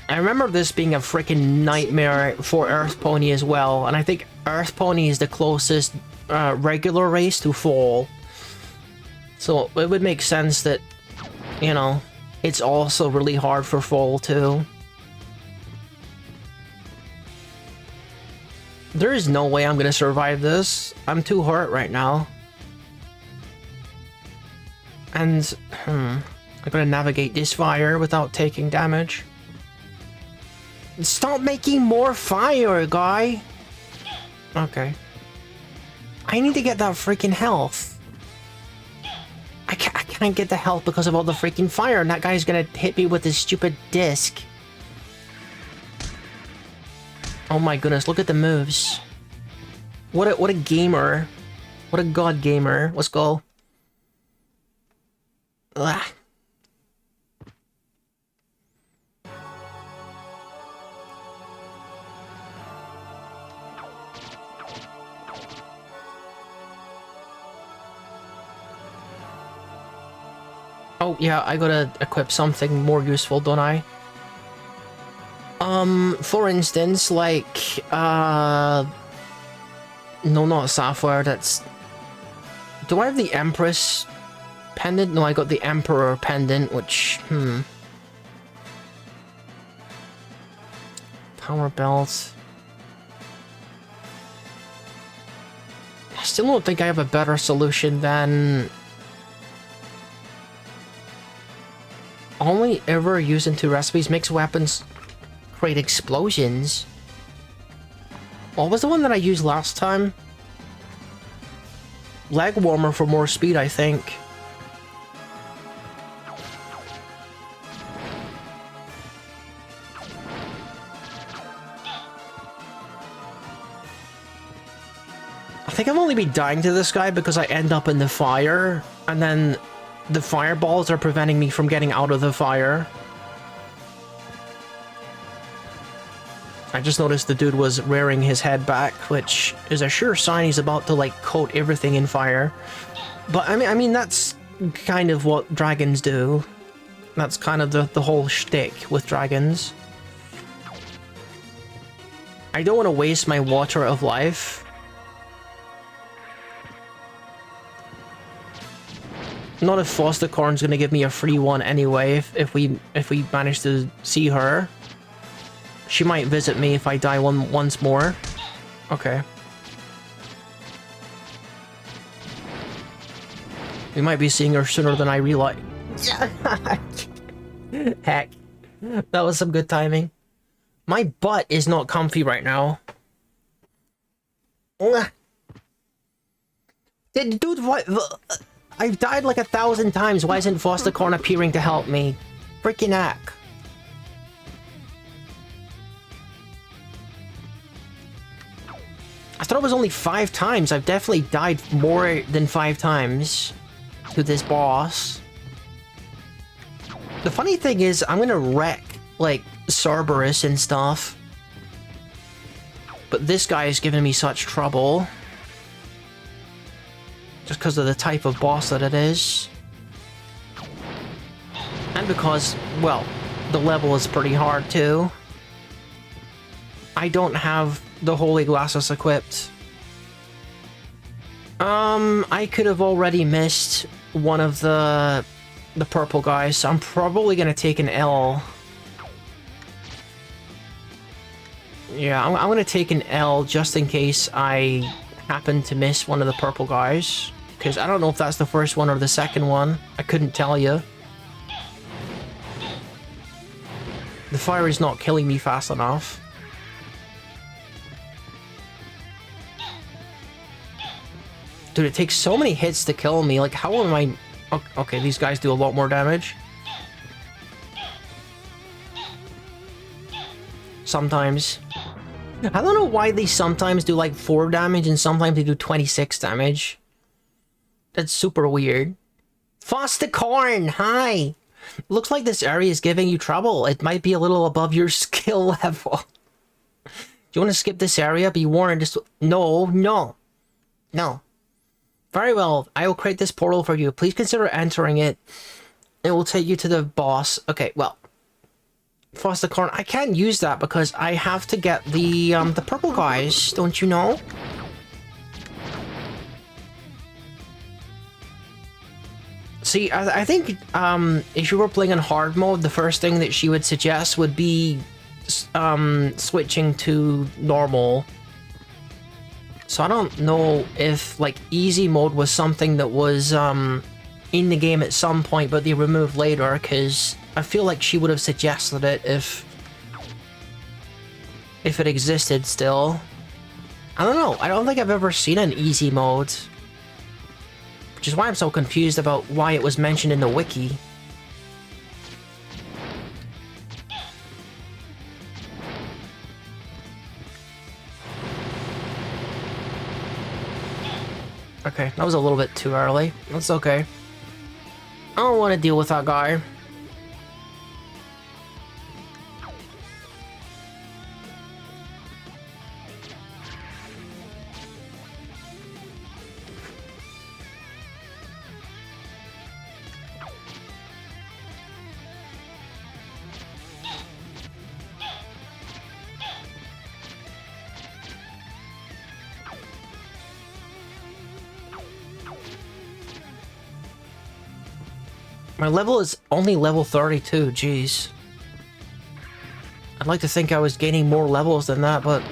I remember this being a freaking nightmare for Earth Pony as well, and I think Earth Pony is the closest regular race to Fall. So it would make sense that, you know, it's also really hard for Fall too. There is no way I'm gonna survive this. I'm too hurt right now. And, I'm gonna navigate this fire without taking damage. Stop making more fire, guy! Okay. I need to get that freaking health. I can't get the health because of all the freaking fire, and that guy's gonna hit me with his stupid disc. Oh my goodness, look at the moves. What a gamer. What a god gamer. Let's go. Ugh. Oh yeah, I gotta equip something more useful, don't I? For instance, like, no, not Sapphire, that's... Do I have the Empress pendant? No, I got the Emperor pendant, which, Power belt. I still don't think I have a better solution than... Only ever used in 2 recipes, makes weapons create explosions. What was the one that I used last time? Leg warmer for more speed, I think. I think I've only been dying to this guy because I end up in the fire, and then the fireballs are preventing me from getting out of the fire. I just noticed the dude was rearing his head back, which is a sure sign he's about to, like, coat everything in fire. But, I mean, that's kind of what dragons do. That's kind of the whole shtick with dragons. I don't want to waste my water of life. Not if Fostercorn's gonna give me a free one anyway, if we manage to see her. She might visit me if I die once more. Okay. We might be seeing her sooner than I realize. Heck. That was some good timing. My butt is not comfy right now. Dude, what? I've died like 1,000 times. Why isn't Fostercorn appearing to help me? Freaking heck. I thought it was only 5 times. I've definitely died more than 5 times to this boss. The funny thing is, I'm gonna wreck, like, Cerberus and stuff. But this guy is giving me such trouble. Just because of the type of boss that it is. And because, well, the level is pretty hard too. I don't have the Holy Glasses equipped. I could have already missed one of the purple guys, so I'm probably gonna take an L. Yeah, I'm gonna take an L just in case I happen to miss one of the purple guys. Because I don't know if that's the first one or the second one. I couldn't tell you. The fire is not killing me fast enough. Dude, it takes so many hits to kill me. Like, how am I... Okay, these guys do a lot more damage. Sometimes. I don't know why they sometimes do like 4 damage and sometimes they do 26 damage. That's super weird. Fosticorn, hi! Looks like this area is giving you trouble. It might be a little above your skill level. Do you want to skip this area? Be warned, just... No. Very well, I will create this portal for you. Please consider entering it. It will take you to the boss. Okay, well... Fosticorn, I can't use that because I have to get the purple guys, don't you know? See, I think if you were playing in hard mode, the first thing that she would suggest would be switching to normal. So I don't know if like easy mode was something that was in the game at some point, but they removed later, because I feel like she would have suggested it if it existed still. I don't know. I don't think I've ever seen an easy mode. Which is why I'm so confused about why it was mentioned in the wiki. Okay, that was a little bit too early. That's okay. I don't want to deal with that guy. My level is only level 32, jeez. I'd like to think I was gaining more levels than that, but...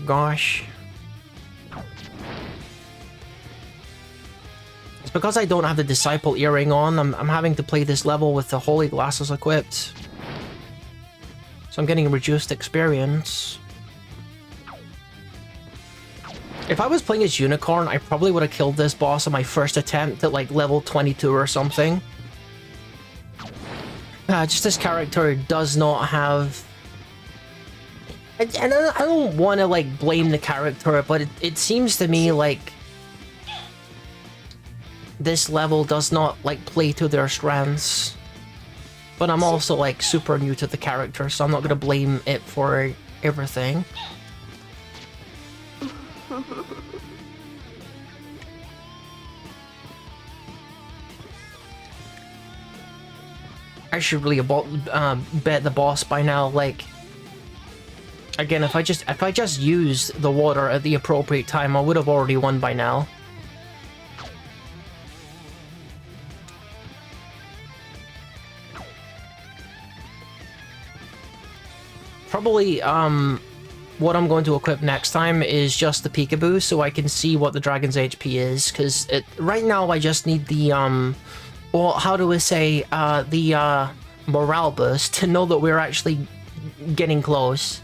Gosh. It's because I don't have the Disciple Earring on, I'm having to play this level with the Holy Glasses equipped. So I'm getting reduced experience. If I was playing as Unicorn, I probably would have killed this boss on my first attempt at like level 22 or something. Just this character does not have... And I don't want to like blame the character, but it seems to me like this level does not like play to their strengths. But I'm also like super new to the character, so I'm not going to blame it for everything. I should really bet the boss by now. Like, again, if I just used the water at the appropriate time, I would have already won by now. Probably, what I'm going to equip next time is just the peekaboo, so I can see what the dragon's HP is, because right now I just need the, well, how do we say, the morale boost to know that we're actually getting close.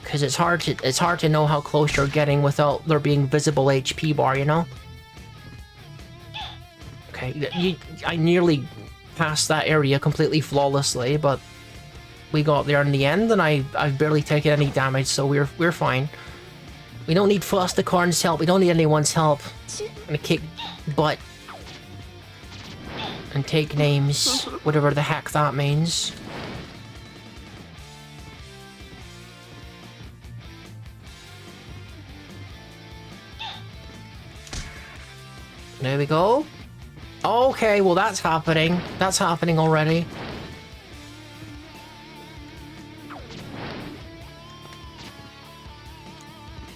Because it's hard to know how close you're getting without there being visible HP bar, you know? Okay, I nearly passed that area completely flawlessly, but we got there in the end, and I've barely taken any damage, so we're fine. We don't need Fosticorn's help. We don't need anyone's help. I'm gonna kick butt. and take names, whatever the heck that means. There we go. Okay, well that's happening. That's happening already.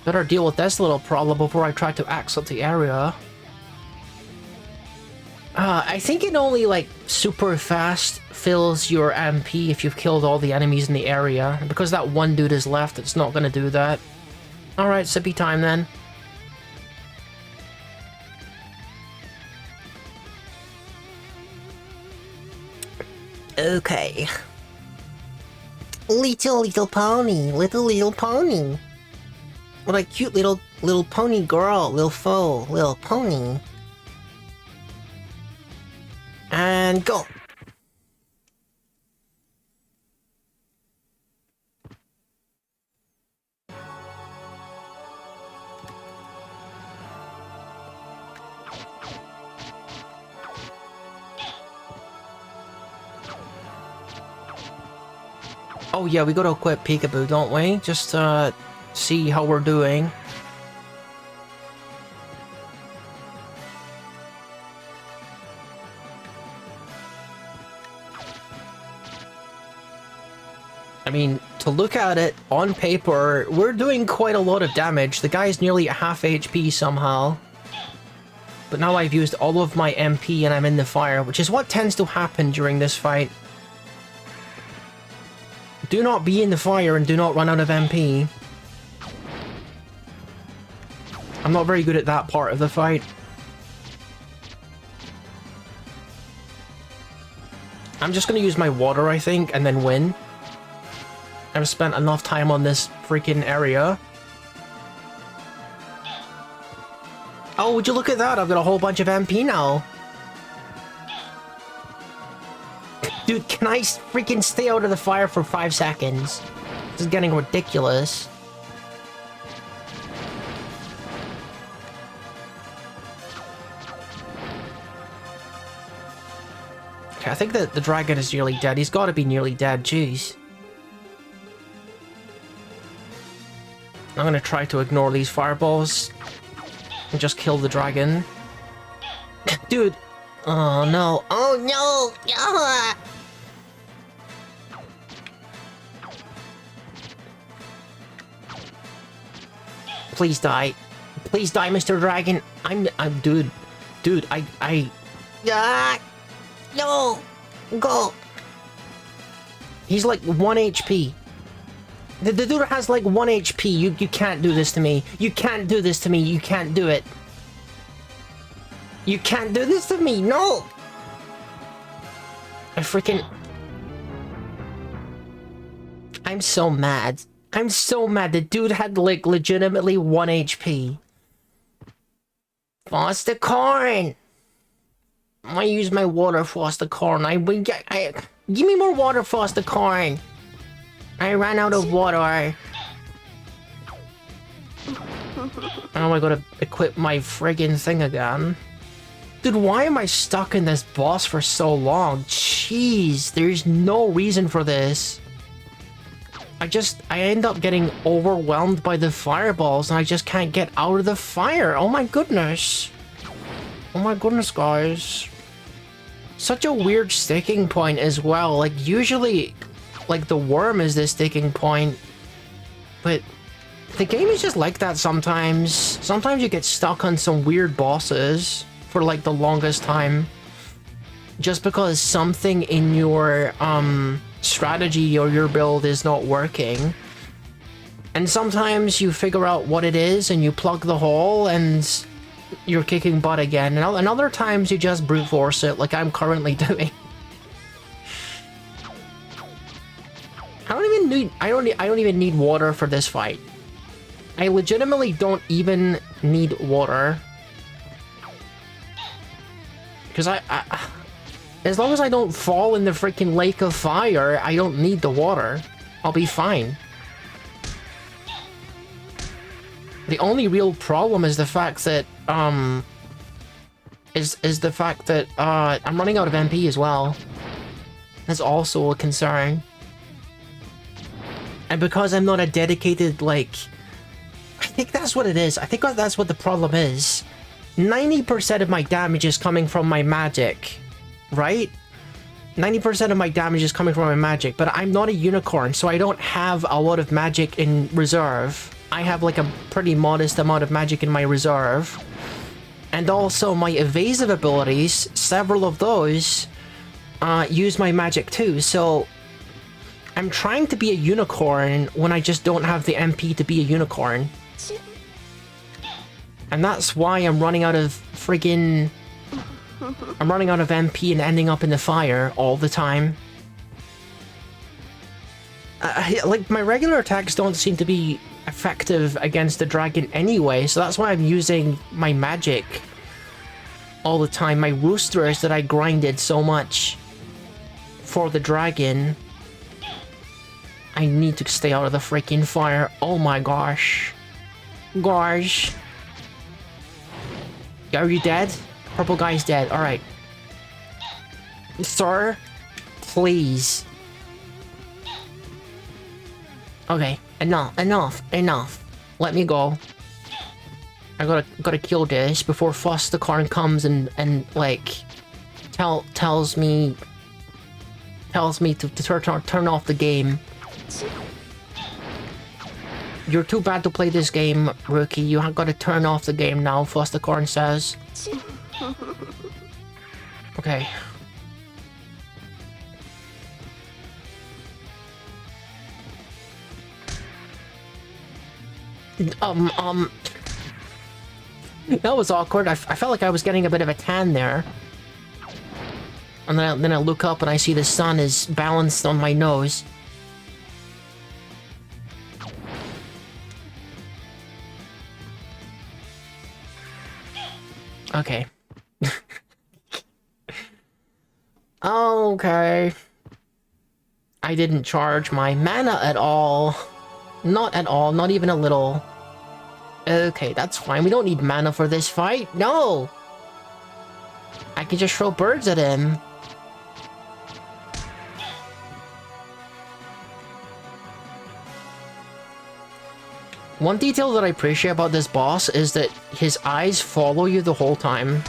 Better deal with this little problem before I try to exit the area. I think it only, like, super fast fills your MP if you've killed all the enemies in the area. And because that one dude is left, it's not gonna do that. Alright, sippy time then. Okay. Little pony, little pony. What a cute little pony girl, little foe, little pony. And go. Oh yeah, we gotta equip Peekaboo, don't we? Just see how we're doing. I mean, to look at it on paper, we're doing quite a lot of damage. The guy's nearly at half HP somehow. But now I've used all of my MP and I'm in the fire, which is what tends to happen during this fight. Do not be in the fire and do not run out of MP. I'm not very good at that part of the fight. I'm just gonna use my water, I think, and then win. I've spent enough time on this freaking area. Oh, would you look at that? I've got a whole bunch of MP now. Dude, can I freaking stay out of the fire for 5 seconds? This is getting ridiculous. Okay, I think that the dragon is nearly dead. He's got to be nearly dead, jeez. I'm gonna try to ignore these fireballs and just kill the dragon. Dude! Oh no! Oh no! Ah! Please die. Please die, Mr. Dragon. Dude, Ah! No! Go! he's like 1 HP. The dude has like 1 HP. You can't do this to me. You can't do this to me. You can't do it. You can't do this to me. No! I'm so mad. I'm so mad. The dude had like legitimately 1 HP. Foster corn! I use my water, Foster corn. Give me more water, Foster corn. I ran out of water. Now I gotta equip my friggin' thing again. Dude, why am I stuck in this boss for so long? Jeez, there's no reason for this. I end up getting overwhelmed by the fireballs and I just can't get out of the fire. Oh my goodness. Oh my goodness, guys. Such a weird sticking point as well. Like, usually, like, the worm is the sticking point. But the game is just like that sometimes. Sometimes you get stuck on some weird bosses for, like, the longest time. Just because something in your, strategy or your build is not working. And sometimes you figure out what it is and you plug the hole and you're kicking butt again. And other times you just brute force it, like I'm currently doing. I don't even need water for this fight. I legitimately don't even need water. Because as long as I don't fall in the freaking lake of fire, I don't need the water. I'll be fine. The only real problem is the fact that, is the fact that I'm running out of MP as well. That's also a concern. And because I'm not a dedicated, like... I think that's what it is. I think that's what the problem is. 90% of my damage is coming from my magic, right? 90% of my damage is coming from my magic, but I'm not a unicorn, so I don't have a lot of magic in reserve. I have like a pretty modest amount of magic in my reserve. And also my evasive abilities, several of those use my magic too, so I'm trying to be a unicorn when I just don't have the MP to be a unicorn. And that's why I'm running out of friggin... I'm running out of MP and ending up in the fire all the time. Like, my regular attacks don't seem to be effective against the dragon anyway, so that's why I'm using my magic all the time. My roosters that I grinded so much for the dragon. I need to stay out of the freaking fire. Oh my gosh. Gosh. Are you dead? Purple guy's dead. Alright. Sir? Please. Okay. Enough. Let me go. I gotta kill this before Fostercorn comes and like tells me to turn off the game. You're too bad to play this game, rookie. You have got to turn off the game now, Fostercorn says. Okay. That was awkward. I felt like I was getting a bit of a tan there. And then I look up and I see the sun is balanced on my nose. Okay. Okay. I didn't charge my mana at all. Not at all, not even a little. Okay, that's fine. We don't need mana for this fight. No! I can just throw birds at him. One detail that I appreciate about this boss is that his eyes follow you the whole time.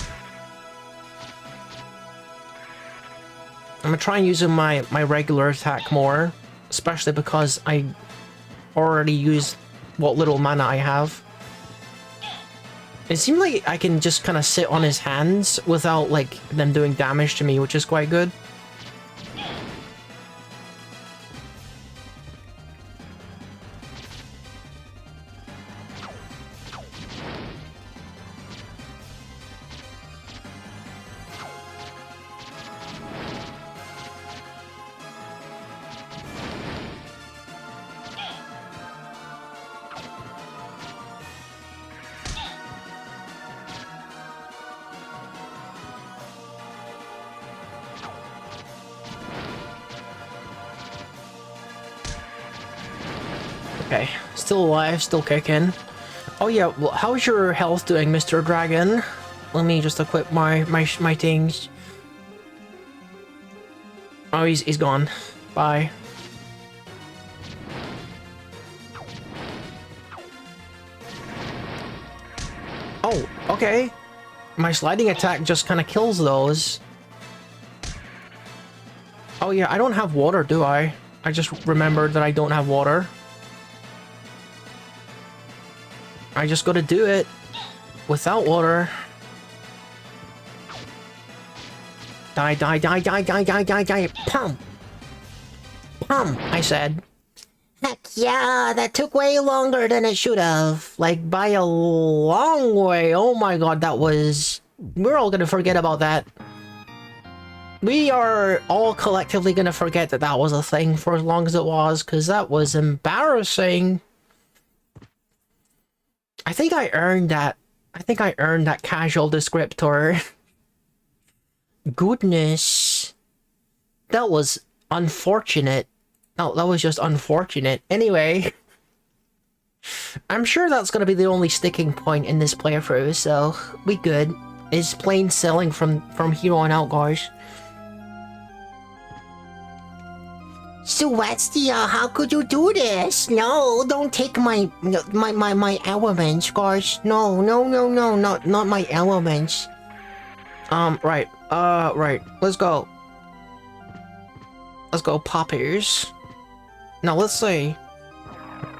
I'm gonna try and use my regular attack more, especially because I already used what little mana I have. It seems like I can just kind of sit on his hands without like them doing damage to me, which is quite good. Okay, still alive, still kicking. Oh yeah, well, how's your health doing, Mr. Dragon? Let me just equip my things. Oh, he's gone. Bye. Oh, okay. My sliding attack just kind of kills those. Oh yeah, I don't have water, do I? I just remembered that I don't have water. I just gotta do it without water. Die, die, die, die, die, die, die, die. Pum! Pum, I said. Heck yeah, that took way longer than it should have. Like, by a long way. Oh my god, that was... We're all gonna forget about that. We are all collectively gonna forget that that was a thing for as long as it was, because that was embarrassing. I think I earned that. I think I earned that casual descriptor. Goodness. That was unfortunate. No, that was just unfortunate. Anyway. I'm sure that's going to be the only sticking point in this playthrough, so we good. is plain sailing from here on out, guys. Celestia, how could you do this? No, don't take my elements, guys. No, not my elements. Right. Right. Let's go. Let's go, poppies. Now, let's see.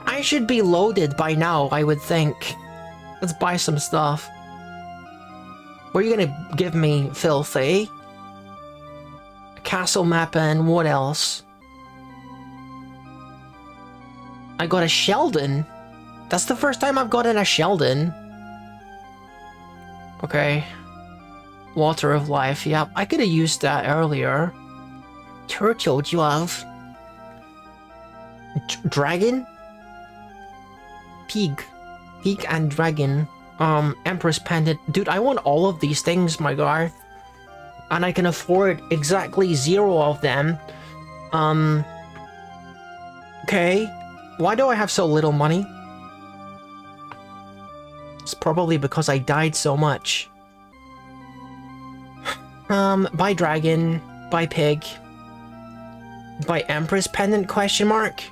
I should be loaded by now, I would think. Let's buy some stuff. What are you gonna give me, filthy? A castle map and what else? I got a Sheldon. That's the first time I've gotten a Sheldon. Okay. Water of Life. Yep, I could have used that earlier. Turtle glove. Dragon? Pig. Pig and dragon. Empress pendant. Dude, I want all of these things, my guy. And I can afford exactly 0 of them. Okay. Why do I have so little money? It's probably because I died so much. Buy dragon, buy pig, buy empress pendant, question mark?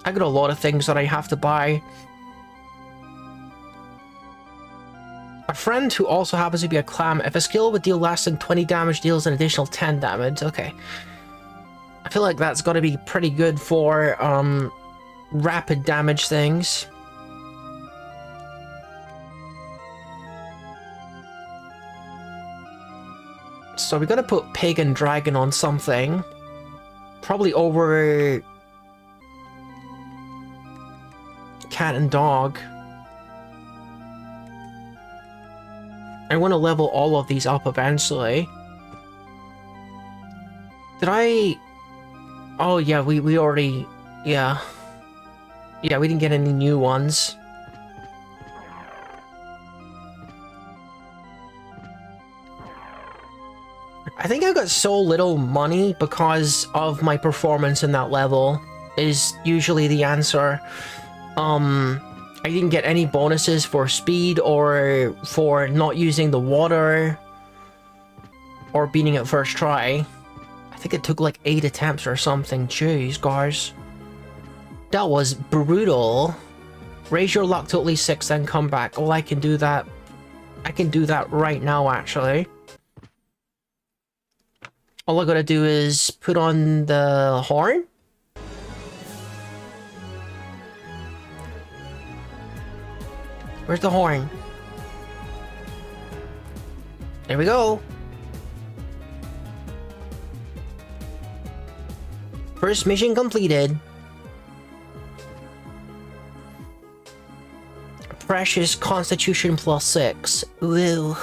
I got a lot of things that I have to buy. A friend who also happens to be a clam. If a skill would deal less than 20 damage, deals an additional 10 damage. Okay. I feel like that's got to be pretty good for, rapid damage things. So we gotta put pig and dragon on something. Probably over cat and dog. I want to level all of these up eventually. Did I... Oh yeah, we already... Yeah. Yeah, we didn't get any new ones. I think I got so little money because of my performance in that level, is usually the answer. I didn't get any bonuses for speed or for not using the water or beating it first try. I think it took like 8 attempts or something. Jeez, guys. That was brutal. Raise your luck to at least 6, then come back. Well, I can do that. I can do that right now, actually. All I gotta do is put on the horn. Where's the horn? There we go. First mission completed. Precious Constitution +6. Ooh.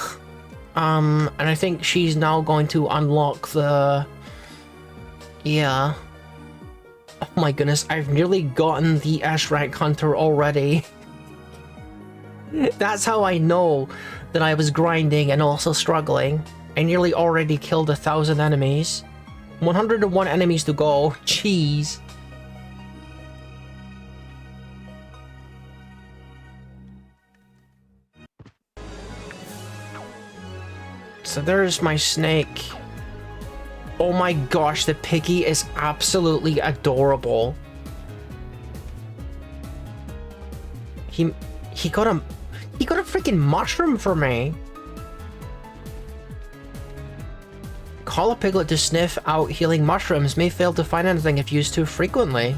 And I think she's now going to unlock the... Yeah. Oh my goodness, I've nearly gotten the S-Rank Hunter already. That's how I know that I was grinding and also struggling. I nearly already killed 1,000 enemies. 101 enemies to go. Jeez. So there's my snake. Oh my gosh, the piggy is absolutely adorable. He got a freaking mushroom for me. Call a piglet to sniff out healing mushrooms. May fail to find anything if used too frequently.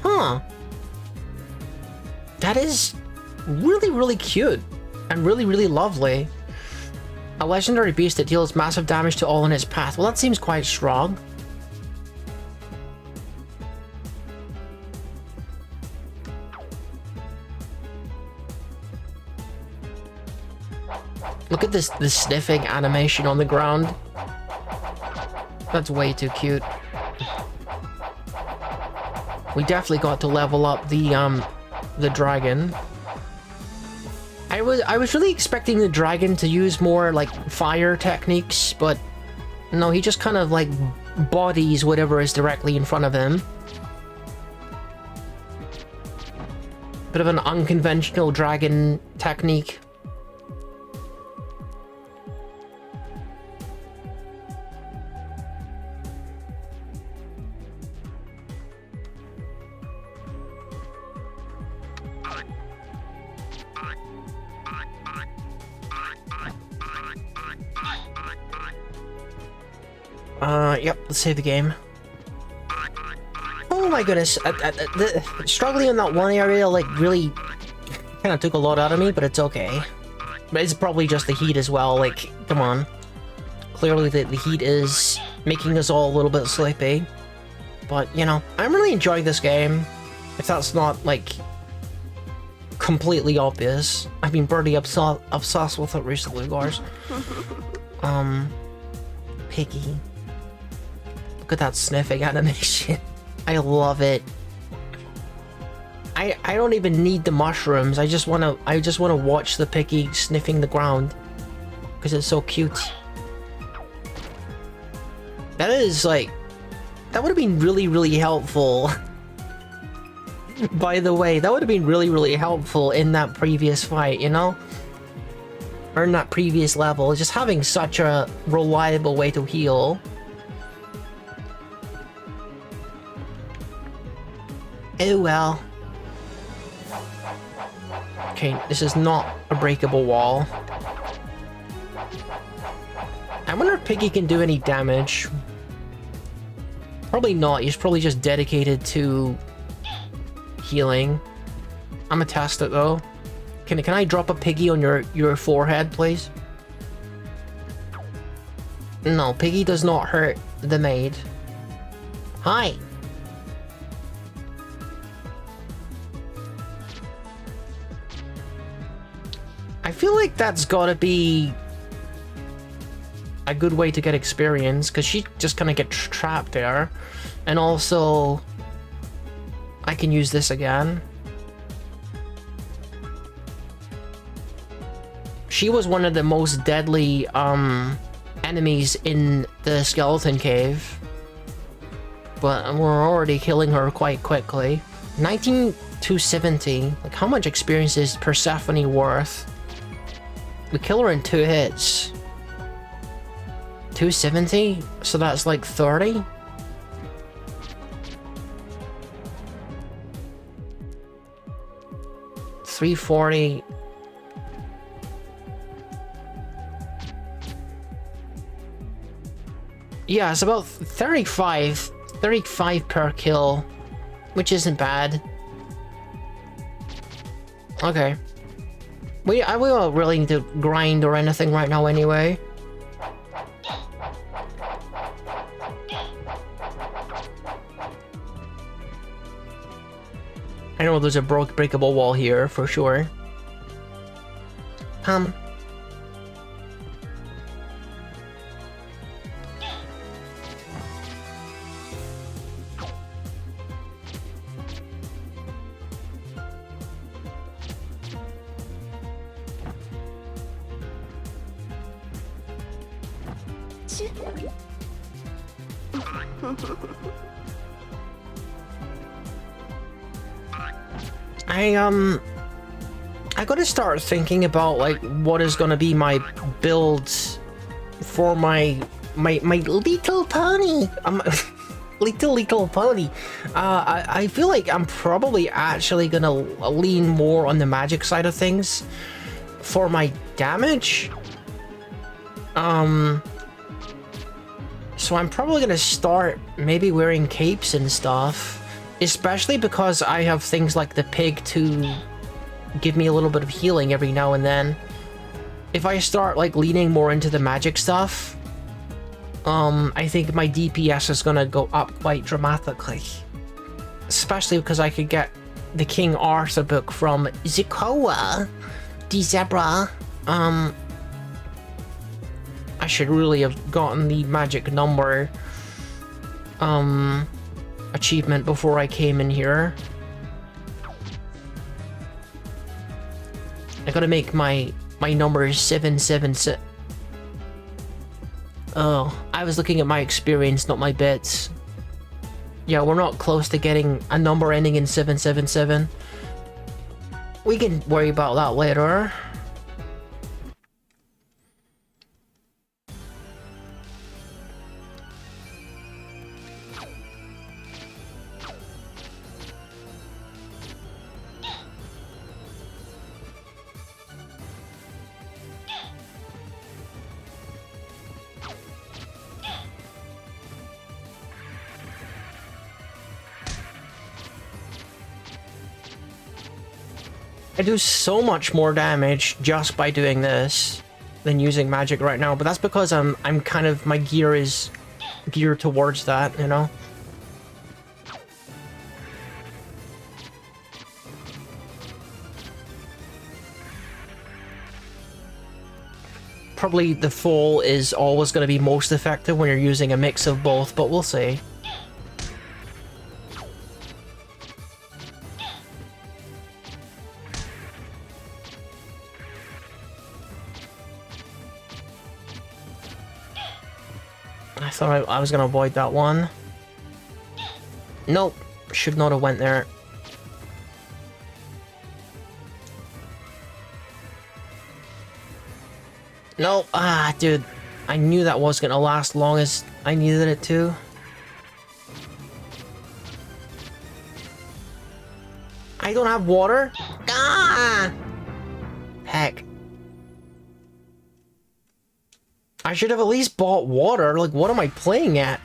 Huh. That is really, really cute and really, really lovely. A legendary beast that deals massive damage to all in its path. Well, that seems quite strong. Look at this sniffing animation on the ground. That's way too cute. We definitely got to level up the dragon. I was really expecting the dragon to use more like fire techniques, but no, he just kind of like bodies whatever is directly in front of him. Bit of an unconventional dragon technique. Yep, let's save the game. Oh my goodness, struggling in that one area, like, really kind of took a lot out of me, but it's okay. But it's probably just the heat as well, like, come on. Clearly the heat is making us all a little bit sleepy. But, you know, I'm really enjoying this game. If that's not, like, completely obvious. I've been pretty obsessed with it recently, guys. Piggy. Look at that sniffing animation. I love it. I don't even need the mushrooms. I just wanna watch the piggy sniffing the ground. Because it's so cute. That is like, that would have been really, really helpful. By the way, that would have been really, really helpful in that previous fight, you know? Or in that previous level. Just having such a reliable way to heal. Oh well. Okay, this is not a breakable wall. I wonder if Piggy can do any damage. Probably not, he's probably just dedicated to healing. I'm gonna test it though. Can I drop a Piggy on your forehead, please? No, Piggy does not hurt the maid. Hi! I feel like that's gotta be a good way to get experience, because she just kind of gets trapped there. And also, I can use this again. She was one of the most deadly enemies in the skeleton cave. But we're already killing her quite quickly. 19,270. Like, how much experience is Persephone worth? We kill her in 2 hits. 270? So that's like 30? $340. Yeah, it's about 35 per kill, which isn't bad. Okay. We don't really need to grind or anything right now anyway. I know there's a breakable wall here, for sure. I gotta start thinking about like what is gonna be my build for my little pony. Little pony. I feel like I'm probably actually gonna lean more on the magic side of things for my damage. So I'm probably gonna start maybe wearing capes and stuff, especially because I have things like the pig to give me a little bit of healing every now and then. If I start like leaning more into the magic stuff, I think my DPS is gonna go up quite dramatically. Especially because I could get the King Arthur book from Zikoa, the zebra. I should really have gotten the magic number achievement before I came in here. I gotta make my number 777. Oh, I was looking at my experience, not my bits. Yeah, we're not close to getting a number ending in 777. We can worry about that later. I do so much more damage just by doing this than using magic right now, but that's because I'm kind of, my gear is geared towards that, you know? Probably the fall is always going to be most effective when you're using a mix of both, but we'll see. I thought I was going to avoid that one. Nope, should not have went there. No, dude. I knew that was gonna last long as I needed it to. I don't have water? Ah! Heck. I should have at least bought water. Like, what am I playing at?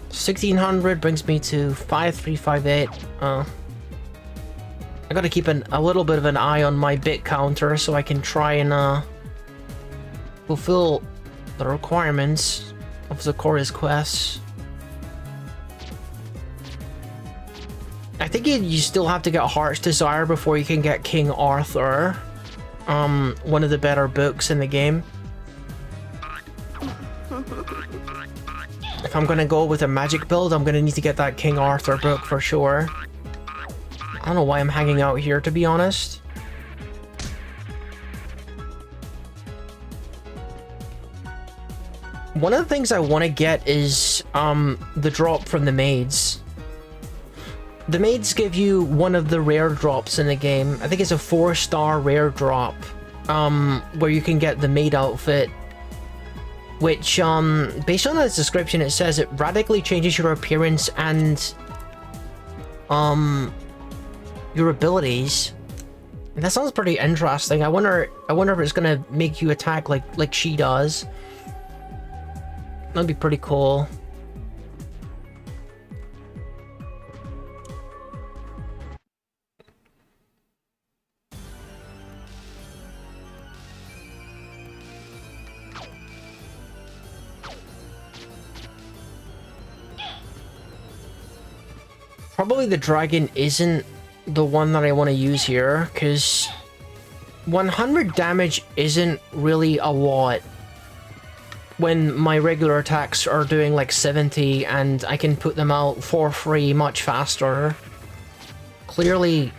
$1,600 brings me to 5358. I gotta keep a little bit of an eye on my bit counter so I can try and fulfill the requirements of Zakoria's quests. I think you still have to get Heart's Desire before you can get King Arthur. One of the better books in the game. If I'm gonna go with a magic build, I'm gonna need to get that King Arthur book for sure. I don't know why I'm hanging out here, to be honest. One of the things I want to get is the drop from the maids. The maids give you one of the rare drops in the game. I think it's a 4-star rare drop, where you can get the maid outfit. Which, based on its description, it says it radically changes your appearance and, your abilities. And that sounds pretty interesting. I wonder if it's gonna make you attack like she does. That'd be pretty cool. Probably the dragon isn't the one that I want to use here, because 100 damage isn't really a lot when my regular attacks are doing like 70 and I can put them out for free much faster. Clearly,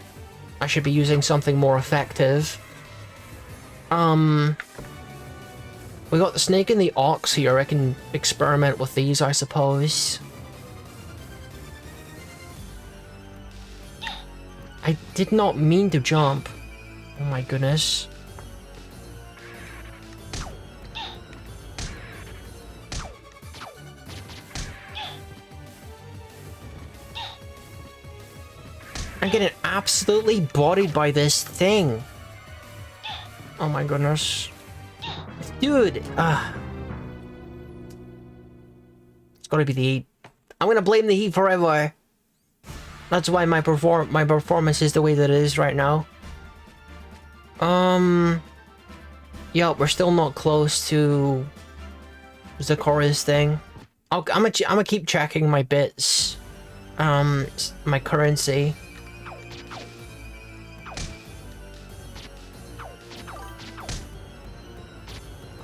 I should be using something more effective. We got the snake and the ox here. I can experiment with these, I suppose. I did not mean to jump. Oh my goodness. I'm getting absolutely bodied by this thing. Oh my goodness. Dude, it's gotta be the heat. I'm gonna blame the heat forever. That's why my performance is the way that it is right now. Yeah, we're still not close to Zakoria's thing. I'm gonna keep checking my bits. My currency.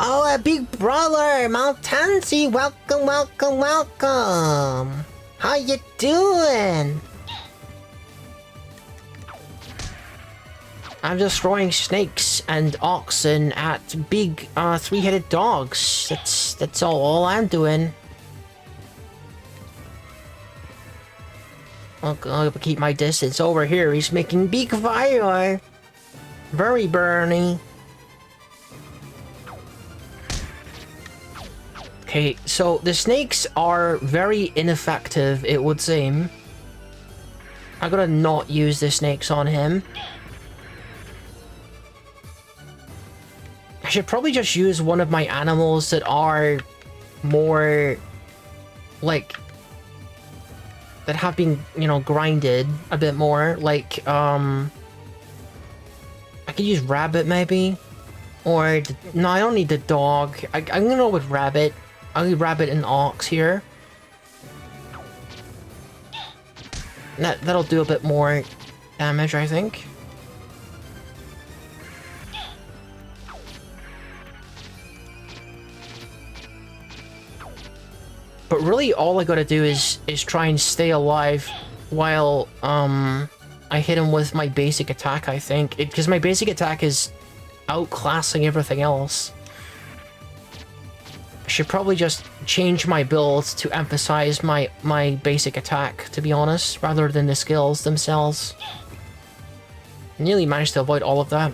Oh, a big brother, Mount Tansy, welcome, welcome, welcome. How you doing? I'm just throwing snakes and oxen at big, three-headed dogs. That's all I'm doing. I'll keep my distance. Over here, he's making big fire. Very burny. Okay, so the snakes are very ineffective, it would seem. I gotta not use the snakes on him. should probably just use one of my animals that are more like that have been, you know, grinded a bit more. Like I could use rabbit maybe, or no, I don't need the dog. I'm gonna go with rabbit. I'll leave rabbit and ox here. That'll do a bit more damage, I think. But really, all I gotta do is try and stay alive while I hit him with my basic attack. I think because my basic attack is outclassing everything else. I should probably just change my build to emphasize my basic attack, to be honest, rather than the skills themselves. Nearly managed to avoid all of that.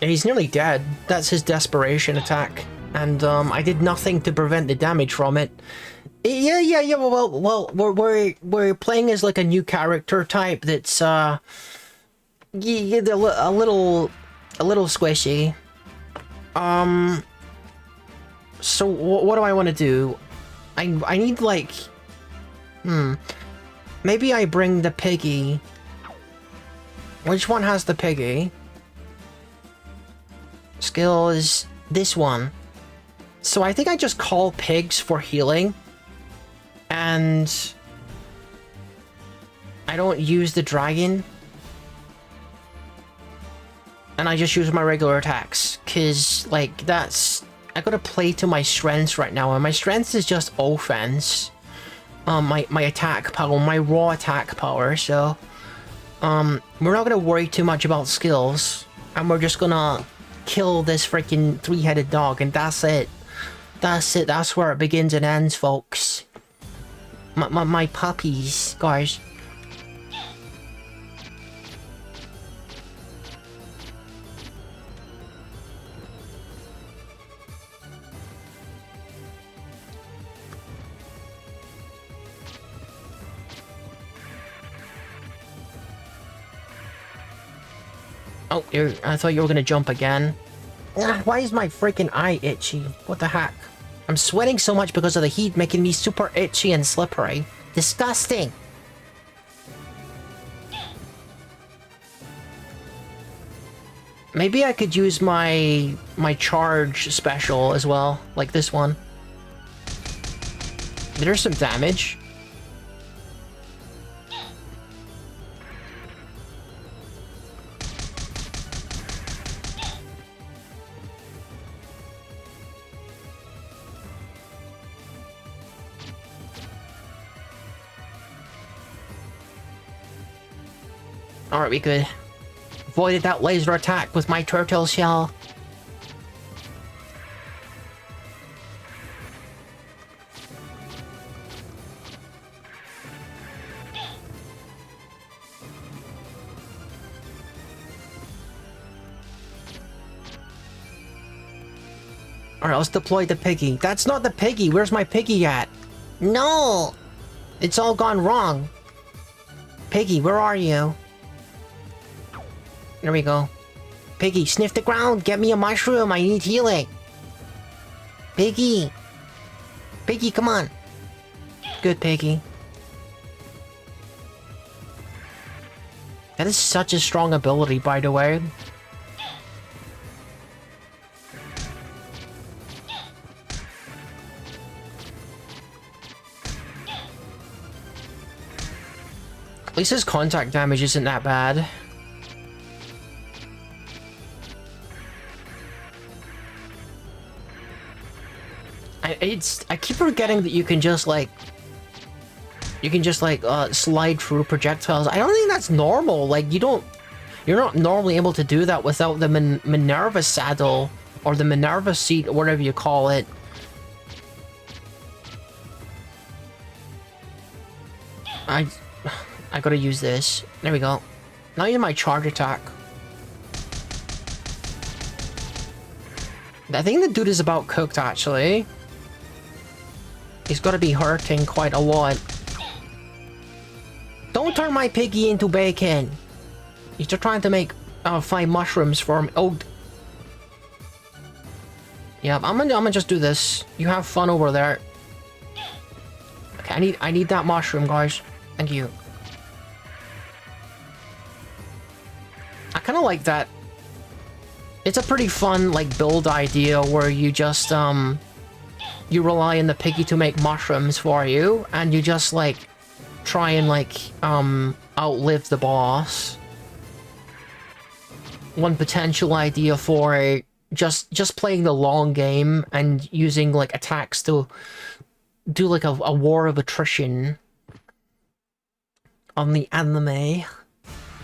And he's nearly dead. That's his desperation attack. And I did nothing to prevent the damage from it. Yeah. Well, we're playing as like a new character type that's yeah, a little squishy. So what do I want to do? I need like, maybe I bring the piggy. Which one has the piggy? Skill is this one. So I think I just call pigs for healing. And I don't use the dragon. And I just use my regular attacks, cause like that's I gotta play to my strengths right now, and my strength is just offense. My attack power, my raw attack power. So, we're not gonna worry too much about skills, and we're just gonna kill this freaking three-headed dog, and that's it. That's it. That's where it begins and ends, folks. My puppies, guys. Oh, I thought you were gonna jump again. Why is my freaking eye itchy? What the heck? I'm sweating so much because of the heat, making me super itchy and slippery. Disgusting! Maybe I could use my charge special as well, like this one. There's some damage. Alright, we could avoided that laser attack with my turtle shell. Alright, let's deploy the piggy. That's not the piggy. Where's my piggy at? No! It's all gone wrong. Piggy, where are you? There we go. Piggy, sniff the ground. Get me a mushroom. I need healing. Piggy. Piggy, come on. Good, Piggy. That is such a strong ability, by the way. At least his contact damage isn't that bad. I keep forgetting that you can just slide through projectiles. I don't think that's normal. Like you're not normally able to do that without the Minerva saddle or the Minerva seat or whatever you call it. I gotta use this. There we go. Now you my charge attack. I think the dude is about cooked actually. He's gotta be hurting quite a lot. Don't turn my piggy into bacon. You're just trying to make 5 mushrooms for me. Oh. Yeah, I'm gonna just do this. You have fun over there. Okay, I need that mushroom, guys. Thank you. I kind of like that. It's a pretty fun, like, build idea where you just, you rely on the piggy to make mushrooms for you, and you just, like, try and, like, outlive the boss. One potential idea for just playing the long game and using, like, attacks to do, like, a war of attrition on the anime.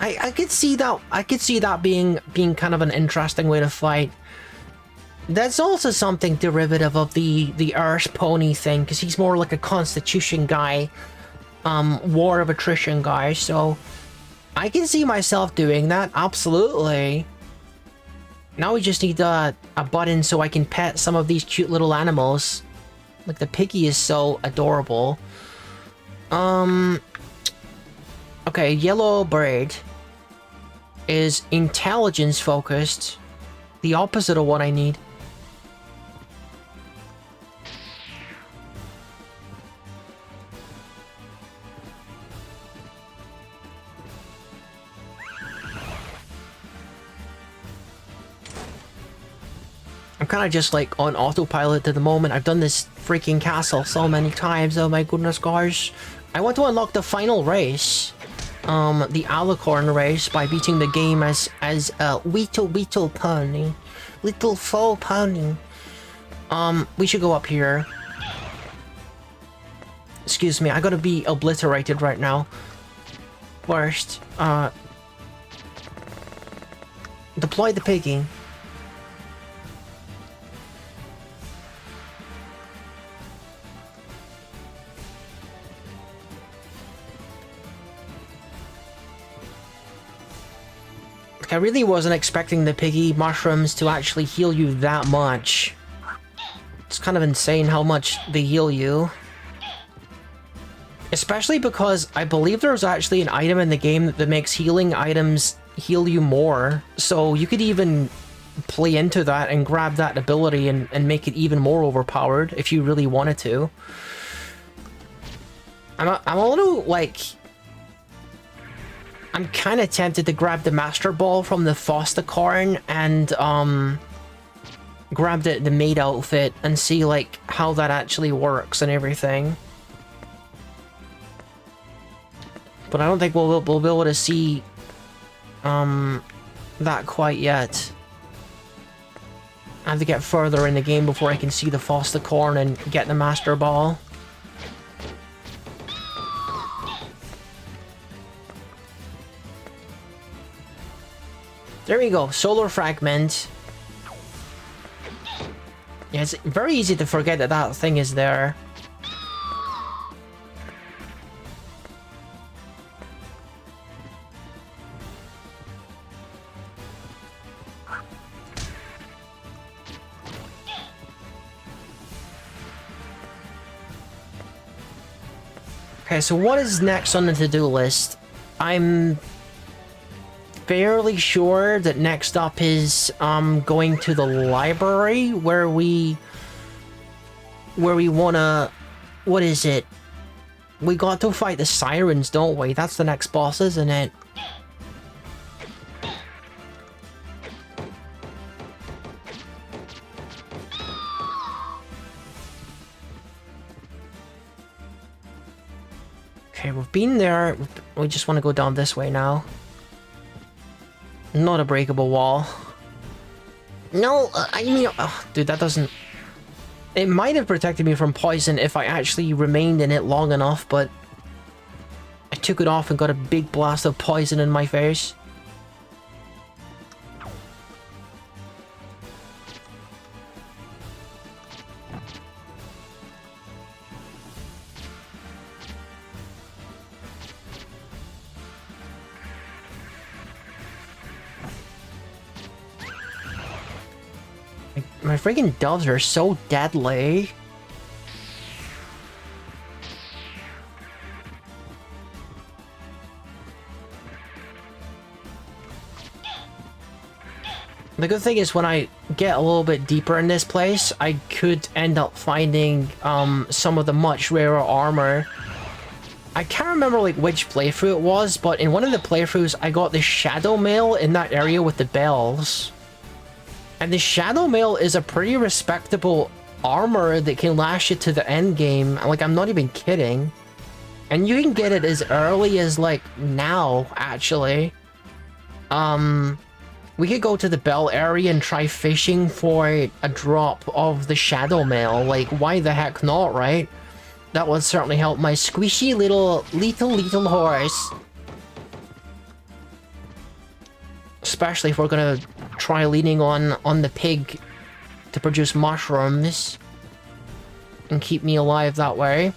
I could see that being kind of an interesting way to fight. That's also something derivative of the Earth Pony thing, because he's more like a constitution guy, war of attrition guy, so I can see myself doing that, absolutely. Now we just need a button so I can pet some of these cute little animals. Like, the piggy is so adorable. Okay, yellow bird is intelligence focused. The opposite of what I need. I'm kind of just like on autopilot at the moment. I've done this freaking castle so many times. Oh my goodness, gosh. I want to unlock the final race. The Alicorn race by beating the game as a Weetle pony. Little full pony. We should go up here. Excuse me, I gotta be obliterated right now. First, deploy the piggy. I really wasn't expecting the piggy mushrooms to actually heal you that much. It's kind of insane how much they heal you. Especially because I believe there's actually an item in the game that makes healing items heal you more. So you could even play into that and grab that ability and make it even more overpowered if you really wanted to. I'm a little, like... I'm kind of tempted to grab the Master Ball from the Fostercorn and, grab the maid outfit and see, like, how that actually works and everything. But I don't think we'll be able to see, that quite yet. I have to get further in the game before I can see the Fostercorn and get the Master Ball. There we go, Solar Fragment. Yeah, it's very easy to forget that that thing is there. Okay, so what is next on the to-do list? I'm fairly sure that next up is going to the library where we wanna, what is it? We got to fight the sirens, don't we? That's the next boss, isn't it? Okay, we've been there. We just want to go down this way now. Not a breakable wall. No, I mean... Oh, dude, that doesn't... It might have protected me from poison if I actually remained in it long enough, but... I took it off and got a big blast of poison in my face. My freaking doves are so deadly. The good thing is when I get a little bit deeper in this place, I could end up finding some of the much rarer armor. I can't remember like which playthrough it was, but in one of the playthroughs I got the Shadow Mail in that area with the bells. And the Shadow Mail is a pretty respectable armor that can last you to the end game. Like, I'm not even kidding. And you can get it as early as like now, actually. We could go to the bell area and try fishing for a drop of the Shadow Mail. Like, why the heck not, right? That would certainly help my squishy little horse. Especially if we're gonna try leaning on the pig to produce mushrooms and keep me alive that way.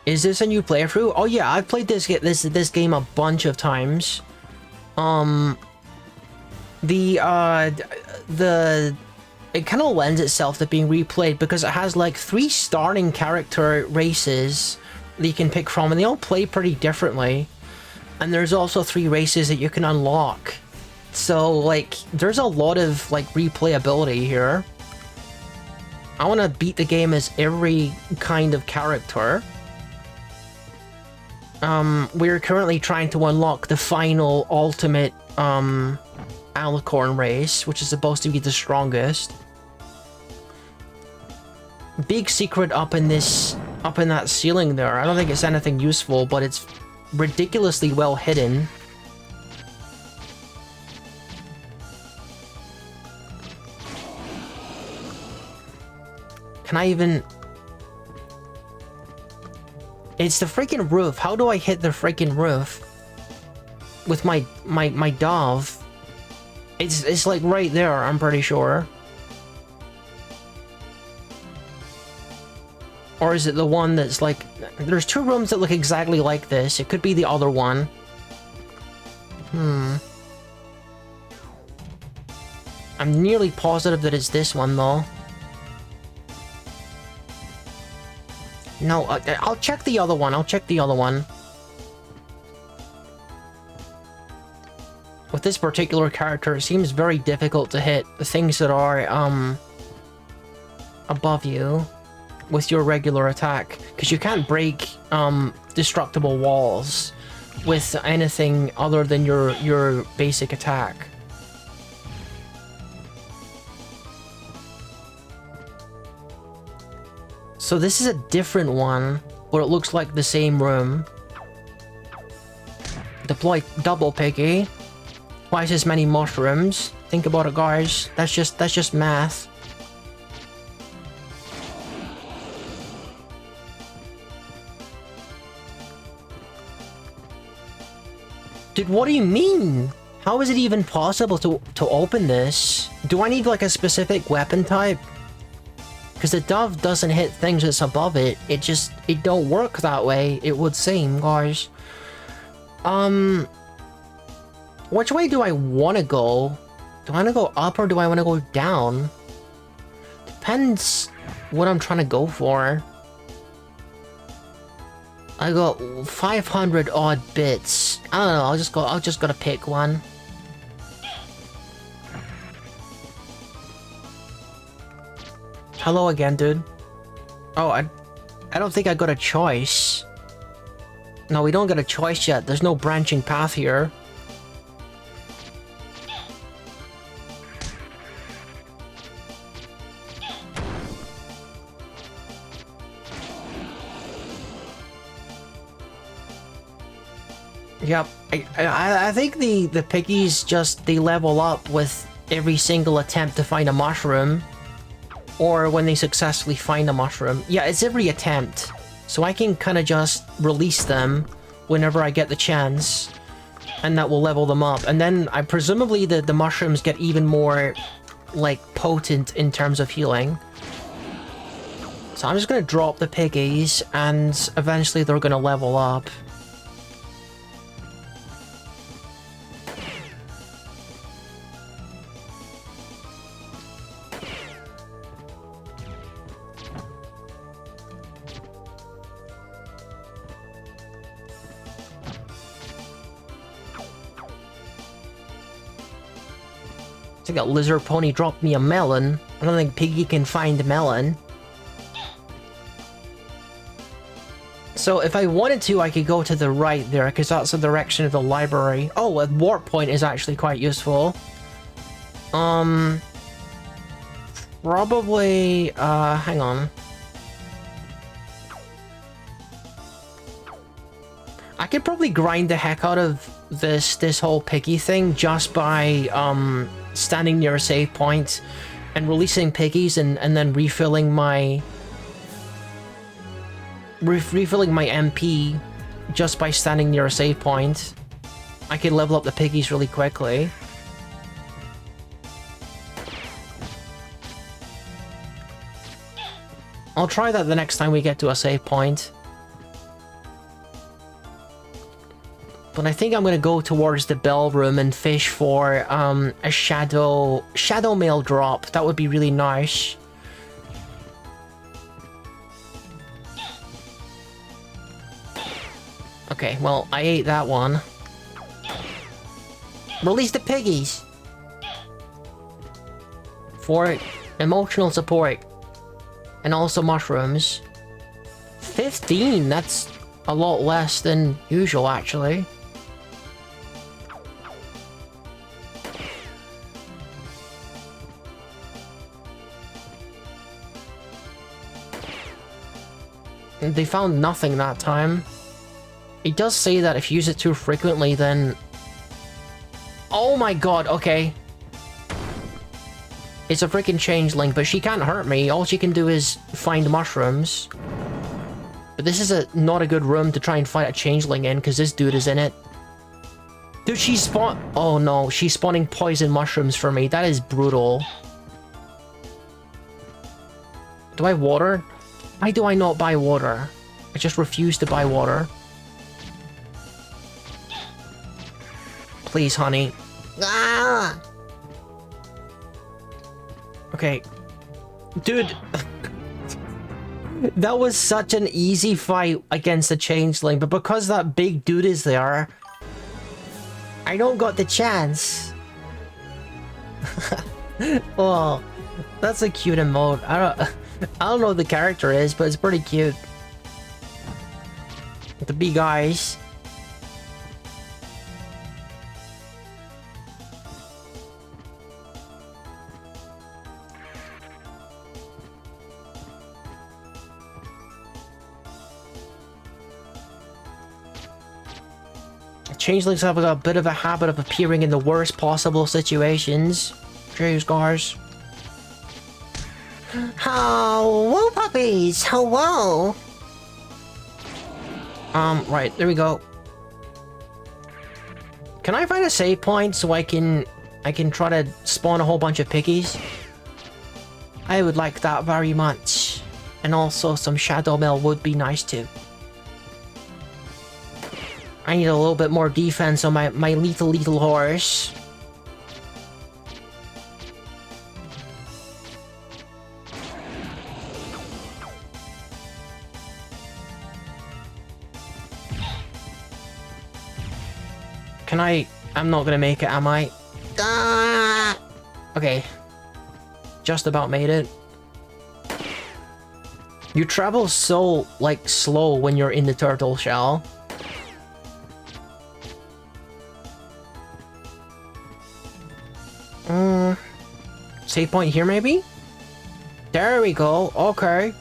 Is this a new playthrough? Oh yeah, I've played this game a bunch of times. It kind of lends itself to being replayed because it has like 3 starting character races that you can pick from, and they all play pretty differently. And there's also 3 races that you can unlock. So like, there's a lot of like replayability here. I want to beat the game as every kind of character. We're currently trying to unlock the final ultimate alicorn race, which is supposed to be the strongest. Big secret up in that ceiling there. I don't think it's anything useful, but it's ridiculously well hidden. Can I even... It's the freaking roof. How do I hit the freaking roof? With my dove. It's like right there, I'm pretty sure. Or is it the one that's like... There's 2 rooms that look exactly like this. It could be the other one. I'm nearly positive that it's this one, though. No, I'll check the other one. I'll check the other one. With this particular character, it seems very difficult to hit the things that are, above you with your regular attack, because you can't break, destructible walls with anything other than your basic attack. So this is a different one, but it looks like the same room. Deploy double piggy. Twice as many mushrooms. Think about it, guys. That's just math. Dude, what do you mean? How is it even possible to open this? Do I need like a specific weapon type? Because the dove doesn't hit things that's above it. It don't work that way, it would seem, guys. Which way do I want to go? Do I want to go up or do I want to go down? Depends what I'm trying to go for. I got 500 odd bits. I don't know, I'll just gotta pick one. Hello again, dude. Oh, I don't think I got a choice. No, we don't get a choice yet. There's no branching path here. Yep, I think the piggies just, they level up with every single attempt to find a mushroom. Or when they successfully find a mushroom. Yeah, it's every attempt. So I can kind of just release them whenever I get the chance. And that will level them up. And then presumably the mushrooms get even more, like, potent in terms of healing. So I'm just going to drop the piggies and eventually they're going to level up. I think a lizard pony dropped me a melon. I don't think Piggy can find melon. So if I wanted to, I could go to the right there, because that's the direction of the library. Oh, a warp point is actually quite useful. Probably, hang on. I could probably grind the heck out of this whole Piggy thing just by, standing near a save point and releasing Piggies and then refilling my... refilling my MP just by standing near a save point. I could level up the Piggies really quickly. I'll try that the next time we get to a save point. But I think I'm gonna go towards the bell room and fish for a shadow mail drop. That would be really nice. Okay, well, I ate that one. Release the piggies! For emotional support. And also mushrooms. 15? That's a lot less than usual, actually. And they found nothing that time. It does say that if you use it too frequently, then... Oh my god, okay. It's a freaking changeling, but she can't hurt me. All she can do is find mushrooms. But this is not a good room to try and fight a changeling in, because this dude is in it. Dude, she's oh no, she's spawning poison mushrooms for me. That is brutal. Do I water? Why do I not buy water? I just refuse to buy water. Please, honey. Ah! Okay. Dude. That was such an easy fight against the changeling, but because that big dude is there, I don't got the chance. Oh, that's a cute emote. I don't know what the character is, but it's pretty cute. The big eyes. Changelings have a bit of a habit of appearing in the worst possible situations. Cheers, guys. Hello, puppies. Hello. Right, there we go. Can I find a save point so I can try to spawn a whole bunch of piggies? I would like that very much. And also some shadow mail would be nice too. I need a little bit more defense on my little horse. Can I... I'm not gonna make it, am I? Ah! Okay. Just about made it. You travel so, like, slow when you're in the turtle shell. Save point here, maybe? There we go. Okay.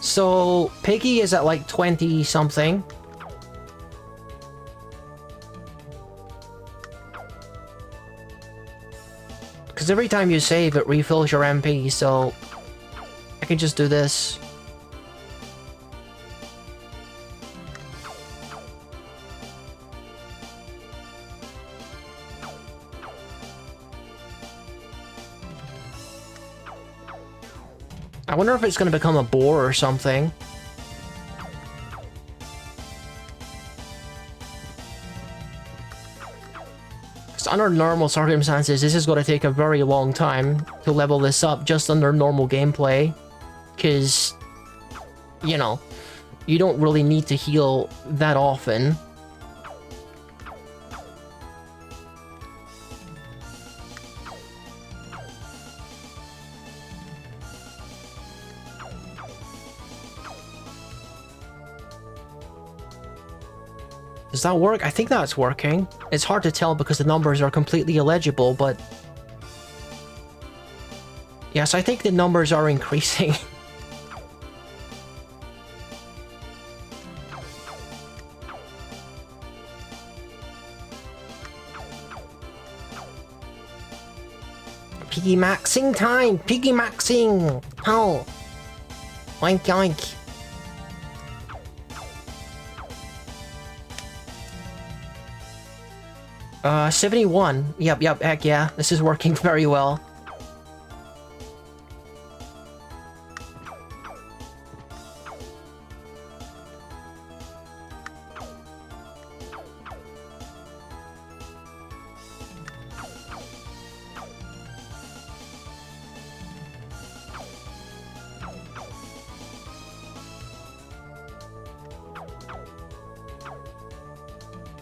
So, Piggy is at like 20 something. Because every time you save, it refills your MP, so I can just do this. I wonder if it's going to become a boar or something. Because under normal circumstances, this is going to take a very long time to level this up just under normal gameplay. Because, you know, you don't really need to heal that often. Does that work? I think that's working. It's hard to tell because the numbers are completely illegible, but... Yes, I think the numbers are increasing. Piggy maxing time! Piggy maxing! Oh! Oink oink! 71. Yep, heck yeah. This is working very well.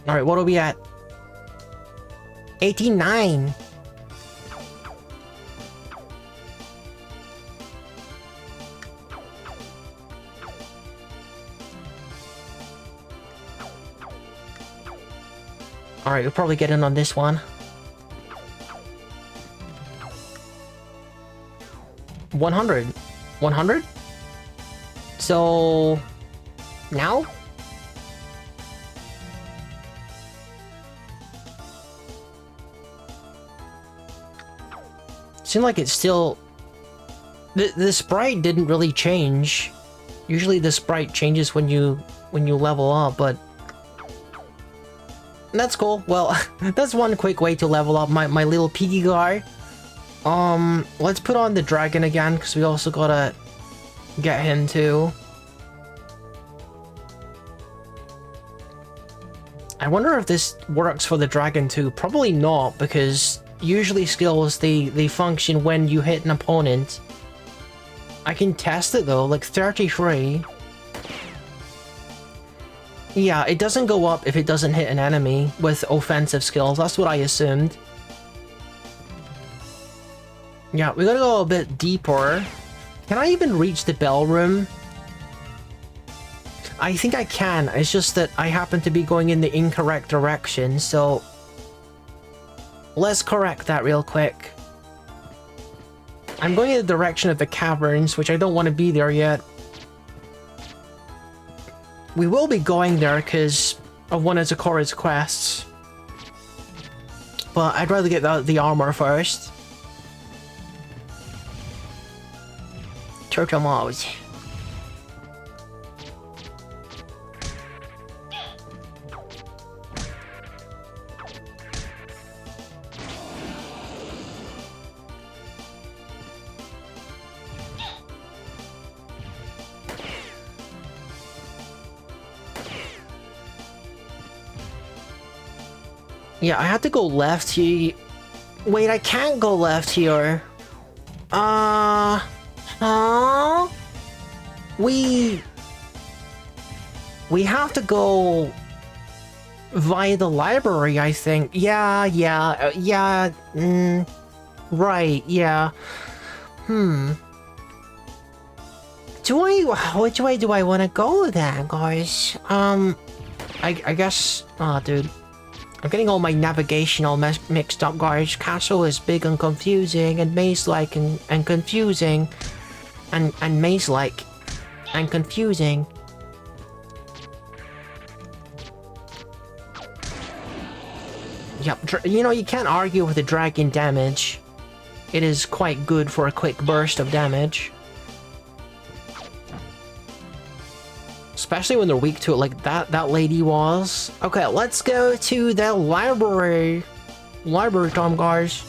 Alright, what are we at? 89. Alright, we'll probably get in on this one. 100. 100? So... now? Seemed like it's still... The sprite didn't really change. Usually the sprite changes when you level up, but... That's cool. Well, that's one quick way to level up my little piggy guy. Let's put on the dragon again, because we also gotta get him too. I wonder if this works for the dragon too. Probably not, because usually skills, they function when you hit an opponent. I can test it though, like 33. Yeah, it doesn't go up if it doesn't hit an enemy with offensive skills. That's what I assumed. Yeah, we gotta go a bit deeper. Can I even reach the bell room? I think I can. It's just that I happen to be going in the incorrect direction, so... Let's correct that real quick. I'm going in the direction of the caverns, which I don't want to be there yet. We will be going there because of one of Zakura's quests. But I'd rather get the armor first. Turtle mobs. Yeah, I have to go left here. Wait, I can't go left here. We have to go via the library, I think. Right, yeah. Which way do I want to go then, guys? I guess... Oh, dude. I'm getting all my navigational mixed up, guys. Castle is big and confusing, and maze-like and confusing. And maze-like and confusing. Yep, you know, you can't argue with the dragon damage. It is quite good for a quick burst of damage. Especially when they're weak to it like that lady was. Okay, let's go to the library. Library time, guys.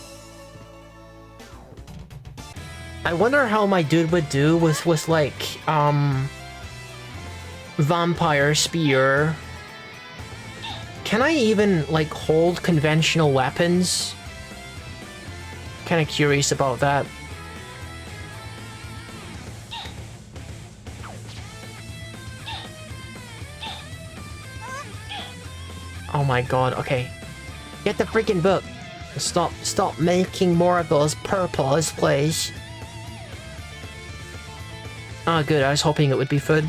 I wonder how my dude would do with like, vampire spear. Can I even, like, hold conventional weapons? Kinda curious about that. Oh my god, okay. Get the freaking book. Stop making more of those purples, please. Oh good, I was hoping it would be food.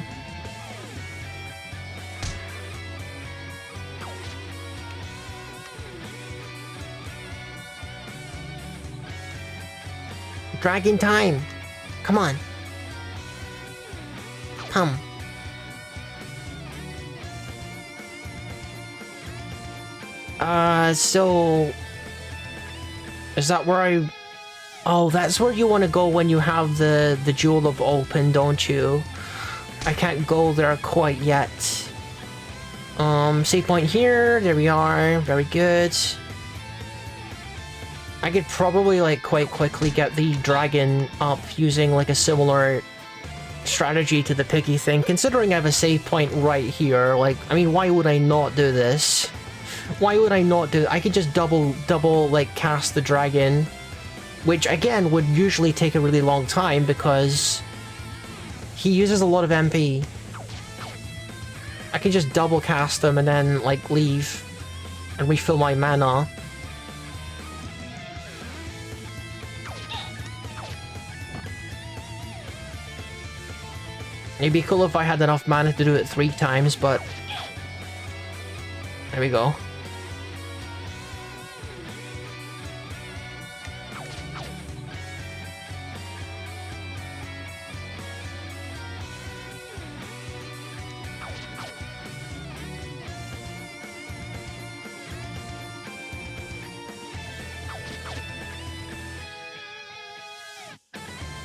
Dragon time. Come on. Come. So... Is that where I... Oh, that's where you want to go when you have the Jewel of Open, don't you? I can't go there quite yet. Save point here. There we are. Very good. I could probably, like, quite quickly get the dragon up using, like, a similar strategy to the piggy thing, considering I have a save point right here. Like, I mean, why would I not do this? Why would I not do... I could just double, like, cast the dragon, which, again, would usually take a really long time because he uses a lot of MP. I can just double cast them and then, like, leave and refill my mana. It'd be cool if I had enough mana to do it 3 times, but... There we go.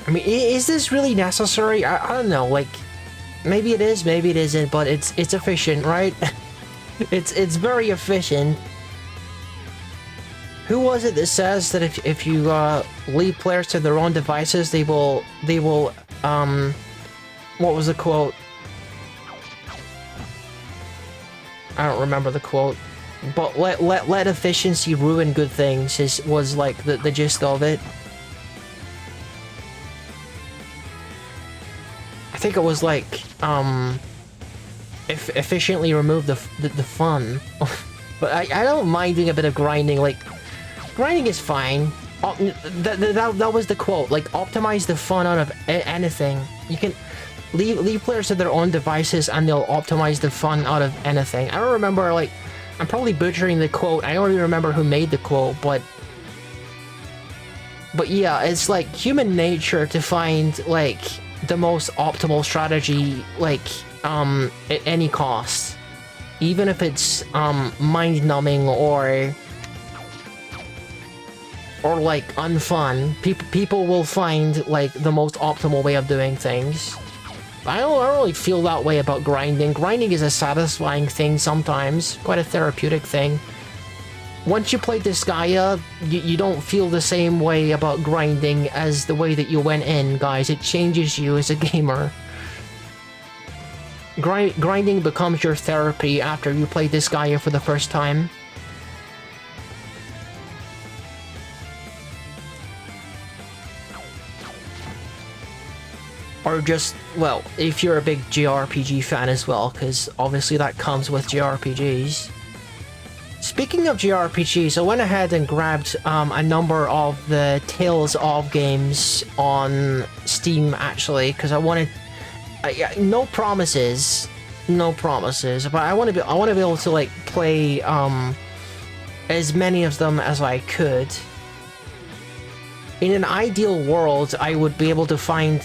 I mean, is this really necessary? I don't know, like, maybe it is, maybe it isn't, but it's efficient, right? it's very efficient. Who was it that says that if you leave players to their own devices, they will what was the quote? I don't remember the quote, but let efficiency ruin good things was like the gist of it. I think it was like, efficiently remove the fun. But I don't mind doing a bit of grinding, like, grinding is fine. That was the quote, like, optimize the fun out of anything. You can leave players to their own devices and they'll optimize the fun out of anything. I don't remember, like, I'm probably butchering the quote, I don't even remember who made the quote, but yeah, it's like human nature to find, like, the most optimal strategy, like, at any cost. Even if it's, mind-numbing or like, unfun. People will find, like, the most optimal way of doing things. I don't really feel that way about grinding. Grinding is a satisfying thing sometimes, quite a therapeutic thing. Once you play Disgaea, you don't feel the same way about grinding as the way that you went in, guys. It changes you as a gamer. Grinding becomes your therapy after you play Disgaea for the first time. Or just, well, if you're a big JRPG fan as well, because obviously that comes with JRPGs. Speaking of JRPGs, I went ahead and grabbed a number of the Tales of games on Steam, actually, because I wanted... no promises, but I want to be able to, like, play as many of them as I could. In an ideal world, I would be able to find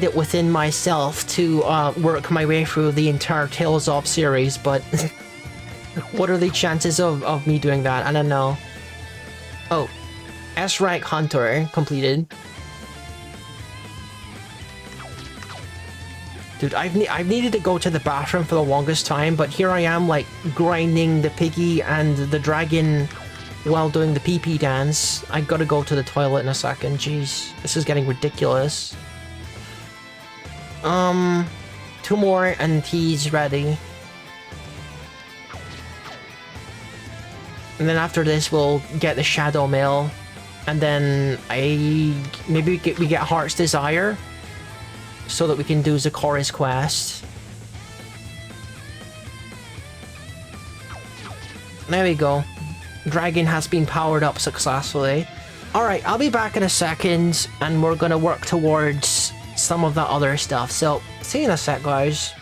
it within myself to work my way through the entire Tales of series, but what are the chances of me doing that? I don't know. Oh, S-Rank Hunter completed. Dude, I've needed to go to the bathroom for the longest time, but here I am, like, grinding the piggy and the dragon while doing the pee-pee dance. I gotta go to the toilet in a second. Jeez, this is getting ridiculous. 2 more and he's ready. And then after this, we'll get the Shadow Mail, and then maybe we get Heart's Desire, so that we can do Zachari's quest. There we go. Dragon has been powered up successfully. Alright, I'll be back in a second, and we're gonna work towards some of that other stuff. So, see you in a sec, guys.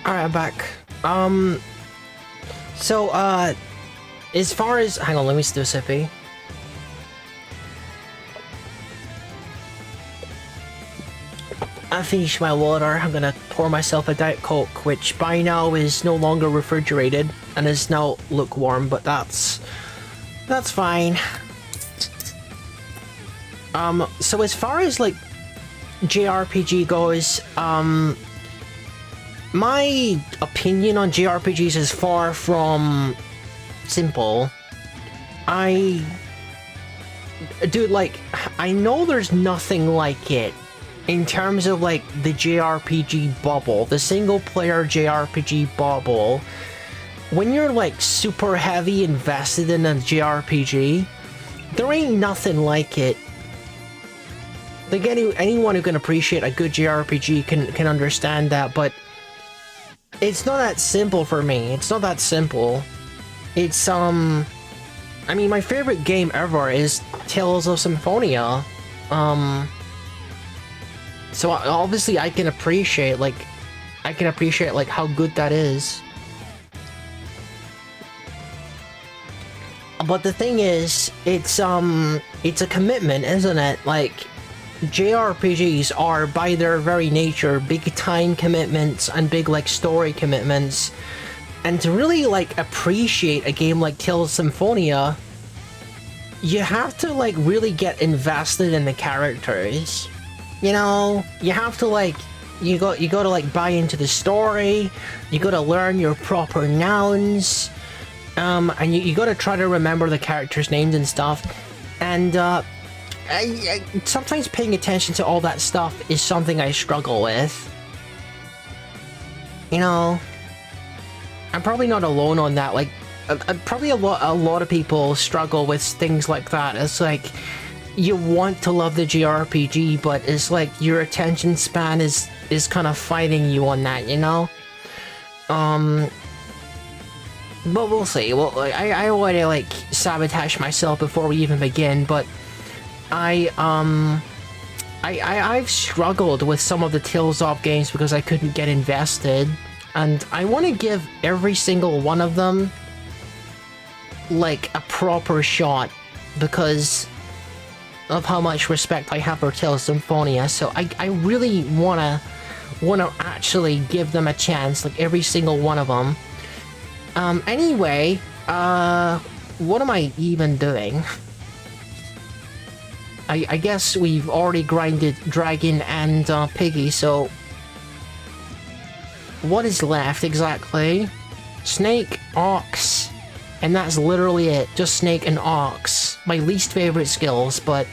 Alright, I'm back. So, as far as... Hang on, let me do a sippy. I finished my water. I'm gonna pour myself a Diet Coke, which by now is no longer refrigerated and is now lukewarm, but that's fine. So as far as like JRPG goes, my opinion on JRPGs is far from simple. Dude, like, I know there's nothing like it in terms of like the JRPG bubble, the single player JRPG bubble. When you're like super heavy invested in a JRPG, there ain't nothing like it. Like anyone who can appreciate a good JRPG can understand that, but it's not that simple for me. It's not that simple. It's I mean, my favorite game ever is Tales of Symphonia. So obviously I can appreciate like how good that is. But the thing is, it's a commitment, isn't it? Like, JRPGs are by their very nature big time commitments and big like story commitments. And to really like appreciate a game like Tales of Symphonia, you have to like really get invested in the characters. You know, you have to like, you got to like buy into the story, you got to learn your proper nouns, and you got to try to remember the characters' names and stuff. And I sometimes paying attention to all that stuff is something I struggle with. You know, I'm probably not alone on that. Like, probably a lot of people struggle with things like that. It's like, you want to love the JRPG, but it's like your attention span is kind of fighting you on that, you know? But we'll see. Well, I want to like sabotage myself before we even begin, but I've struggled with some of the Tales of games because I couldn't get invested, and I want to give every single one of them like a proper shot because of how much respect I have for Tales of Symphonia. So I really wanna actually give them a chance, like every single one of them. Anyway, what am I even doing? I guess we've already grinded Dragon and Piggy, so what is left exactly? Snake, Ox, and that's literally it. Just Snake and Ox. My least favorite skills, but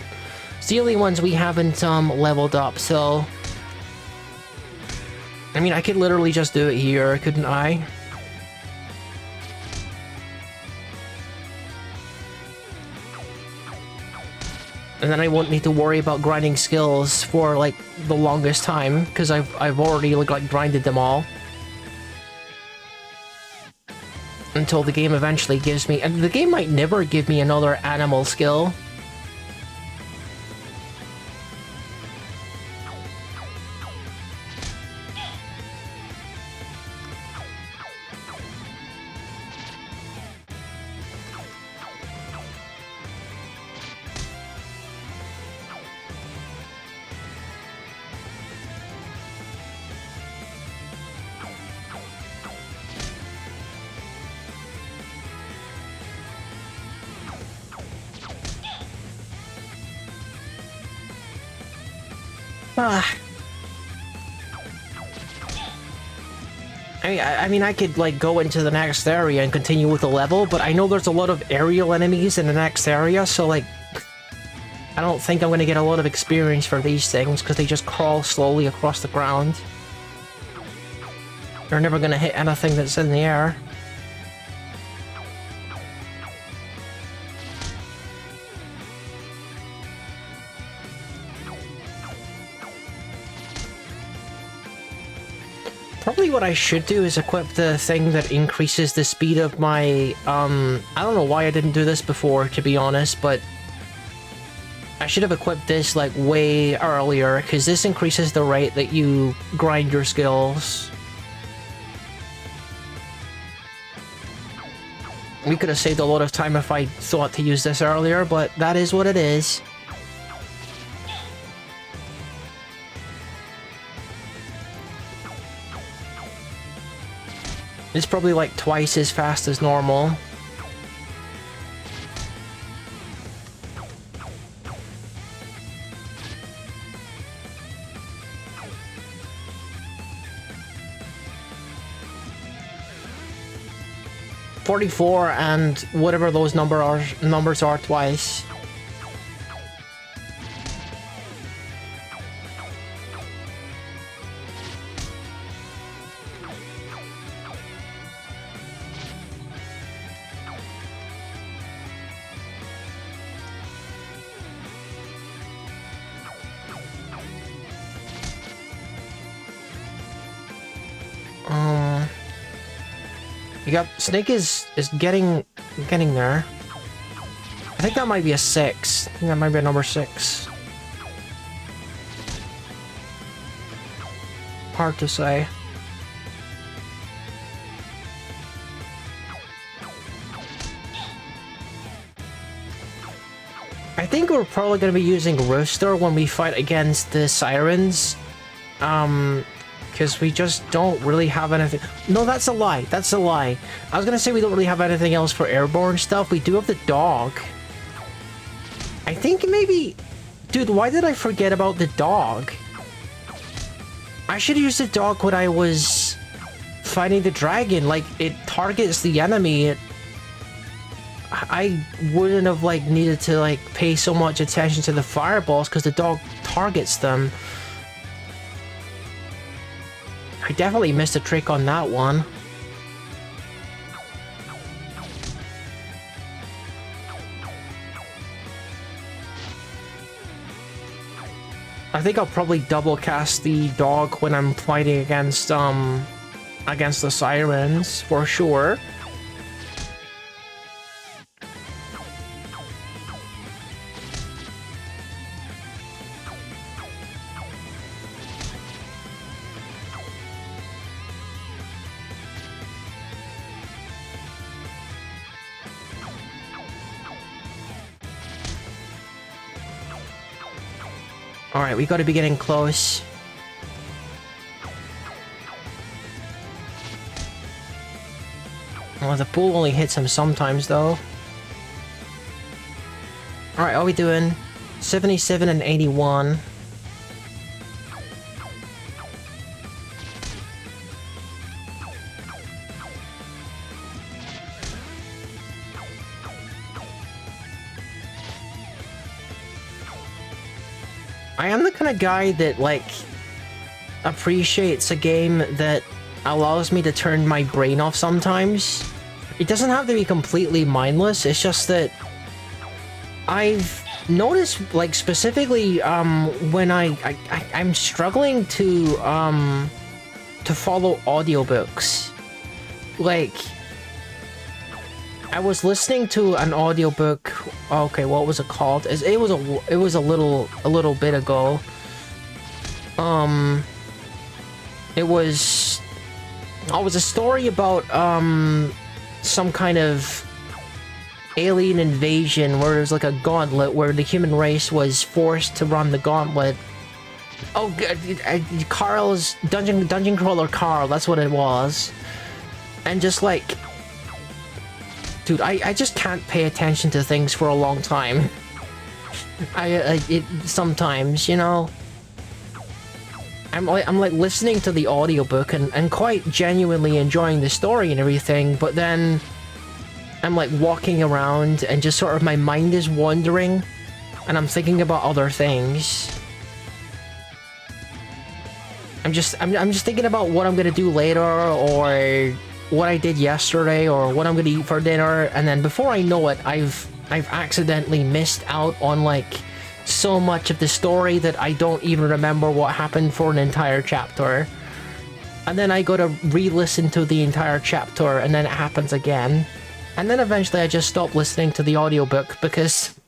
it's the only ones we haven't leveled up, so I mean, I could literally just do it here, couldn't I? And then I won't need to worry about grinding skills for like the longest time, because I've already like grinded them all. Until the game eventually gives me, and the game might never give me another animal skill. I mean, I could, like, go into the next area and continue with the level, but I know there's a lot of aerial enemies in the next area, so, like, I don't think I'm gonna get a lot of experience for these things, because they just crawl slowly across the ground. They're never gonna hit anything that's in the air. Probably what I should do is equip the thing that increases the speed of my, I don't know why I didn't do this before, to be honest, but I should have equipped this, like, way earlier, because this increases the rate that you grind your skills. We could have saved a lot of time if I thought to use this earlier, but that is what it is. It's probably like twice as fast as normal. $44 and whatever those numbers are twice. Yep, Snake is getting there. I think that might be a 6. I think that might be a number 6. Hard to say. I think we're probably going to be using Rooster when we fight against the Sirens. Because we just don't really have anything. No, that's a lie. That's a lie. I was gonna say we don't really have anything else for airborne stuff. We do have the dog. I think maybe... Dude, why did I forget about the dog? I should use the dog when I was fighting the dragon. Like, it targets the enemy. I wouldn't have, like, needed to, like, pay so much attention to the fireballs because the dog targets them. I definitely missed a trick on that one. I think I'll probably double cast the dog when I'm fighting against the Sirens, for sure. Alright, we gotta be getting close. Well, the pool only hits him sometimes, though. Alright, how are we doing? 77 and 81. I am the kind of guy that, like, appreciates a game that allows me to turn my brain off sometimes. It doesn't have to be completely mindless, it's just that I've noticed, like, specifically, when I'm struggling to follow audiobooks. Like, I was listening to an audiobook. Okay, what was it called? It was a little bit ago. It was a story about some kind of alien invasion where there's like a gauntlet where the human race was forced to run the gauntlet. Oh, Carl's dungeon crawler Carl. That's what it was. And just like. Dude, I just can't pay attention to things for a long time. Sometimes, you know. I'm like listening to the audiobook and quite genuinely enjoying the story and everything, but then I'm like walking around and just sort of my mind is wandering and I'm thinking about other things. I'm just thinking about what I'm gonna do later, or what I did yesterday, or what I'm gonna eat for dinner, and then before I know it, I've accidentally missed out on like so much of the story that I don't even remember what happened for an entire chapter. And then I go to re-listen to the entire chapter, and then it happens again. And then eventually I just stop listening to the audiobook because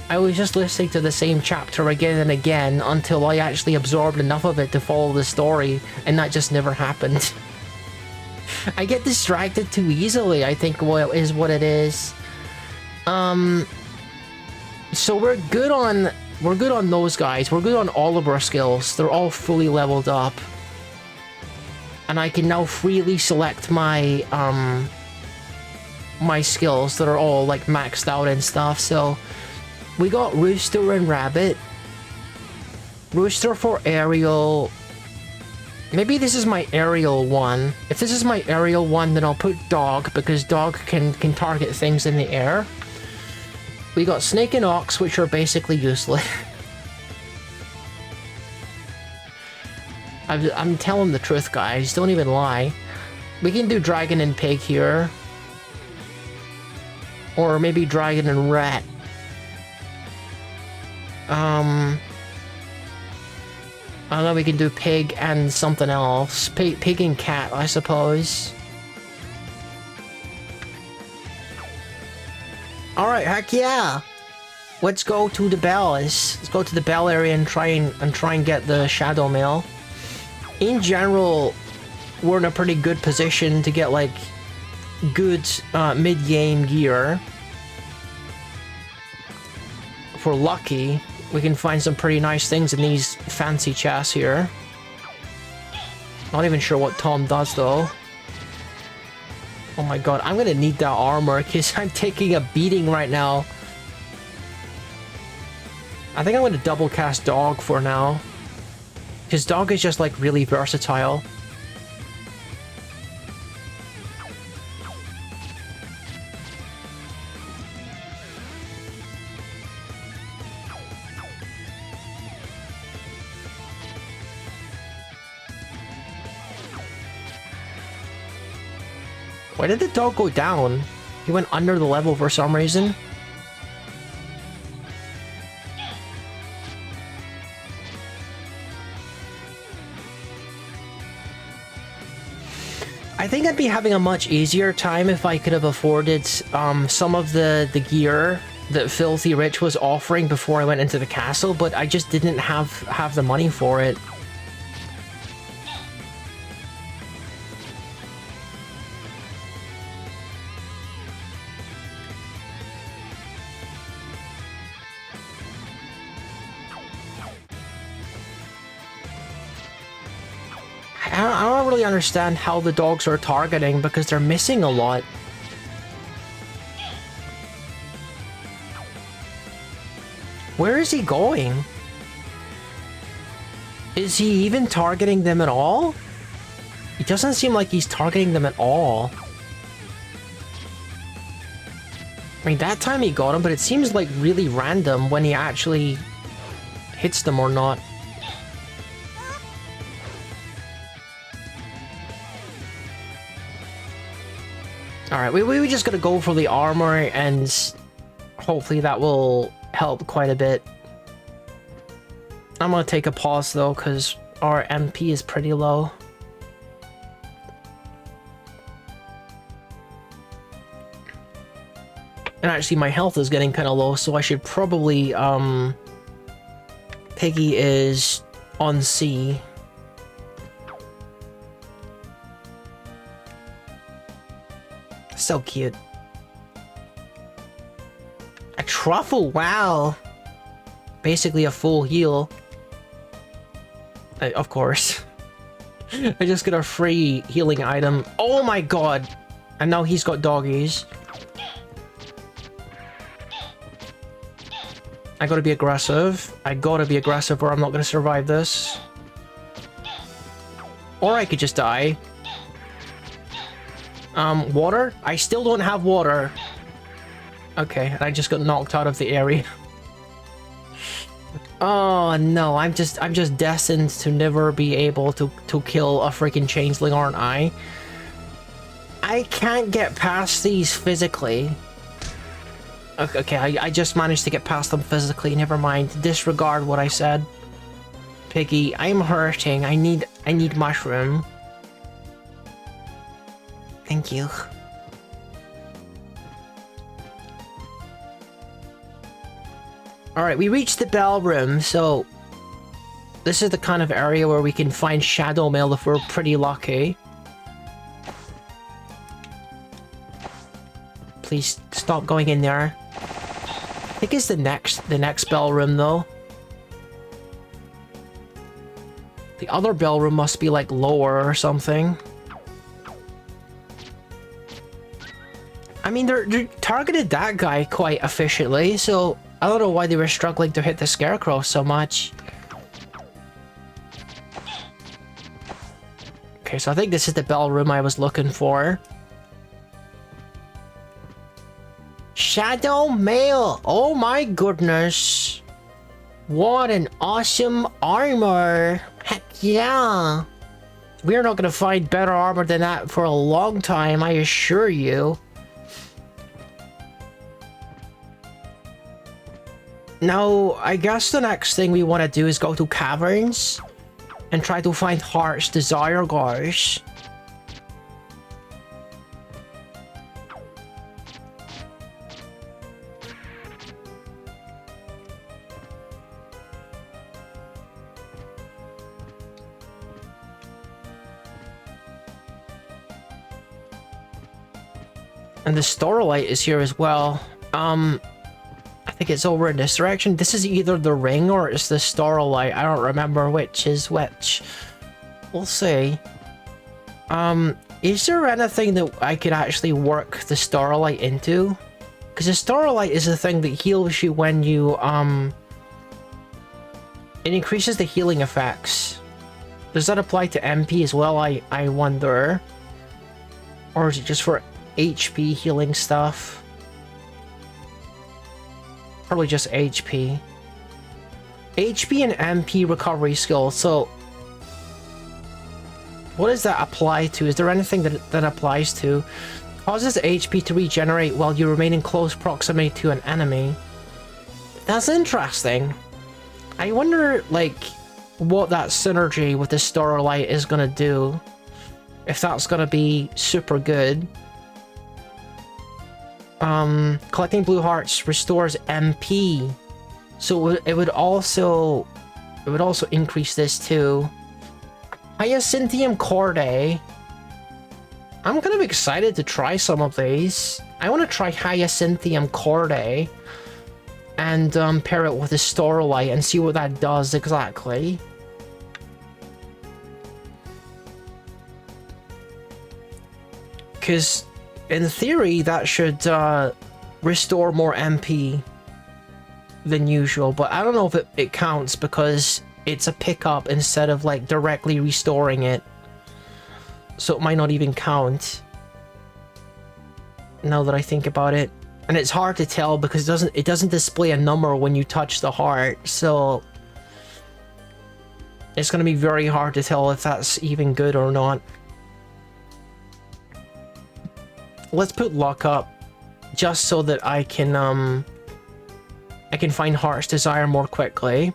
I was just listening to the same chapter again and again until I actually absorbed enough of it to follow the story, and that just never happened. I get distracted too easily, I think is what it is. So we're good on those guys. We're good on all of our skills. They're all fully leveled up. And I can now freely select my my skills that are all like maxed out and stuff. So we got Rooster and Rabbit. Rooster for aerial. Maybe this is my aerial one. If this is my aerial one, then I'll put Dog, because Dog can target things in the air. We got Snake and Ox, which are basically useless. I'm telling the truth, guys. Don't even lie. We can do Dragon and Pig here. Or maybe Dragon and Rat. I don't know, we can do Pig and something else. Pig and Cat, I suppose. Alright, heck yeah! Let's go to the bells. Let's go to the bell area and try and get the Shadow Mail. In general, we're in a pretty good position to get like good mid-game gear. If we're lucky, we can find some pretty nice things in these fancy chests here. Not even sure what Tom does though. Oh my god, I'm gonna need that armor because I'm taking a beating right now. I think I'm gonna double cast Dog for now. Because Dog is just like really versatile. Why did the dog go down? He went under the level for some reason. I think I'd be having a much easier time if I could have afforded some of the gear that Filthy Rich was offering before I went into the castle, but I just didn't have the money for it. I don't really understand how the dogs are targeting because they're missing a lot. Where is he going? Is he even targeting them at all? It doesn't seem like he's targeting them at all. I mean, that time he got him, but it seems like really random when he actually hits them or not. Alright, we just gotta go for the armor and hopefully that will help quite a bit. I'm gonna take a pause though, because our MP is pretty low. And actually my health is getting kind of low, so I should probably, Piggy is on C. So cute. A truffle, wow. Basically a full heal. Of course. I just got a free healing item. Oh my god. And now he's got doggies. I gotta be aggressive. I gotta be aggressive or I'm not gonna survive this. Or I could just die. Water? I still don't have water. Okay, and I just got knocked out of the area. Oh no, I'm just destined to never be able to kill a freaking changeling, aren't I? I can't get past these physically. Okay, I just managed to get past them physically, never mind. Disregard what I said. Piggy, I'm hurting. I need mushroom. Thank you. Alright, we reached the bell room, so this is the kind of area where we can find shadow mail if we're pretty lucky. please stop going in there. I think it's the next bell room though. The other bell room must be like lower or something. I mean, they targeted that guy quite efficiently, so I don't know why they were struggling to hit the scarecrow so much. Okay, so I think this is the bell room I was looking for. Shadow mail! Oh my goodness! What an awesome armor! Heck yeah! We're not gonna find better armor than that for a long time, I assure you. Now, I guess the next thing we want to do is go to caverns and try to find Heart's Desire Gars. And the Starlight is here as well. I think it's over in this direction. This is either the ring or it's the Starlight. I don't remember which is which. We'll see. Is there anything that I could actually work the Starlight into? Because the Starlight is the thing that heals you when you, it increases the healing effects. Does that apply to MP as well, I wonder? Or is it just for HP healing stuff? Probably just HP. HP and MP recovery skill, so... what does that apply to? Is there anything that applies to? Causes HP to regenerate while you remain in close proximity to an enemy. That's interesting. I wonder, like, what that synergy with the Starlight is gonna do. If that's gonna be super good. Collecting blue hearts restores MP, so it would also increase this too. Hyacinthium Corday. I'm kind of excited to try some of these. I want to try Hyacinthium Corday and pair it with a Starlight and see what that does exactly. Because in theory, that should restore more MP than usual, but I don't know if it counts because it's a pickup instead of like directly restoring it. So it might not even count. Now that I think about it. And it's hard to tell because it doesn't display a number when you touch the heart, so it's gonna be very hard to tell if that's even good or not. Let's put luck up, just so that I can find Heart's Desire more quickly.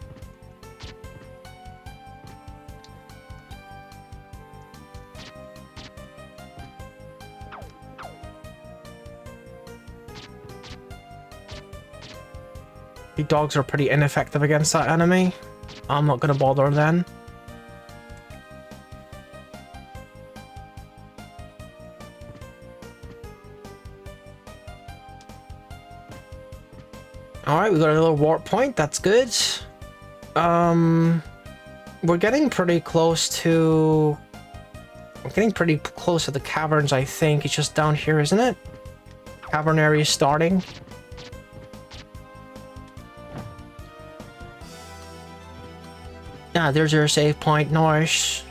The dogs are pretty ineffective against that enemy. I'm not gonna bother then. Alright, we got another warp point, that's good. We're getting pretty close to... we're getting pretty close to the caverns, I think. It's just down here, isn't it? Cavern area starting. Ah, there's your save point, nice.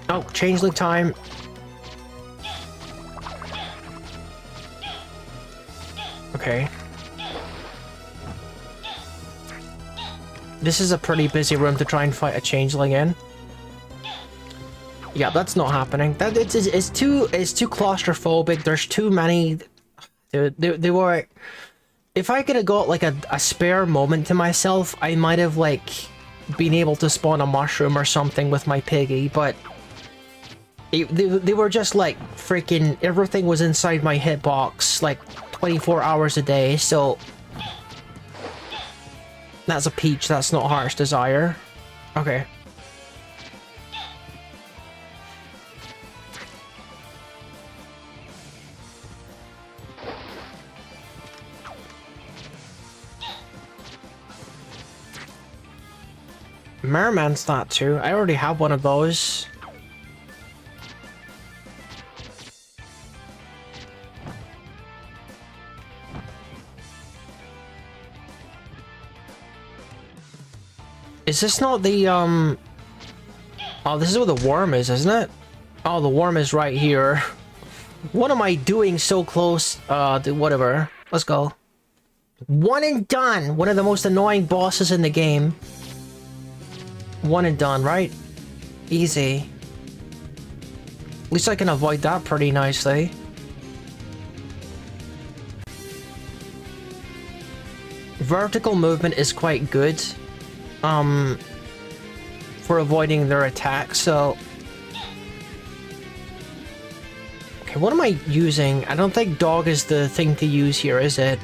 Oh, changeling time. Okay. This is a pretty busy room to try and fight a changeling in. Yeah, that's not happening. That it's too claustrophobic. There's too many. They were. If I could have got like a spare moment to myself, I might have like been able to spawn a mushroom or something with my piggy, but they were just like freaking everything was inside my hitbox like 24 hours a day, so That's a peach, that's not Heart's Desire. Okay. Merman's not too. I already have one of those. Is this not the, Oh, this is where the worm is, isn't it? Oh, the worm is right here. What am I doing so close? Whatever. Let's go. One and done! One of the most annoying bosses in the game. One and done, right? Easy. At least I can avoid that pretty nicely. Vertical movement is quite good. For avoiding their attacks, so... Okay, what am I using? I don't think dog is the thing to use here, is it?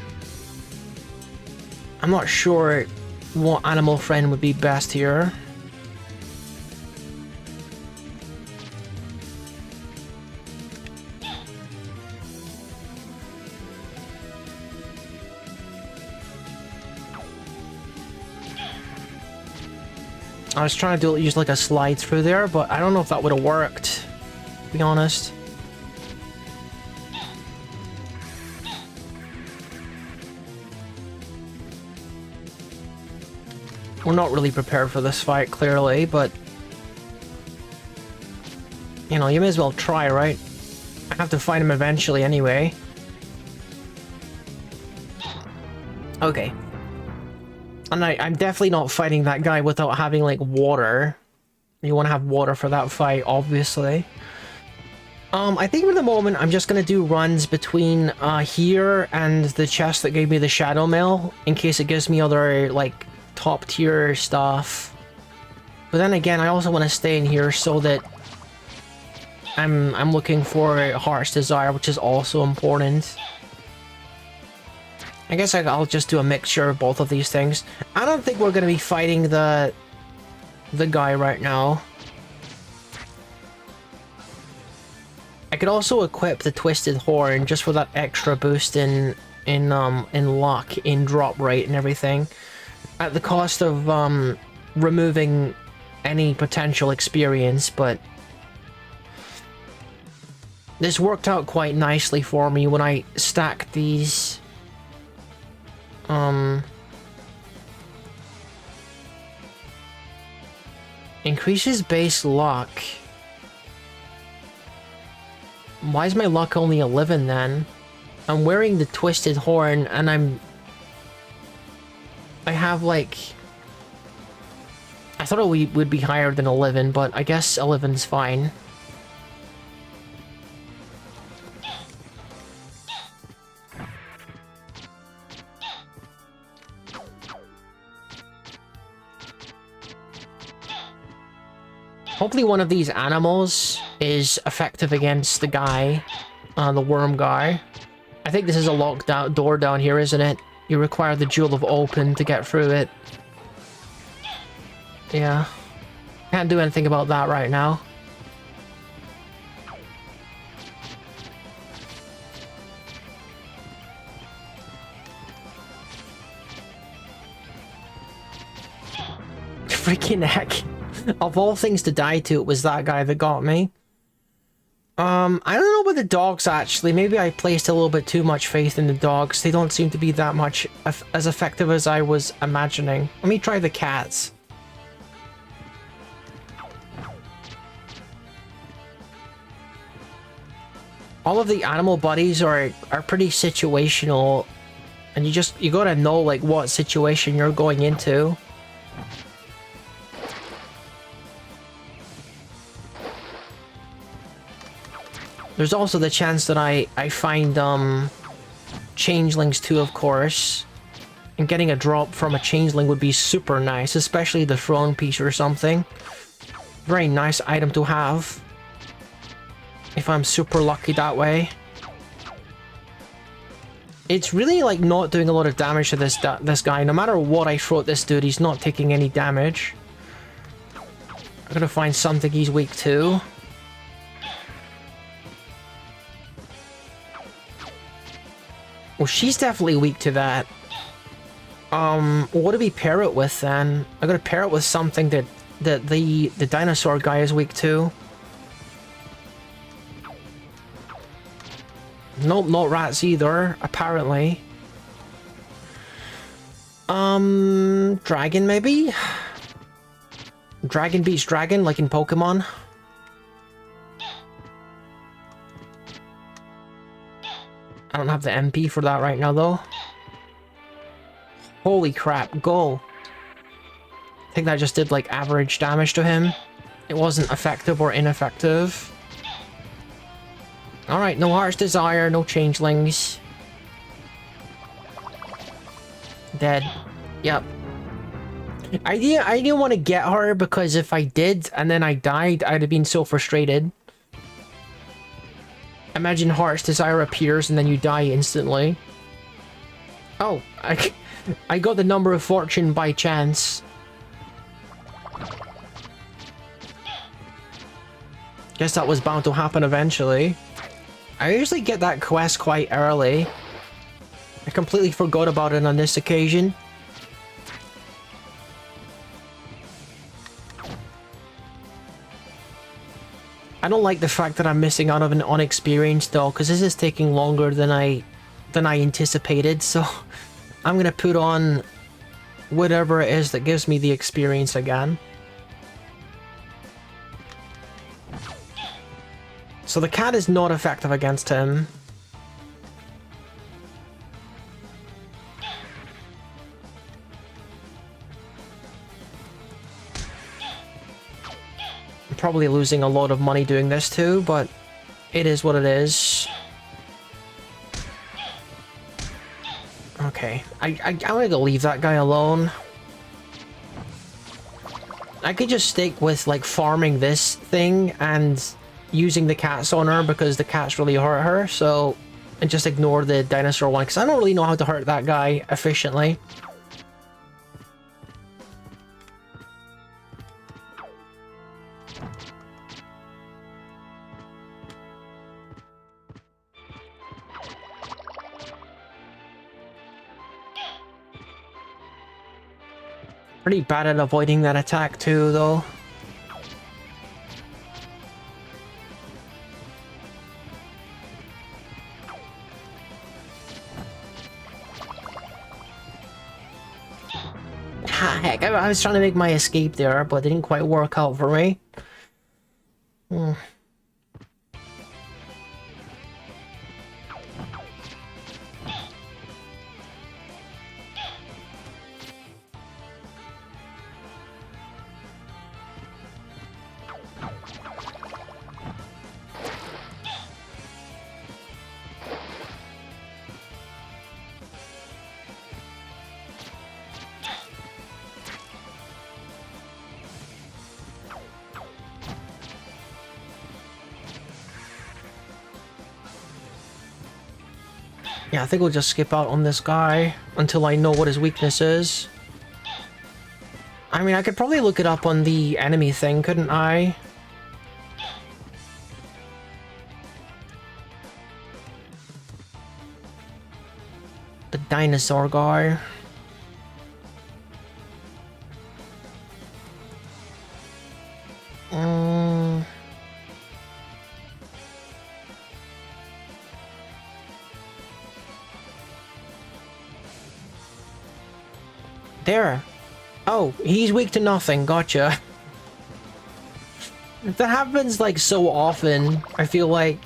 I'm not sure what animal friend would be best here. I was trying to use like a slide through there, but I don't know if that would have worked, to be honest. We're not really prepared for this fight, clearly, but... You know, you may as well try, right? I have to find him eventually anyway. Okay. And I'm definitely not fighting that guy without having, like, water. You want to have water for that fight, obviously. I think for the moment, I'm just going to do runs between here and the chest that gave me the Shadow Mail, in case it gives me other, like, top-tier stuff. But then again, I also want to stay in here so that I'm looking for Heart's Desire, which is also important. I guess I'll just do a mixture of both of these things. I don't think we're going to be fighting the guy right now. I could also equip the Twisted Horn just for that extra boost in luck, in drop rate and everything, at the cost of removing any potential experience, but this worked out quite nicely for me when I stacked these. Increases base luck. Why is my luck only 11 then? I'm wearing the Twisted Horn and I have like... I thought it would be higher than 11, but I guess 11's fine. Hopefully one of these animals is effective against the guy, the worm guy. I think this is a locked door down here, isn't it? You require the Jewel of Open to get through it. Yeah. Can't do anything about that right now. Freaking heck. Of all things to die to, it was that guy that got me. I don't know about the dogs, actually. Maybe I placed a little bit too much faith in the dogs. They don't seem to be that much as effective as I was imagining. Let me try the cats. All of the animal buddies are pretty situational. And you gotta know, like, what situation you're going into. There's also the chance that I find changelings too, of course. And getting a drop from a changeling would be super nice, especially the throne piece or something. Very nice item to have. If I'm super lucky that way. It's really like not doing a lot of damage to this guy. No matter what I throw at this dude, he's not taking any damage. I'm gonna find something he's weak to. Well, she's definitely weak to that. What do we pair it with then? I'm gonna pair it with something that the dinosaur guy is weak to. Nope, not rats either, apparently. Dragon maybe? Dragon beats dragon, like in Pokemon. I don't have the MP for that right now, though. Holy crap, go! I think that just did, like, average damage to him. It wasn't effective or ineffective. Alright, no Heart's Desire, no Changelings. Dead. Yep. I didn't want to get her because if I did and then I died, I'd have been so frustrated. Imagine Heart's Desire appears and then you die instantly. Oh, I got the number of fortune by chance. Guess that was bound to happen eventually. I usually get that quest quite early. I completely forgot about it on this occasion. I don't like the fact that I'm missing out on an unexperienced though, because this is taking longer than I anticipated, so I'm gonna put on whatever it is that gives me the experience again. So the cat is not effective against him. I'm probably losing a lot of money doing this too, but it is what it is. Okay, I'm gonna leave that guy alone. I could just stick with like farming this thing and using the cats on her because the cats really hurt her, so and just ignore the dinosaur one because I don't really know how to hurt that guy efficiently. Pretty bad at avoiding that attack too, though. Heck, I was trying to make my escape there, but it didn't quite work out for me. Yeah, I think we'll just skip out on this guy until I know what his weakness is. I mean, I could probably look it up on the enemy thing, couldn't I? The dinosaur guy. There. Oh, he's weak to nothing. Gotcha. That happens like so often. I feel like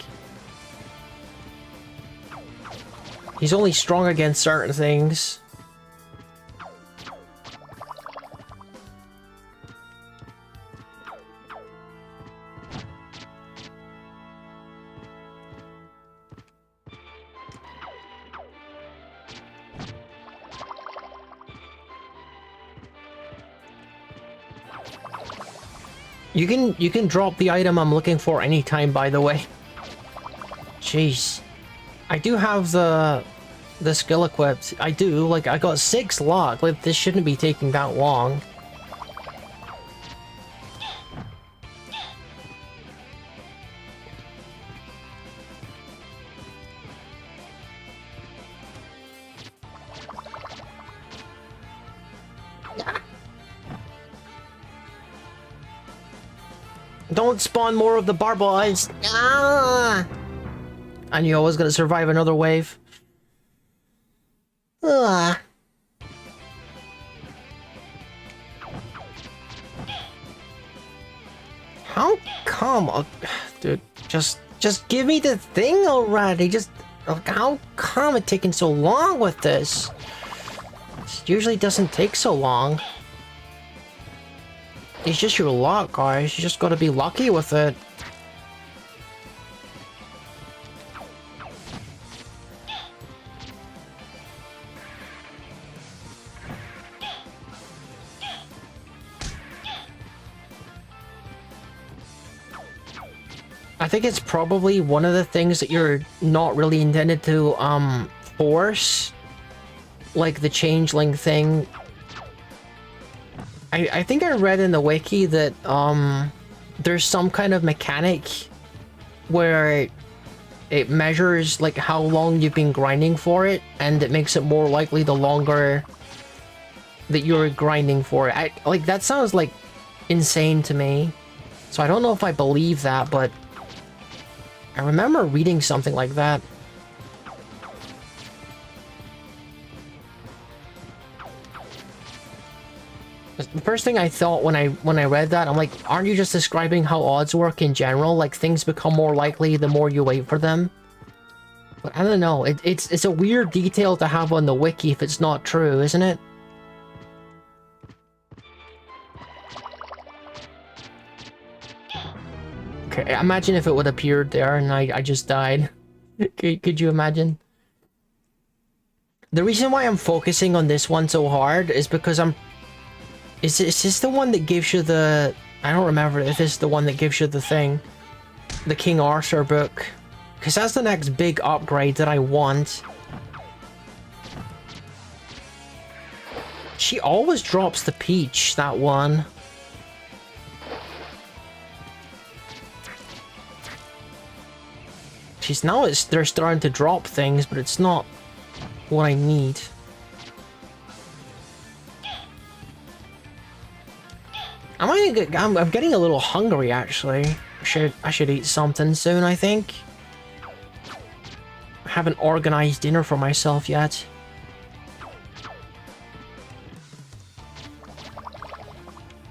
he's only strong against certain things. You can drop the item I'm looking for anytime, by the way. Jeez. I do have the the skill equipped. I do. Like, I got 6 luck. Like, this shouldn't be taking that long. Don't spawn more of the barbars! Ah! I knew I was gonna survive another wave. Ah! How come? Dude, just give me the thing already. Just, how come it's taking so long with this? It usually doesn't take so long. It's just your luck, guys. You just gotta be lucky with it. I think it's probably one of the things that you're not really intended to, force. Like the changeling thing. I think I read in the wiki that, there's some kind of mechanic where it measures, like, how long you've been grinding for it, and it makes it more likely the longer that you're grinding for it. Like, that sounds, like, insane to me. So I don't know if I believe that, but I remember reading something like that. The first thing I thought when I read that, I'm like, aren't you just describing how odds work in general? Like, things become more likely the more you wait for them? But I don't know, it's a weird detail to have on the wiki if it's not true, isn't it? Okay, imagine if it would appear there and I just died. Could you imagine? The reason why I'm focusing on this one so hard is because Is this the one that gives you the... I don't remember if this is the one that gives you the thing. The King Arthur book. Because that's the next big upgrade that I want. She always drops the peach, that one. They're starting to drop things, but it's not what I need. I'm getting a little hungry, actually. I should eat something soon, I think. I haven't organized dinner for myself yet.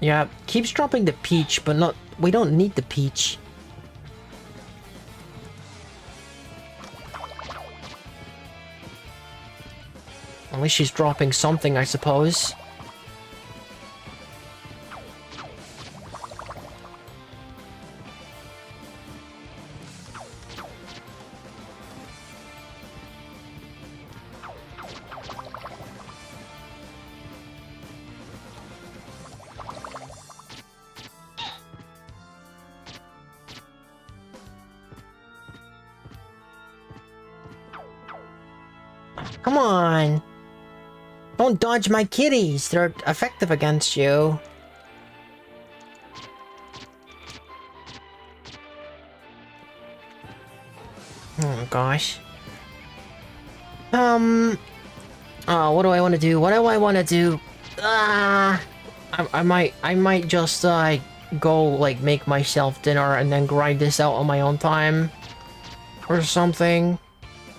Yeah, keeps dropping the peach, but not... We don't need the peach. At least she's dropping something, I suppose. Come on! Don't dodge my kitties! They're effective against you. Oh gosh. Oh, what do I want to do? What do I want to do? I might just, go, like, make myself dinner and then grind this out on my own time. Or something.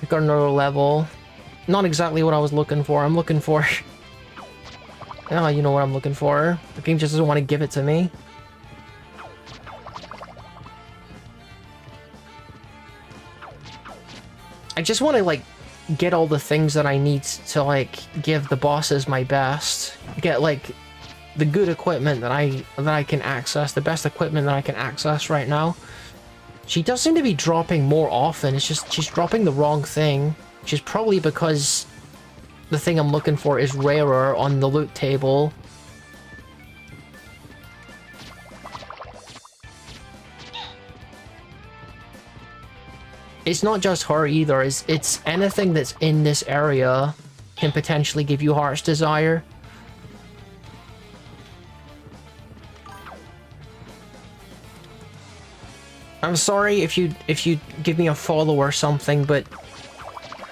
I got another level. Not exactly what I was looking for. I'm looking for... Oh, you know what I'm looking for. The game just doesn't want to give it to me. I just want to, like, get all the things that I need to, like, give the bosses my best. Get, like, the good equipment that I can access. The best equipment that I can access right now. She does seem to be dropping more often. It's just, she's dropping the wrong thing. Which is probably because the thing I'm looking for is rarer on the loot table. it's not just her either. It's anything that's in this area can potentially give you Heart's Desire. I'm sorry if you give me a follow or something, but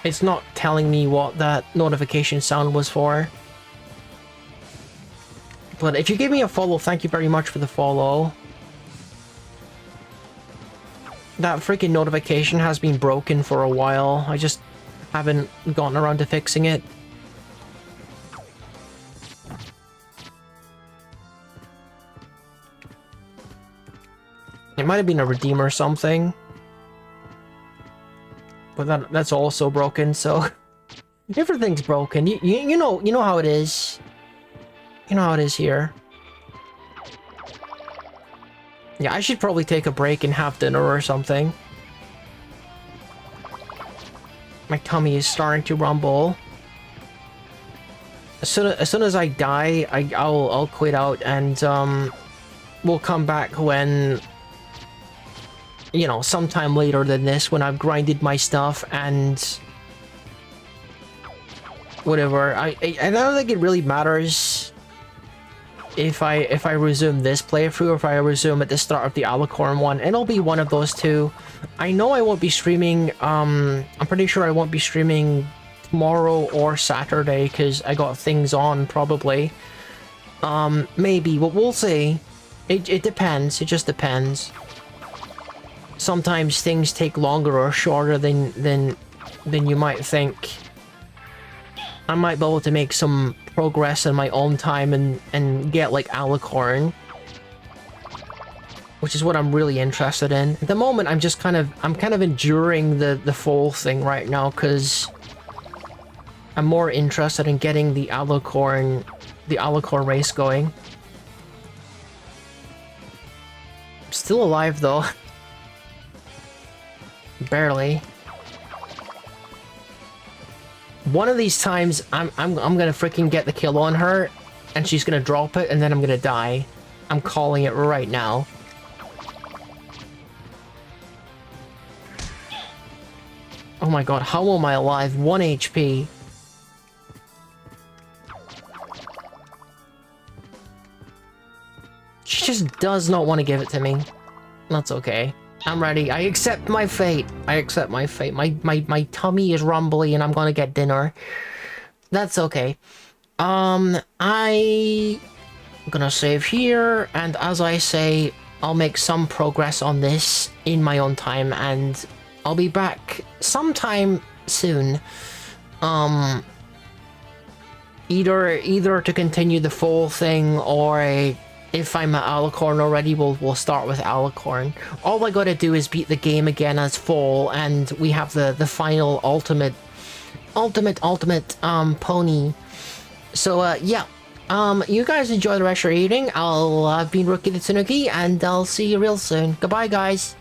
it's not telling me what that notification sound was for. But if you give me a follow, thank you very much for the follow. That freaking notification has been broken for a while. I just haven't gotten around to fixing it. It might have been a redeem or something. But that's also broken, so everything's broken. You know how it is. You know how it is here. Yeah, I should probably take a break and have dinner or something. My tummy is starting to rumble. As soon as I die, I'll quit out and we'll come back when, you know, sometime later than this, when I've grinded my stuff and whatever. I don't think it really matters if I resume this playthrough or if I resume at the start of the Alicorn one. It'll be one of those two. I know I won't be streaming, I'm pretty sure I won't be streaming tomorrow or Saturday because I got things on probably. Maybe, but we'll see. It depends, it just depends. Sometimes things take longer or shorter than you might think. I might be able to make some progress in my own time and get like Alicorn, which is what I'm really interested in. At the moment, I'm kind of enduring the full thing right now because I'm more interested in getting the Alicorn race going. I'm still alive though. Barely. One of these times, I'm gonna freaking get the kill on her, and she's gonna drop it, and then I'm gonna die. I'm calling it right now. Oh my god, how am I alive? 1 HP. She just does not want to give it to me. That's okay. I'm ready. I accept my fate. I accept my fate. My tummy is rumbly and I'm gonna get dinner. That's okay. I'm gonna save here, and as I say, I'll make some progress on this in my own time, and I'll be back sometime soon. Either to continue the full thing, or if I'm at Alicorn already, we'll start with Alicorn. All I gotta do is beat the game again as full, and we have the final ultimate pony. So yeah, you guys enjoy the rest of your evening. I've been Rookie the Tanuki, and I'll see you real soon. Goodbye, guys.